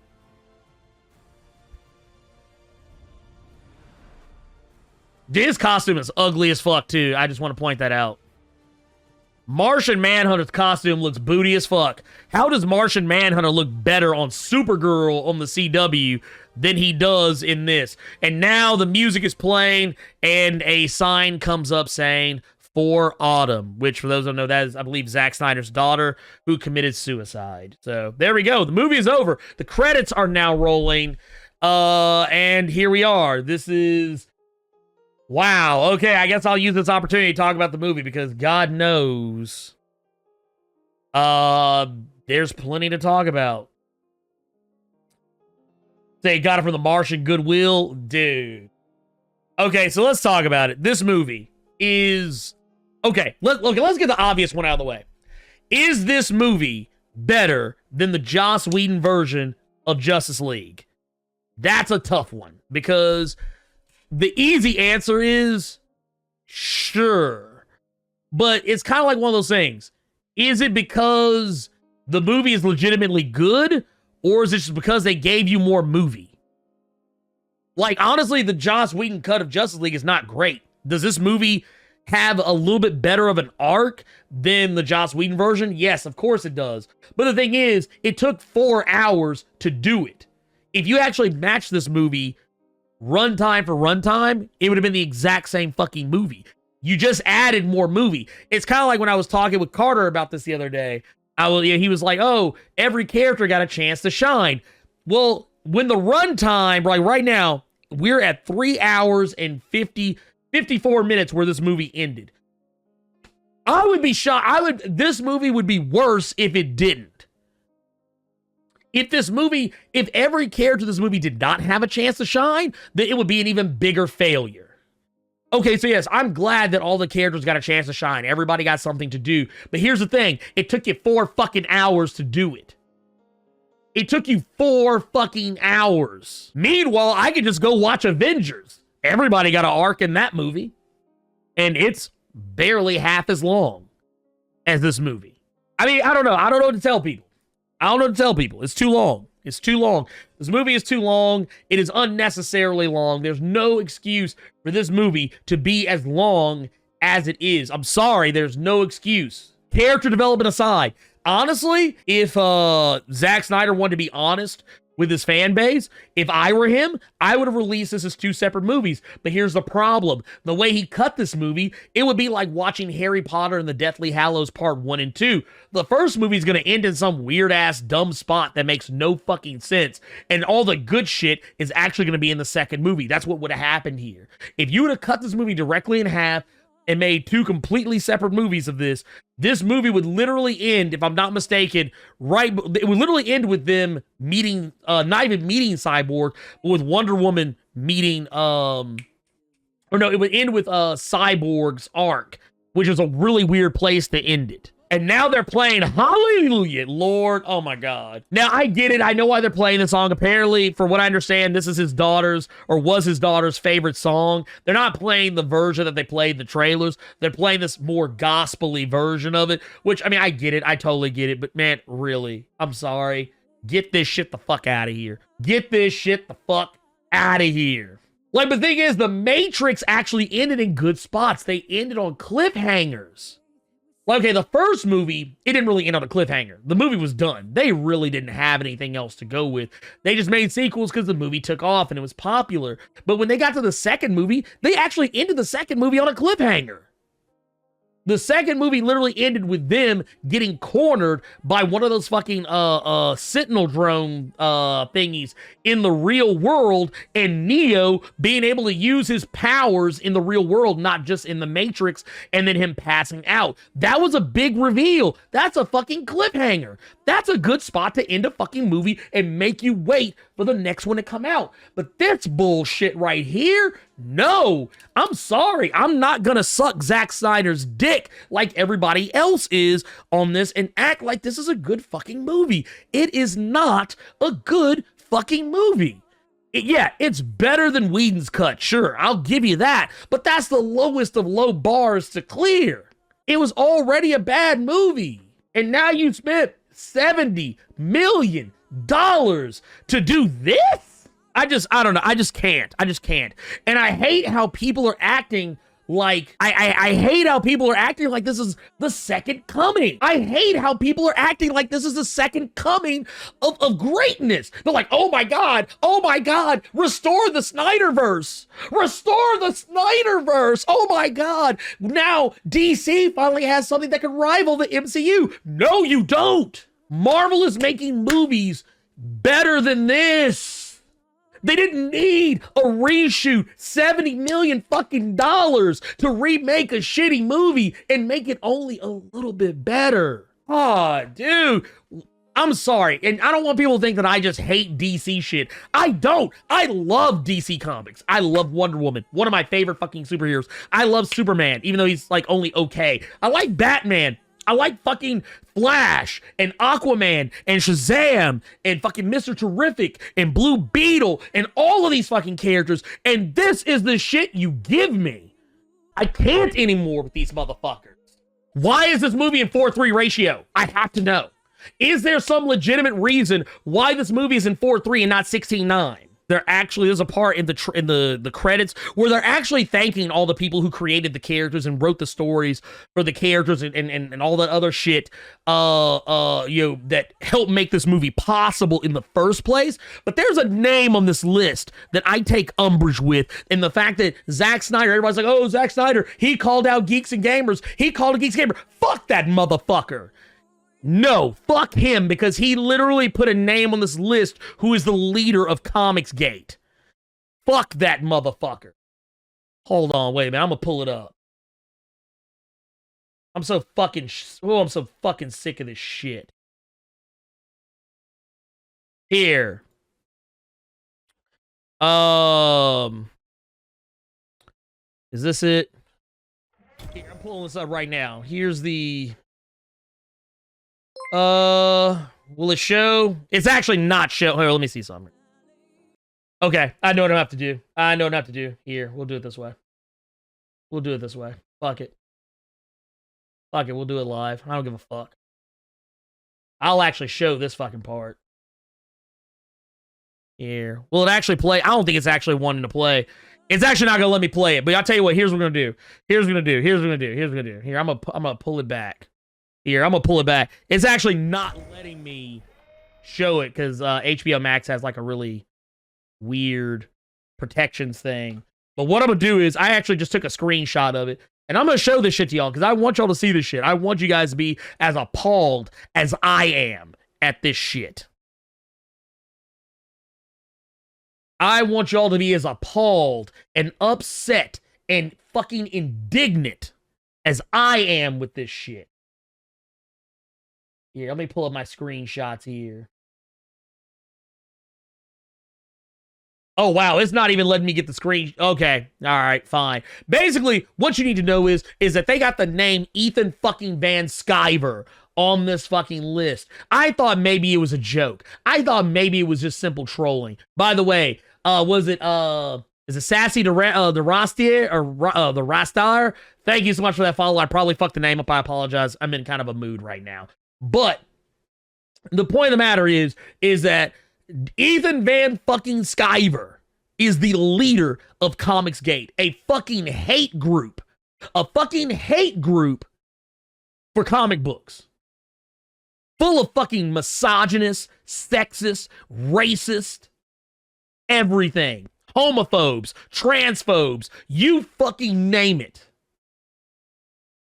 His costume is ugly as fuck, too. I just want to point that out. Martian Manhunter's costume looks booty as fuck. How does Martian Manhunter look better on Supergirl on the CW than he does in this? And now the music is playing, and a sign comes up saying, "For Autumn," which, for those who don't know, that is, I believe, Zack Snyder's daughter who committed suicide. So there we go. The movie is over. The credits are now rolling. And here we are. This is... Wow, okay, I guess I'll use this opportunity to talk about the movie because God knows there's plenty to talk about. Say, got it from the Martian Goodwill? Dude. Okay, so let's talk about it. This movie is... Okay, let's get the obvious one out of the way. Is this movie better than the Joss Whedon version of Justice League? That's a tough one because... The easy answer is sure. But it's kind of like one of those things. Is it because the movie is legitimately good? Or is it just because they gave you more movie? Like, honestly, the Joss Whedon cut of Justice League is not great. Does this movie have a little bit better of an arc than the Joss Whedon version? Yes, of course it does. But the thing is, it took 4 hours to do it. If you actually match this movie runtime for runtime, it would have been the exact same fucking movie. You just added more movie. It's kind of like when I was talking with Carter about this the other day. He was like, oh, every character got a chance to shine. Well, when the runtime, like right now, we're at 3 hours and 54 minutes where this movie ended. I would be shocked. This movie would be worse if it didn't. If every character in this movie did not have a chance to shine, then it would be an even bigger failure. Okay, so yes, I'm glad that all the characters got a chance to shine. Everybody got something to do. But here's the thing. It took you 4 fucking hours to do it. It took you 4 fucking hours. Meanwhile, I could just go watch Avengers. Everybody got an arc in that movie. And it's barely half as long as this movie. I mean, I don't know. I don't know what to tell people. It's too long. It's too long. This movie is too long. It is unnecessarily long. There's no excuse for this movie to be as long as it is. I'm sorry. There's no excuse. Character development aside, honestly, if Zack Snyder wanted to be honest with his fan base. If I were him, I would have released this as 2 separate movies. But here's the problem. The way he cut this movie, it would be like watching Harry Potter and the Deathly Hallows Part 1 and 2. The first movie is going to end in some weird-ass dumb spot that makes no fucking sense. And all the good shit is actually going to be in the second movie. That's what would have happened here. If you would have cut this movie directly in half and made 2 completely separate movies of this, this movie would literally end, if I'm not mistaken, it would literally end with them meeting, not even meeting Cyborg, but with Wonder Woman meeting, or no, it would end with Cyborg's arc, which is a really weird place to end it. And now they're playing Hallelujah, Lord. Oh my God. Now I get it. I know why they're playing the song. Apparently, from what I understand, this is his daughter's, or was his daughter's favorite song. They're not playing the version that they played in the trailers. They're playing this more gospel-y version of it, which, I mean, I get it. I totally get it. But man, really, I'm sorry. Get this shit the fuck out of here. Get this shit the fuck out of here. Like, the thing is, The Matrix actually ended in good spots. They ended on cliffhangers. Okay, the first movie, it didn't really end on a cliffhanger. The movie was done. They really didn't have anything else to go with. They just made sequels because the movie took off and it was popular. But when they got to the second movie, they actually ended the second movie on a cliffhanger. The second movie literally ended with them getting cornered by one of those fucking Sentinel drone thingies in the real world, and Neo being able to use his powers in the real world, not just in the Matrix, and then him passing out. That was a big reveal. That's a fucking cliffhanger. That's a good spot to end a fucking movie and make you wait for the next one to come out. But this bullshit right here, no. I'm sorry. I'm not gonna suck Zack Snyder's dick like everybody else is on this and act like this is a good fucking movie. It is not a good fucking movie. Yeah, it's better than Whedon's cut, sure, I'll give you that, but that's the lowest of low bars to clear. It was already a bad movie, and now you spent $70 million to do this? I don't know, I just can't. And I hate how people are acting like, I hate how people are acting like this is the second coming. I hate how people are acting like this is the second coming of greatness. They're like, oh my God, restore the Snyderverse. Restore the Snyderverse. Oh my God. Now DC finally has something that can rival the MCU. No, you don't. Marvel is making movies better than this. They didn't need a reshoot, $70 million fucking dollars to remake a shitty movie and make it only a little bit better. Oh, dude. I'm sorry, and I don't want people to think that I just hate DC shit. I don't. I love DC Comics. I love Wonder Woman, one of my favorite fucking superheroes. I love Superman, even though he's like only okay. I like Batman. I like fucking Flash and Aquaman and Shazam and fucking Mr. Terrific and Blue Beetle and all of these fucking characters. And this is the shit you give me. I can't anymore with these motherfuckers. Why is this movie in 4:3 ratio? I have to know. Is there some legitimate reason why this movie is in 4:3 and not 16:9? There's a part in the credits where they're actually thanking all the people who created the characters and wrote the stories for the characters and all that other shit, that helped make this movie possible in the first place. But there's a name on this list that I take umbrage with, and the fact that Zack Snyder, everybody's like, oh, Zack Snyder, he called out geeks and gamers. He called a geeks and gamer. Fuck that motherfucker. No, fuck him, because he literally put a name on this list who is the leader of Comicsgate. Fuck that motherfucker. Hold on, wait a minute, I'm gonna pull it up. I'm so fucking sick of this shit. Here. Is this it? Here, I'm pulling this up right now. Here's the... will it show? It's actually not show. Here, let me see something. Okay, I know what I have to do. Here, we'll do it this way. Fuck it, we'll do it live. I don't give a fuck. I'll actually show this fucking part. Here. Will it actually play? I don't think it's actually wanting to play. It's actually not gonna let me play it, but I'll tell you what, here's what we're gonna do. Here, I'm gonna pull it back. Here, I'm gonna pull it back. It's actually not letting me show it because HBO Max has like a really weird protections thing. But what I'm gonna do is I actually just took a screenshot of it, and I'm gonna show this shit to y'all because I want y'all to see this shit. I want you guys to be as appalled as I am at this shit. I want y'all to be as appalled and upset and fucking indignant as I am with this shit. Here, let me pull up my screenshots here. Oh, wow, it's not even letting me get the screen. Okay, all right, fine. Basically, what you need to know is that they got the name Ethan fucking Van Sciver on this fucking list. I thought maybe it was a joke. I thought maybe it was just simple trolling. By the way, is it Sassy the Rostier or the Rastar? Thank you so much for that follow. I probably fucked the name up. I apologize. I'm in kind of a mood right now. But the point of the matter is that Ethan Van fucking Sciver is the leader of Comicsgate, a fucking hate group for comic books. Full of fucking misogynist, sexist, racist, everything. Homophobes, transphobes, you fucking name it.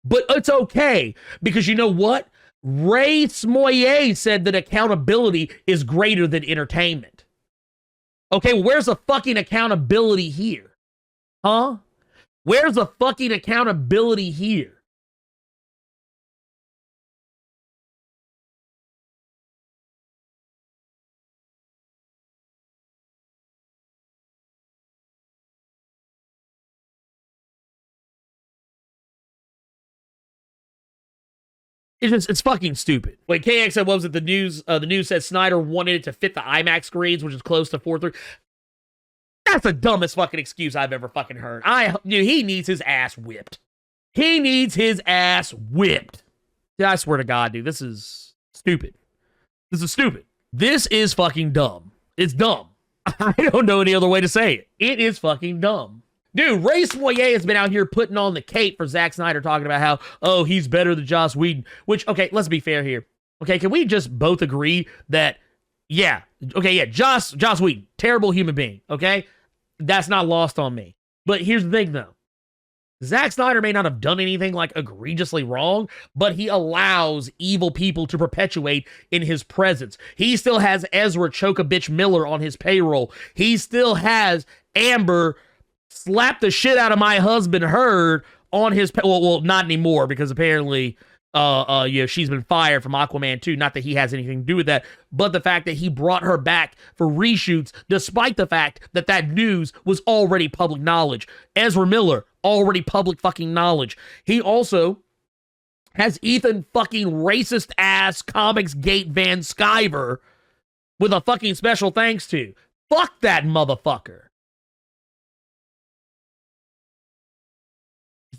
But it's okay, because you know what? Ray Smoyer said that accountability is greater than entertainment. Okay, well, where's the fucking accountability here? Huh? Where's the fucking accountability here? It's fucking stupid. Wait, KX said, what was it? The news said Snyder wanted it to fit the IMAX screens, which is close to 4:3. That's the dumbest fucking excuse I've ever fucking heard. He needs his ass whipped. He needs his ass whipped. I swear to God, dude, this is stupid. This is stupid. This is fucking dumb. It's dumb. I don't know any other way to say it. It is fucking dumb. Dude, Ray Smoyer has been out here putting on the cape for Zack Snyder, talking about how, oh, he's better than Joss Whedon. Which, okay, let's be fair here. Okay, can we just both agree that, Joss Whedon, terrible human being, okay? That's not lost on me. But here's the thing, though. Zack Snyder may not have done anything, like, egregiously wrong, but he allows evil people to perpetuate in his presence. He still has Ezra Choka-Bitch Miller on his payroll. He still has Amber slap the shit out of my husband Heard on his well, not anymore, because apparently she's been fired from Aquaman 2. Not that he has anything to do with that, but the fact that he brought her back for reshoots despite the fact that that news was already public knowledge. Ezra Miller, already public fucking knowledge. He also has Ethan fucking racist ass Comicsgate Van Sciver with a fucking special thanks to. Fuck that motherfucker.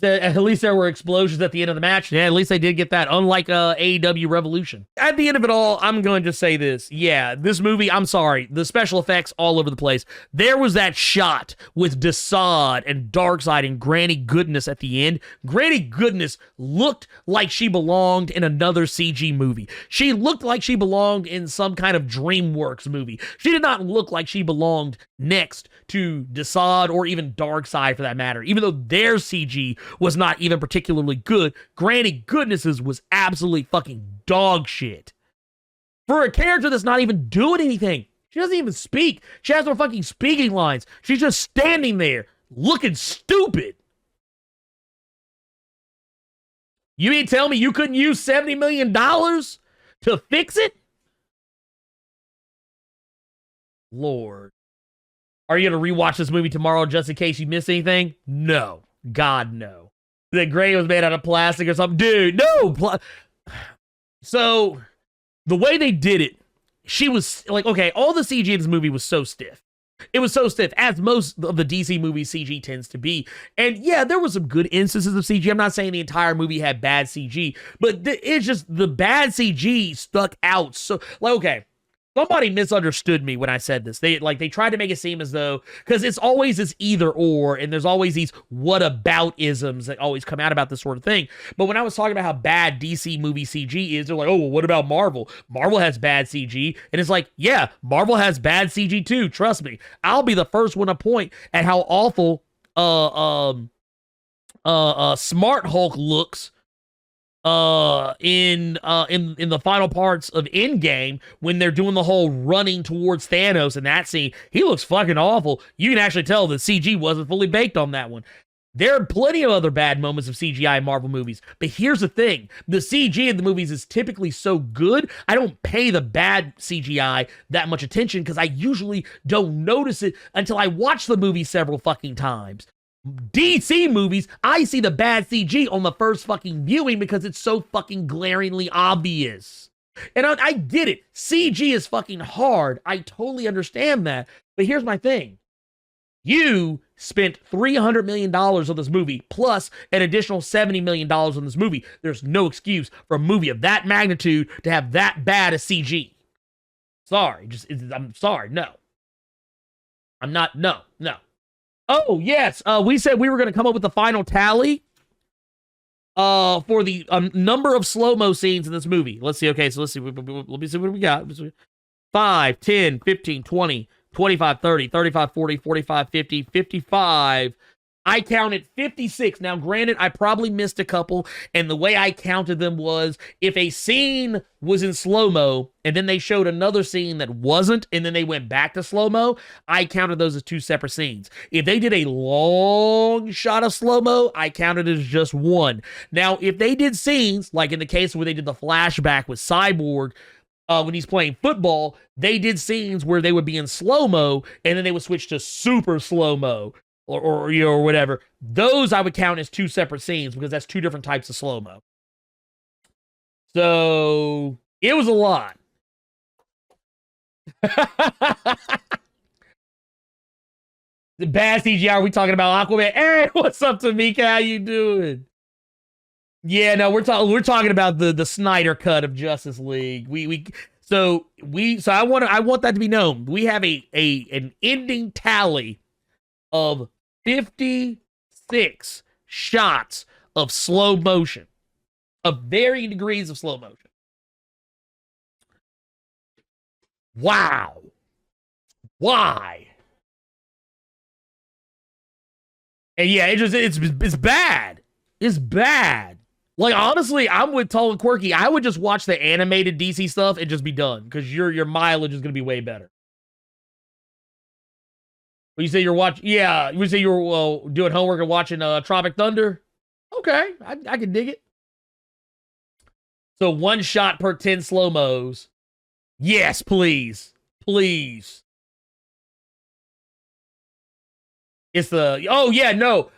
At least there were explosions at the end of the match. Yeah, at least they did get that, unlike AEW Revolution. At the end of it all, I'm going to say this. Yeah, this movie, I'm sorry, the special effects all over the place. There was that shot with Desaad and Darkseid and Granny Goodness at the end. Granny Goodness looked like she belonged in another CG movie. She looked like she belonged in some kind of DreamWorks movie. She did not look like she belonged next to Desaad or even Darkseid for that matter. Even though their CG was not even particularly good, Granny Goodness's was absolutely fucking dog shit. For a character that's not even doing anything. She doesn't even speak. She has no fucking speaking lines. She's just standing there looking stupid. You mean tell me you couldn't use $70 million to fix it? Lord. Are you going to rewatch this movie tomorrow just in case you miss anything? No. God, no. The gray was made out of plastic or something. Dude, no! So, the way they did it, she was, like, okay, all the CG in this movie was so stiff. It was so stiff, as most of the DC movies CG tends to be. And yeah, there were some good instances of CG. I'm not saying the entire movie had bad CG, but it's just the bad CG stuck out. So, like, okay, somebody misunderstood me when I said this. They tried to make it seem as though, because it's always this either or, and there's always these what about isms that always come out about this sort of thing. But when I was talking about how bad DC movie CG is, they're like, oh, well, what about Marvel? Marvel has bad CG. And it's like, yeah, Marvel has bad CG too. Trust me. I'll be the first one to point at how awful Smart Hulk looks in the final parts of Endgame when they're doing the whole running towards Thanos in that scene. He looks fucking awful. You can actually tell the CG wasn't fully baked on that one. There are plenty of other bad moments of CGI in Marvel movies, but here's the thing. The CG in the movies is typically so good, I don't pay the bad CGI that much attention because I usually don't notice it until I watch the movie several fucking times. DC movies, I see the bad CG on the first fucking viewing because it's so fucking glaringly obvious. And I get it. CG is fucking hard. I totally understand that. But here's my thing. You spent $300 million on this movie, plus an additional $70 million on this movie. There's no excuse for a movie of that magnitude to have that bad a CG. Sorry. I'm sorry. No. I'm not. No. Oh, yes. We said we were going to come up with the final tally for the number of slow-mo scenes in this movie. Let's see. Okay, so let's see. Let me see what we got. 5, 10, 15, 20, 25, 30, 35, 40, 45, 50, 55. I counted 56. Now, granted, I probably missed a couple, and the way I counted them was if a scene was in slow-mo, and then they showed another scene that wasn't, and then they went back to slow-mo, I counted those as two separate scenes. If they did a long shot of slow-mo, I counted it as just one. Now, if they did scenes, like in the case where they did the flashback with Cyborg, when he's playing football, they did scenes where they would be in slow-mo, and then they would switch to super slow-mo, or whatever. Those I would count as two separate scenes, because that's two different types of slow-mo. So, it was a lot. The bad CGI, are we talking about Aquaman? Hey, what's up, Tamika? How you doing? Yeah, no, we're talking about the Snyder Cut of Justice League. So I want that to be known. We have an ending tally of 56 shots of slow motion, of varying degrees of slow motion. Wow. Why? And yeah, it's bad. It's bad. Like, honestly, I'm with Tall and Quirky. I would just watch the animated DC stuff and just be done, because your mileage is going to be way better. But you say you're watching, yeah, you say you were doing homework and watching Tropic Thunder? Okay, I can dig it. So 1 shot per 10 slow-mos. Yes, please. Please. It's the, oh yeah, no.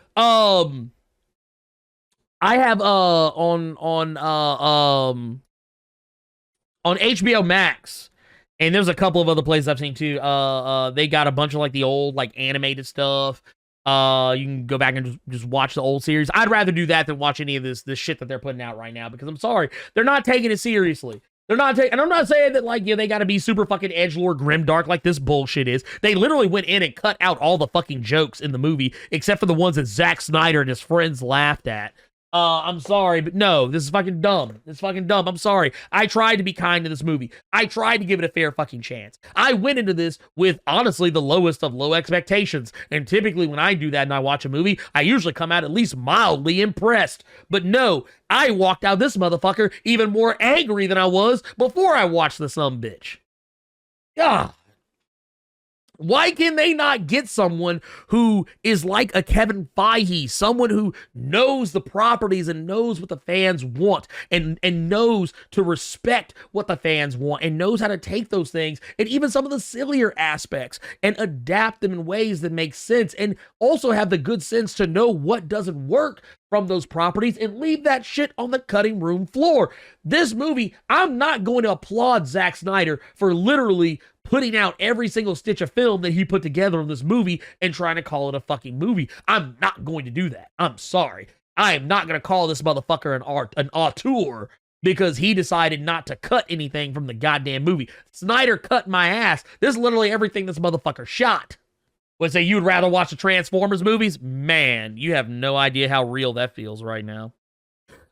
I have on HBO Max, and there's a couple of other places I've seen too. They got a bunch of like the old like animated stuff. You can go back and just watch the old series. I'd rather do that than watch any of this shit that they're putting out right now, because I'm sorry, they're not taking it seriously. They're not taking, and I'm not saying that like, yeah, they got to be super fucking edgelord grimdark like this bullshit is. They literally went in and cut out all the fucking jokes in the movie, except for the ones that Zack Snyder and his friends laughed at. I'm sorry, but no, this is fucking dumb. It's fucking dumb. I'm sorry. I tried to be kind to this movie. I tried to give it a fair fucking chance. I went into this with, honestly, the lowest of low expectations. And typically when I do that and I watch a movie, I usually come out at least mildly impressed. But no, I walked out this motherfucker even more angry than I was before I watched the sumbitch. God. Why can they not get someone who is like a Kevin Feige, someone who knows the properties and knows what the fans want and knows to respect what the fans want and knows how to take those things and even some of the sillier aspects and adapt them in ways that make sense, and also have the good sense to know what doesn't work from those properties and leave that shit on the cutting room floor. This movie, I'm not going to applaud Zack Snyder for literally putting out every single stitch of film that he put together in this movie and trying to call it a fucking movie. I'm not going to do that. I'm sorry. I am not going to call this motherfucker an auteur because he decided not to cut anything from the goddamn movie. Snyder cut my ass. This is literally everything this motherfucker shot. Would say you'd rather watch the Transformers movies? Man, you have no idea how real that feels right now.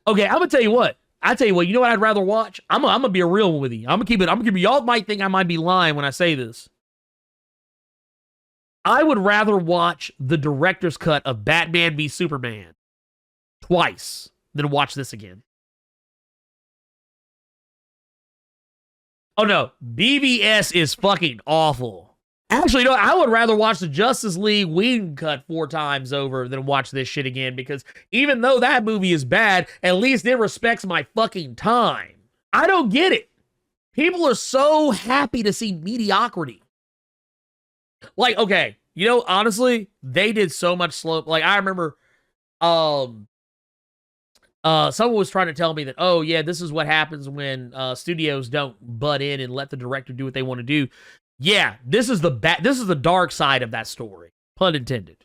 Okay, I'm gonna tell you what. You know what I'd rather watch? I'm gonna be a real one with you. I'm gonna keep it. Y'all might think I might be lying when I say this. I would rather watch the director's cut of Batman v Superman twice than watch this again. Oh no, BVS is fucking awful. Actually, no, I would rather watch the Justice League Whedon cut 4 times over than watch this shit again, because even though that movie is bad, at least it respects my fucking time. I don't get it. People are so happy to see mediocrity. Like, okay, you know, honestly, they did so much slow. Like, I remember, someone was trying to tell me that, oh yeah, this is what happens when studios don't butt in and let the director do what they want to do. Yeah, this is the dark side of that story. Pun intended.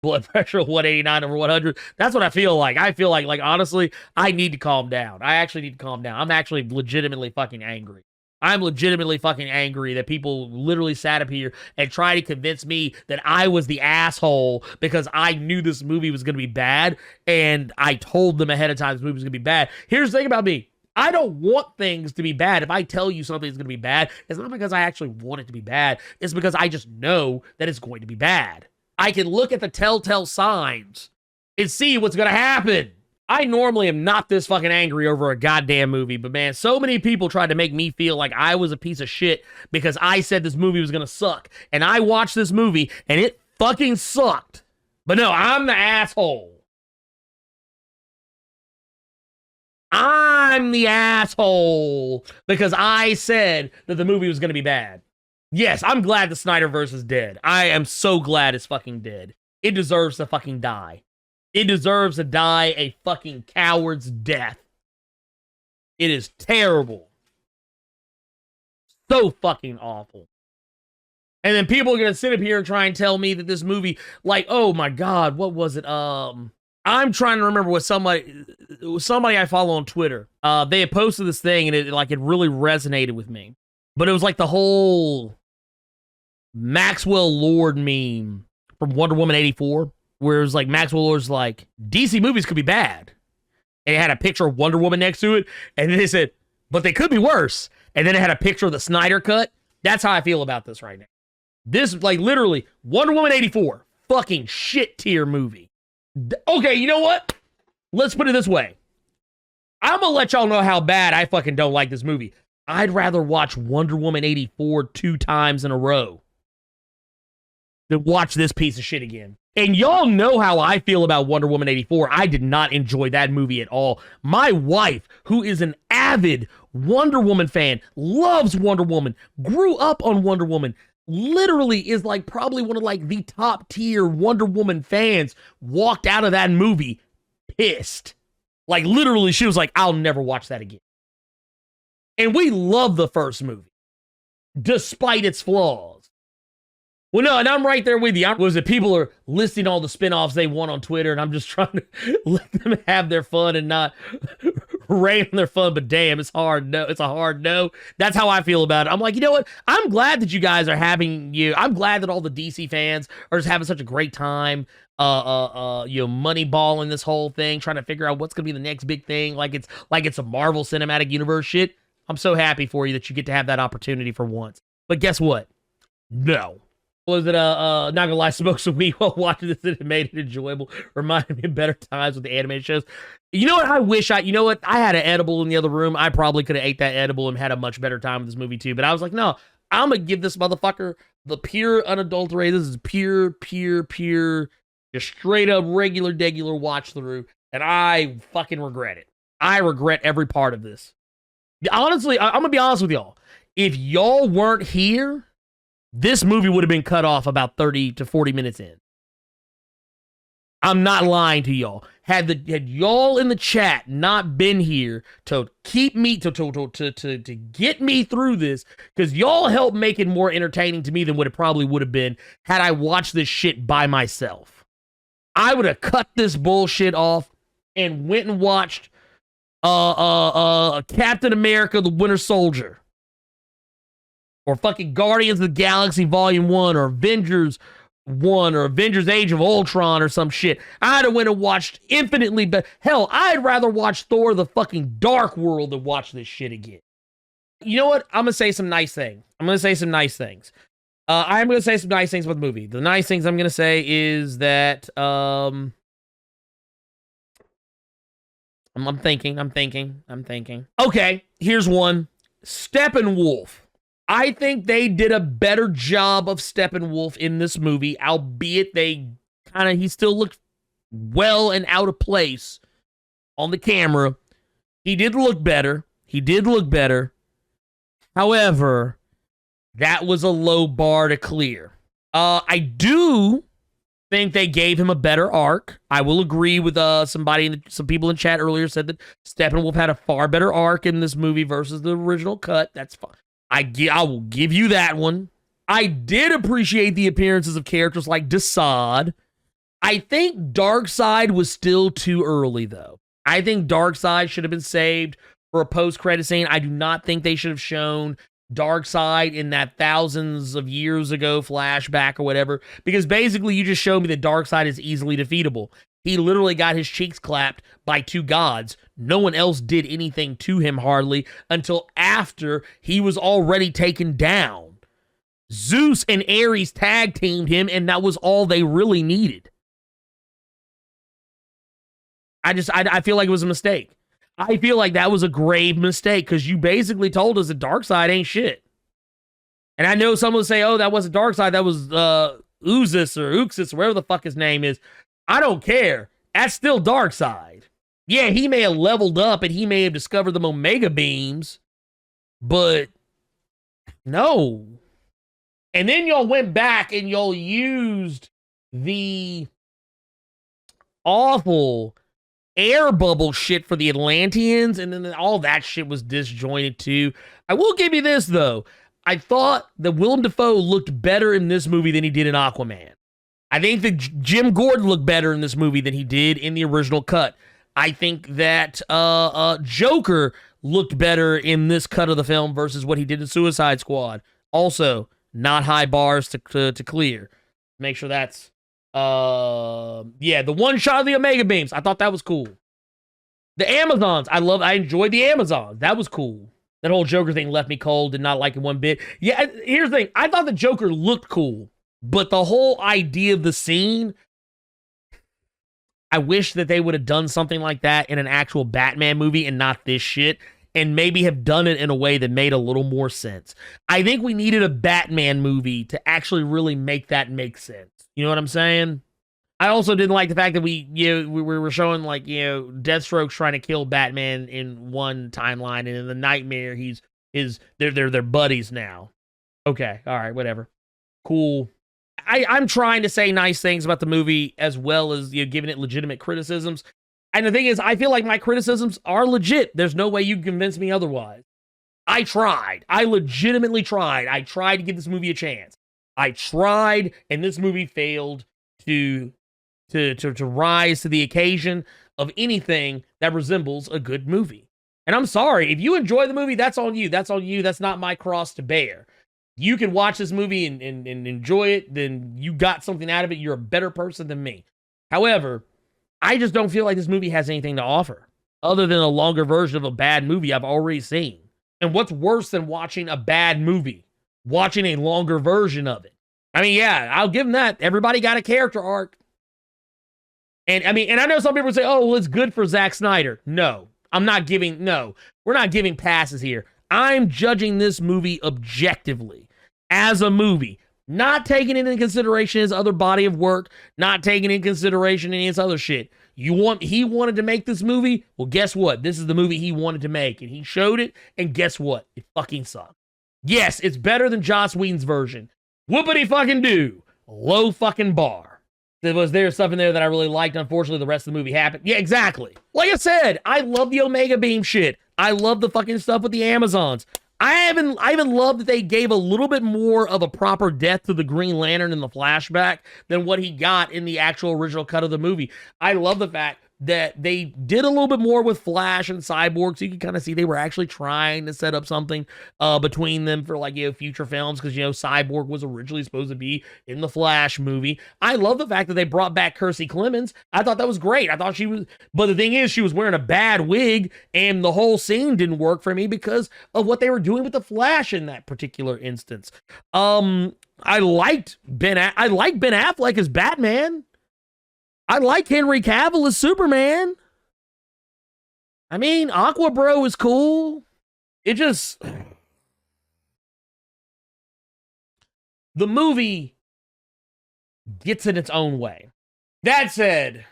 Blood pressure 189 over 100. That's what I feel like. I feel like honestly, I need to calm down. I actually need to calm down. I'm actually legitimately fucking angry. I'm legitimately fucking angry that people literally sat up here and tried to convince me that I was the asshole because I knew this movie was going to be bad, and I told them ahead of time this movie was going to be bad. Here's the thing about me. I don't want things to be bad. If I tell you something's going to be bad, it's not because I actually want it to be bad. It's because I just know that it's going to be bad. I can look at the telltale signs and see what's going to happen. I normally am not this fucking angry over a goddamn movie, but man, so many people tried to make me feel like I was a piece of shit because I said this movie was going to suck. And I watched this movie and it fucking sucked. But no, I'm the asshole. I'm the asshole because I said that the movie was going to be bad. Yes, I'm glad the Snyderverse is dead. I am so glad it's fucking dead. It deserves to fucking die. It deserves to die a fucking coward's death. It is terrible. So fucking awful. And then people are going to sit up here and try and tell me that this movie, like, oh my God, what was it? I'm trying to remember what somebody I follow on Twitter. They had posted this thing and it really resonated with me. But it was like the whole Maxwell Lord meme from Wonder Woman 84, where it was like Maxwell Lord's like, DC movies could be bad. And it had a picture of Wonder Woman next to it, and then they said, but they could be worse. And then it had a picture of the Snyder Cut. That's how I feel about this right now. This, like, literally, Wonder Woman 84, fucking shit tier movie. Okay, you know what? Let's put it this way. I'm gonna let y'all know how bad I fucking don't like this movie. I'd rather watch Wonder Woman 84 2 times in a row than watch this piece of shit again. And y'all know how I feel about Wonder Woman 84. I did not enjoy that movie at all. My wife, who is an avid Wonder Woman fan, loves Wonder Woman, grew up on Wonder Woman, literally is like probably one of like the top tier Wonder Woman fans, walked out of that movie pissed. Like literally she was like, I'll never watch that again. And we love the first movie, despite its flaws. Well, no, and I'm right there with you. Was it people are listing all the spinoffs they want on Twitter, and I'm just trying to let them have their fun and not rain on their fun, but damn, it's hard. No, it's a hard no. That's how I feel about it. I'm like, you know what? I'm glad that you guys are I'm glad that all the DC fans are just having such a great time, moneyballing this whole thing, trying to figure out what's going to be the next big thing. Like it's a Marvel Cinematic Universe shit. I'm so happy for you that you get to have that opportunity for once. But guess what? No. Was it not gonna lie, smoke some weed while watching this and it made it enjoyable. Reminded me of better times with the animated shows. You know what? I had an edible in the other room. I probably could have ate that edible and had a much better time with this movie too. But I was like, no, I'm gonna give this motherfucker the pure, unadulterated. This is pure, just straight up regular watch through. And I fucking regret it. I regret every part of this. Honestly, I'm gonna be honest with y'all. If y'all weren't here, this movie would have been cut off about 30 to 40 minutes in. I'm not lying to y'all. Had y'all in the chat not been here to keep me to get me through this, because y'all helped make it more entertaining to me than what it probably would have been had I watched this shit by myself. I would have cut this bullshit off and went and watched Captain America, the Winter Soldier, or fucking Guardians of the Galaxy Volume 1, or Avengers 1, or Avengers Age of Ultron, or some shit. I'd have went and watched infinitely better. Hell, I'd rather watch Thor the fucking Dark World than watch this shit again. You know what? I'm gonna say some nice things. I'm gonna say some nice things about the movie. The nice things I'm gonna say is that I'm thinking. Okay, here's one. Steppenwolf. I think they did a better job of Steppenwolf in this movie, albeit he still looked well and out of place on the camera. He did look better. However, that was a low bar to clear. I do think they gave him a better arc. I will agree with some people in chat earlier said that Steppenwolf had a far better arc in this movie versus the original cut. That's fine. I will give you that one. I did appreciate the appearances of characters like Desaad. I think Darkseid was still too early, though. I think Darkseid should have been saved for a post-credit scene. I do not think they should have shown Darkseid in that thousands of years ago flashback or whatever, because basically you just showed me that Darkseid is easily defeatable. He literally got his cheeks clapped by two gods. No one else did anything to him hardly until after he was already taken down. Zeus and Ares tag teamed him, and that was all they really needed. I feel like it was a mistake. I feel like that was a grave mistake because you basically told us that Darkseid ain't shit. And I know someone will say, oh, that wasn't Darkseid, that was Uxas or Uxas, whatever the fuck his name is. I don't care. That's still Darkseid. Yeah, he may have leveled up and he may have discovered the Omega Beams, but no. And then y'all went back and y'all used the awful air bubble shit for the Atlanteans, and then all that shit was disjointed too. I will give you this, though. I thought that Willem Dafoe looked better in this movie than he did in Aquaman. I think that Jim Gordon looked better in this movie than he did in the original cut. I think that Joker looked better in this cut of the film versus what he did in Suicide Squad. Also, not high bars to clear. Make sure that's the one shot of the Omega Beams. I thought that was cool. The Amazons, I enjoyed the Amazons. That was cool. That whole Joker thing left me cold, did not like it one bit. Yeah, here's the thing. I thought the Joker looked cool, but the whole idea of the scene, I wish that they would have done something like that in an actual Batman movie and not this shit, and maybe have done it in a way that made a little more sense. I think we needed a Batman movie to actually really make that make sense. You know what I'm saying? I also didn't like the fact that we were showing Deathstroke's trying to kill Batman in one timeline, and in the Nightmare they're buddies now. Okay, all right, whatever, cool. I'm trying to say nice things about the movie as well as giving it legitimate criticisms. And the thing is, I feel like my criticisms are legit. There's no way you can convince me otherwise. I tried. I legitimately tried. I tried to give this movie a chance. I tried, and this movie failed to rise to the occasion of anything that resembles a good movie. And I'm sorry, if you enjoy the movie, that's on you. That's on you. That's not my cross to bear. You can watch this movie and enjoy it, then you got something out of it. You're a better person than me. However, I just don't feel like this movie has anything to offer other than a longer version of a bad movie I've already seen. And what's worse than watching a bad movie? Watching a longer version of it. I mean, yeah, I'll give them that. Everybody got a character arc. And I know some people say, oh, well, it's good for Zack Snyder. No, we're not giving passes here. I'm judging this movie objectively as a movie, not taking into consideration his other body of work, not taking into consideration any of his other shit. He wanted to make this movie? Well, guess what? This is the movie he wanted to make, and he showed it, and guess what? It fucking sucked. Yes, it's better than Joss Whedon's version. Whoopity fucking do. Low fucking bar. There's stuff in there that I really liked. Unfortunately, the rest of the movie happened. Yeah, exactly. Like I said, I love the Omega Beam shit. I love the fucking stuff with the Amazons. I even love that they gave a little bit more of a proper death to the Green Lantern in the flashback than what he got in the actual original cut of the movie. I love the fact that they did a little bit more with Flash and Cyborg, so you can kind of see they were actually trying to set up something between them for, like, you know, future films, because, you know, Cyborg was originally supposed to be in the Flash movie. I love the fact that they brought back Kiersey Clemons. I thought that was great. I thought she was, but the thing is, she was wearing a bad wig, and the whole scene didn't work for me because of what they were doing with the Flash in that particular instance. I liked Ben Affleck as Batman. I like Henry Cavill as Superman. I mean, Aqua Bro is cool. It just... The movie gets in its own way. That said,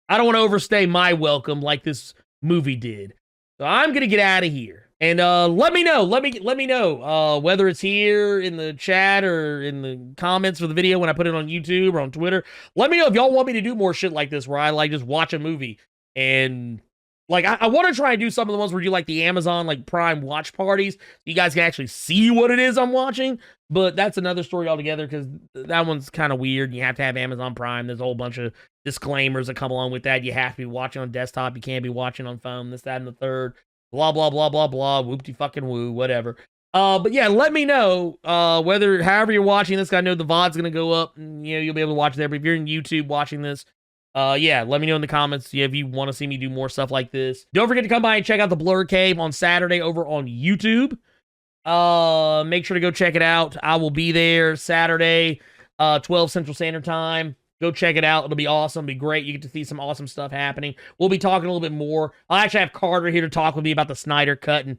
I don't want to overstay my welcome like this movie did. So I'm going to get out of here. And let me know whether it's here in the chat or in the comments for the video when I put it on YouTube or on Twitter. Let me know if y'all want me to do more shit like this where I like just watch a movie and like I want to try and do some of the ones where you like the Amazon like Prime watch parties. So you guys can actually see what it is I'm watching. But that's another story altogether because that one's kind of weird. You have to have Amazon Prime. There's a whole bunch of disclaimers that come along with that. You have to be watching on desktop. You can't be watching on phone. This, that, and the third. Blah, blah, blah, blah, blah, whoopty fucking woo, whatever. But yeah, let me know however you're watching this. I know the VOD's going to go up, and, you know, you'll be able to watch it there. But if you're in YouTube watching this, yeah, let me know in the comments if you want to see me do more stuff like this. Don't forget to come by and check out the Blerd Cave on Saturday over on YouTube. Make sure to go check it out. I will be there Saturday, 12 Central Standard Time. Go check it out. It'll be awesome. It'll be great. You get to see some awesome stuff happening. We'll be talking a little bit more. I'll actually have Carter here to talk with me about the Snyder Cut, and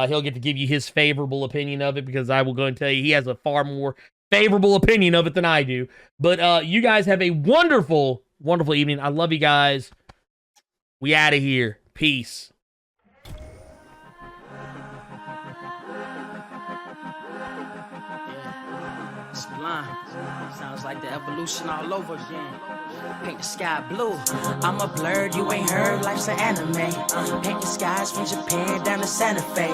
he'll get to give you his favorable opinion of it, because I will go and tell you he has a far more favorable opinion of it than I do. But you guys have a wonderful, wonderful evening. I love you guys. We out of here. Peace. Sounds like the evolution all over again. Paint the sky blue. I'm a Blerd, you ain't heard. Life's an anime. Paint the skies from Japan down to Santa Fe.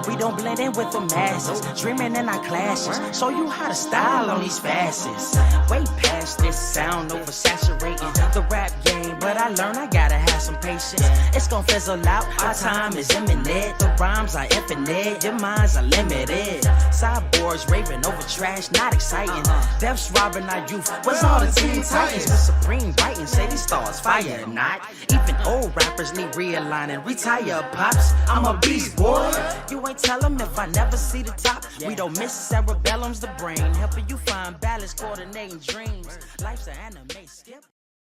We don't blend in with the masses. Dreaming in our classes. Show you how to style on these facets. Way past this sound oversaturating the rap game, but I learned I gotta have some patience. It's gon' fizzle out. Our time is imminent. The rhymes are infinite. Your minds are limited. Cyborgs raving over trash, not exciting. Death's robbing our youth. What's all the Teen Titans with Supreme writing? Say these stars fire or not. Even old rappers need realigning. Retire, pops. I'm a beast, boy. You ain't tell them if I never see the top. We don't miss cerebellum's the brain. Helping you find balance, coordinating dreams. Life's an anime. Skip.